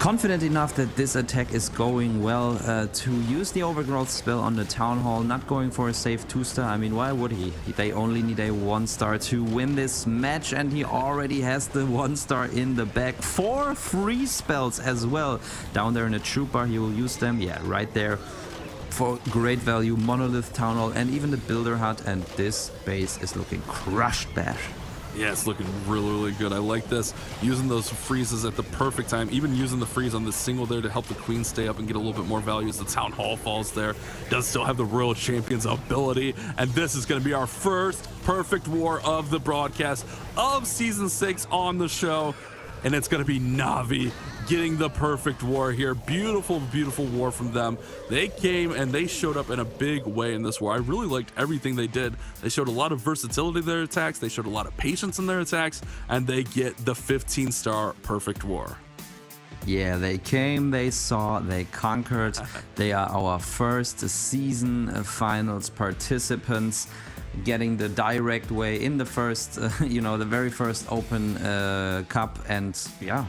confident enough that this attack is going well to use the overgrowth spell on the Town Hall, not going for a safe 2-star. I mean, why would he? They only need a 1-star to win this match, and he already has the 1-star in the bag. 4 free spells as well. Down there in the Trooper, he will use them. Yeah, right there for great value. Monolith, Town Hall, and even the Builder Hut, and this base is looking crushed, Bash. Yeah, it's looking really, really good. I like this. Using those freezes at the perfect time. Even using the freeze on the single there to help the Queen stay up and get a little bit more value as the Town Hall falls there. Does still have the Royal Champion's ability. And this is going to be our first perfect war of the broadcast of Season 6 on the show. And it's going to be NAVI getting the perfect war here. Beautiful, beautiful war from them. They came and they showed up in a big way in this war. I really liked everything they did. They showed a lot of versatility in their attacks. They showed a lot of patience in their attacks, and they get the 15-star perfect war. Yeah, they came, they saw, they conquered. They are our first season finals participants, getting the direct way in the first, the very first Open Cup, and yeah,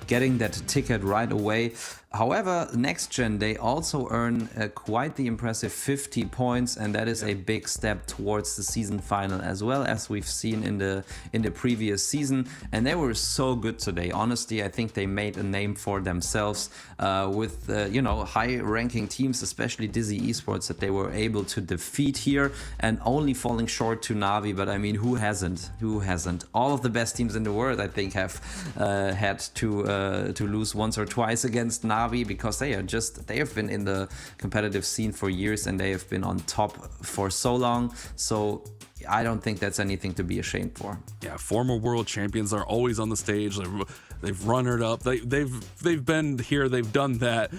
getting that ticket right away. However, next gen, they also earn quite the impressive 50 points, and that is a big step towards the season final, as well as we've seen in the previous season. And they were so good today. Honestly, I think they made a name for themselves with high-ranking teams, especially Dizzy Esports, that they were able to defeat here, and only falling short to NAVI. But I mean, who hasn't? Who hasn't? All of the best teams in the world, I think, have had to lose once or twice against NAVI, because they have been in the competitive scene for years, and they have been on top for so long. So I don't think that's anything to be ashamed for. Yeah, former world champions are always on the stage. They've runnered up. They've been here. They've done that.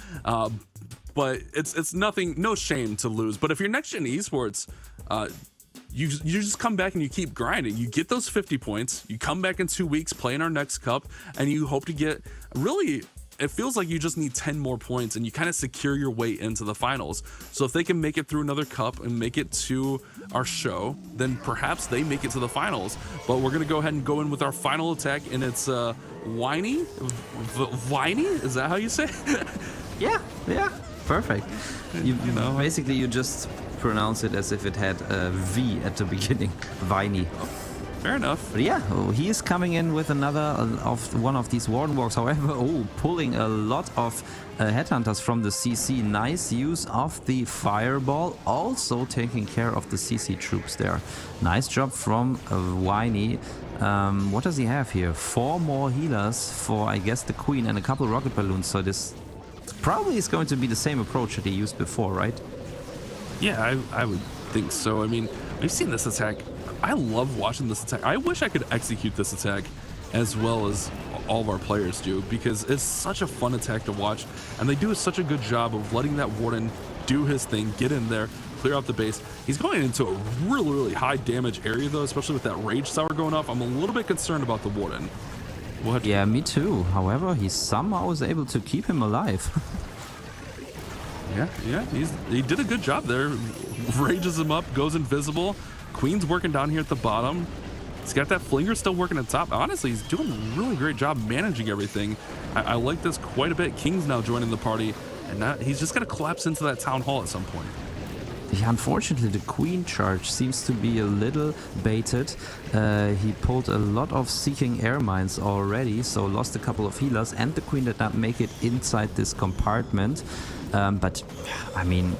But it's nothing. No shame to lose. But if you're next gen esports, you just come back and you keep grinding. You get those 50 points. You come back in 2 weeks, play in our next cup, and you hope to get really. It feels like you just need 10 more points and you kind of secure your way into the finals. So if they can make it through another cup and make it to our show, then perhaps they make it to the finals. But we're going to go ahead and go in with our final attack, and it's Whiny? Whiny? Is that how you say it? Yeah, perfect. Basically you just pronounce it as if it had a V at the beginning. Whiny. Fair enough. But yeah, he is coming in with another one of these Warden Walks. However, pulling a lot of headhunters from the CC. Nice use of the Fireball. Also taking care of the CC troops there. Nice job from Whiny. What does he have here? 4 more healers for, I guess, the Queen, and a couple rocket balloons. So this probably is going to be the same approach that he used before, right? Yeah, I would think so. I mean, we've seen this attack. I love watching this attack. I wish I could execute this attack as well as all of our players do, because it's such a fun attack to watch, and they do such a good job of letting that Warden do his thing, get in there, clear out the base. He's going into a really, really high damage area though, especially with that Rage Tower going off. I'm a little bit concerned about the Warden. Yeah, me too. However, he somehow was able to keep him alive. Yeah, he did a good job there. Rages him up, goes invisible. Queen's working down here at the bottom. He's got that Flinger still working at top. Honestly, he's doing a really great job managing everything. I like this quite a bit. King's now joining the party, and now he's just going to collapse into that Town Hall at some point. Yeah, unfortunately, the Queen charge seems to be a little baited. He pulled a lot of Seeking Air Mines already, so lost a couple of healers, and the Queen did not make it inside this compartment. But, I mean,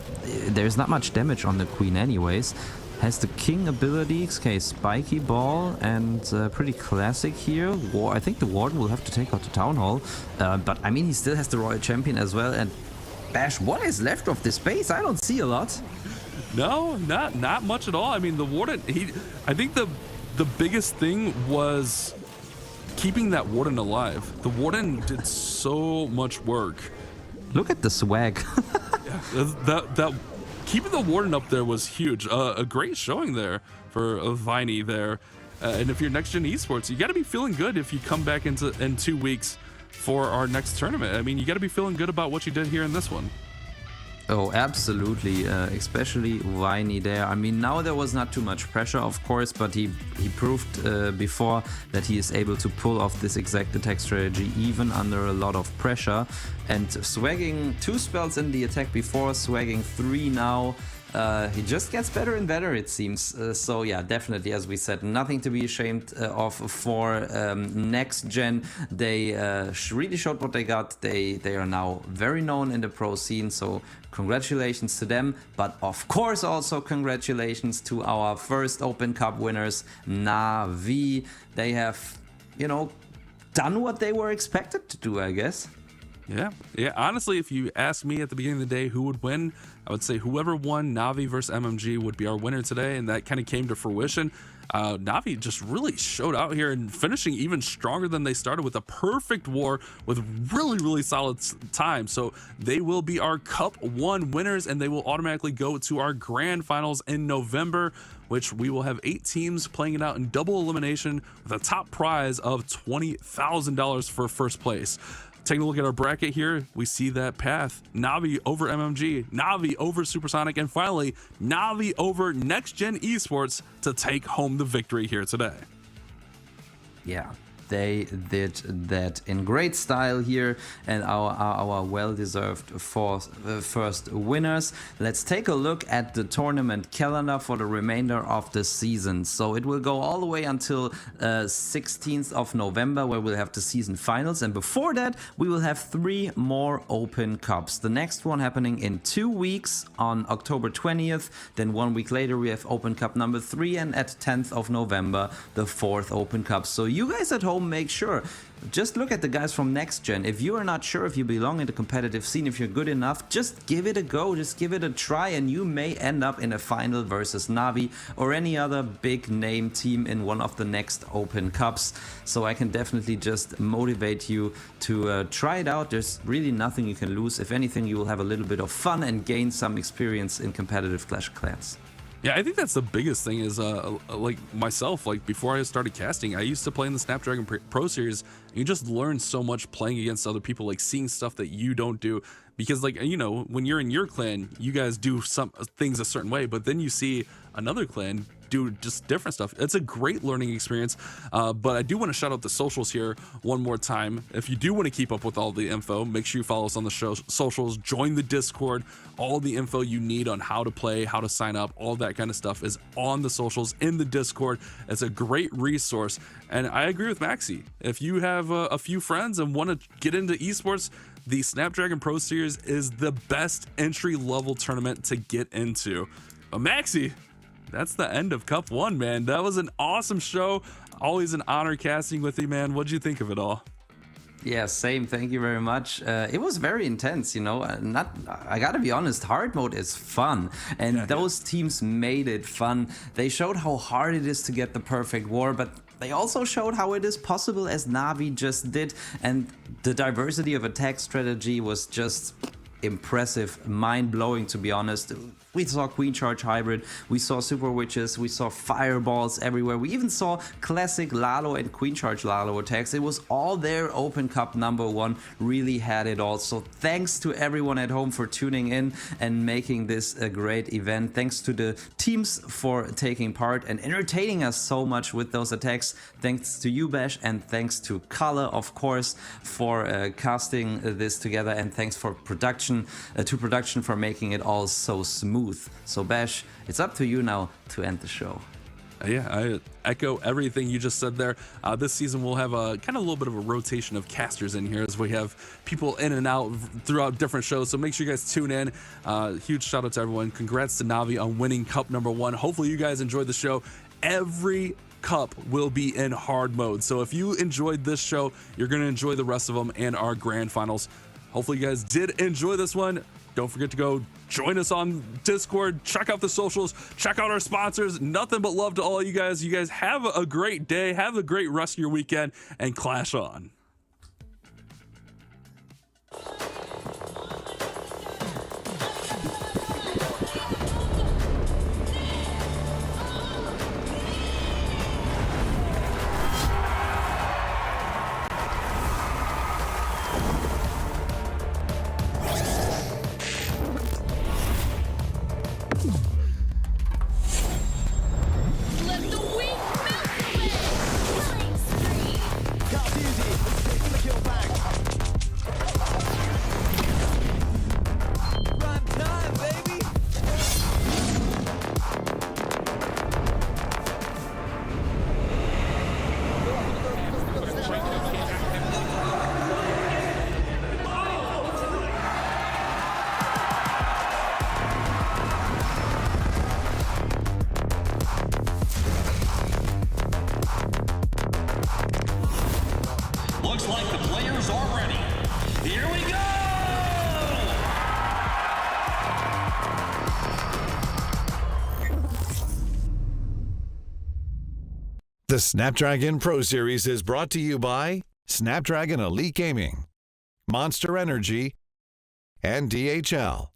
there's not much damage on the Queen anyways. Has the King abilities, okay, Spiky Ball, and pretty classic here. I think the Warden will have to take out the Town Hall, but I mean, he still has the Royal Champion as well. And Bash, what is left of this base? I don't see a lot. No, not much at all. I mean, the Warden, I think the biggest thing was keeping that Warden alive. The Warden did so much work. Look at the swag. Yeah, that keeping the Warden up there was huge. A great showing there for Viney there. And if you're next gen esports, you got to be feeling good if you come back in 2 weeks for our next tournament. I mean, you got to be feeling good about what you did here in this one. Oh, absolutely, especially Viney there. I mean, now there was not too much pressure, of course, but he proved before that he is able to pull off this exact attack strategy even under a lot of pressure. And swagging 2 spells in the attack before, swagging 3 now. He just gets better and better, it seems. So yeah, definitely, as we said, nothing to be ashamed of for next gen. They really showed what they got. They are now very known in the pro scene, so congratulations to them. But of course also congratulations to our first Open Cup winners, NAVI. They have, you know, done what they were expected to do, I guess. Yeah. Honestly, if you asked me at the beginning of the day who would win, I would say whoever won NAVI versus MMG would be our winner today, and that kind of came to fruition. NAVI just really showed out here and finishing even stronger than they started with a perfect war with really solid time. So they will be our Cup 1 winners, and they will automatically go to our grand finals in November, which we will have 8 teams playing it out in double elimination with a top prize of $20,000 for first place. Taking a look at our bracket here, we see that path. NAVI over MMG, NAVI over Supersonic, and finally, NAVI over Next Gen Esports to take home the victory here today. Yeah, they did that in great style here, and our well-deserved first winners. Let's take a look at the tournament calendar for the remainder of the season. So it will go all the way until 16th of November, where we'll have the season finals, and before that we will have 3 more Open Cups. The next one happening in 2 weeks on October 20th, then 1 week later we have Open Cup number 3, and at 10th of November the 4th Open Cup. So you guys at home, make sure, just look at the guys from Next Gen. If you are not sure if you belong in the competitive scene, if you're good enough, just give it a go, just give it a try, and you may end up in a final versus NAVI or any other big name team in one of the next Open Cups. So I can definitely just motivate you to try it out. There's really nothing you can lose. If anything, you will have a little bit of fun and gain some experience in competitive Clash of Clans. Yeah, I think that's the biggest thing is like myself, like before I started casting, I used to play in the Snapdragon Pro Series. And you just learn so much playing against other people, like seeing stuff that you don't do. Because like, you know, when you're in your clan, you guys do some things a certain way, but then you see another clan do just different stuff. It's a great learning experience. But I do want to shout out the socials here one more time. If you do want to keep up with all the info, make sure you follow us on the socials, join the Discord. All the info you need on how to play, how to sign up, all that kind of stuff is on the socials in the Discord. It's a great resource. And I agree with Maxi. If you have a few friends and want to get into esports, the Snapdragon Pro Series is the best entry level tournament to get into. But Maxi, that's the end of Cup 1, man. That was an awesome show. Always an honor casting with you, man. What'd you think of it all? Yeah, same. Thank you very much. It was very intense, you know. I gotta be honest, hard mode is fun, and those teams made it fun. They showed how hard it is to get the perfect war, but they also showed how it is possible, as NAVI just did, and the diversity of attack strategy was just impressive, mind-blowing, to be honest. We saw Queen Charge Hybrid, we saw Super Witches, we saw fireballs everywhere. We even saw classic Lalo and Queen Charge Lalo attacks. It was all there. Open Cup number 1 really had it all. So thanks to everyone at home for tuning in and making this a great event. Thanks to the teams for taking part and entertaining us so much with those attacks. Thanks to you, Bash, and thanks to Color, of course, for casting this together, and thanks for production for making it all so smooth. So Bash, it's up to you now to end the show. Yeah, I echo everything you just said there. This season we'll have a kind of a little bit of a rotation of casters in here, as we have people in and out throughout different shows. So make sure you guys tune in. Huge shout out to everyone. Congrats to NAVI on winning Cup number 1. Hopefully you guys enjoyed the show. Every Cup will be in hard mode. So if you enjoyed this show, you're going to enjoy the rest of them and our grand finals. Hopefully you guys did enjoy this one. Don't forget to go join us on Discord, check out the socials, check out our sponsors. Nothing but love to all you guys. You guys have a great day, have a great rest of your weekend, and clash on. The Snapdragon Pro Series is brought to you by Snapdragon Elite Gaming, Monster Energy, and DHL.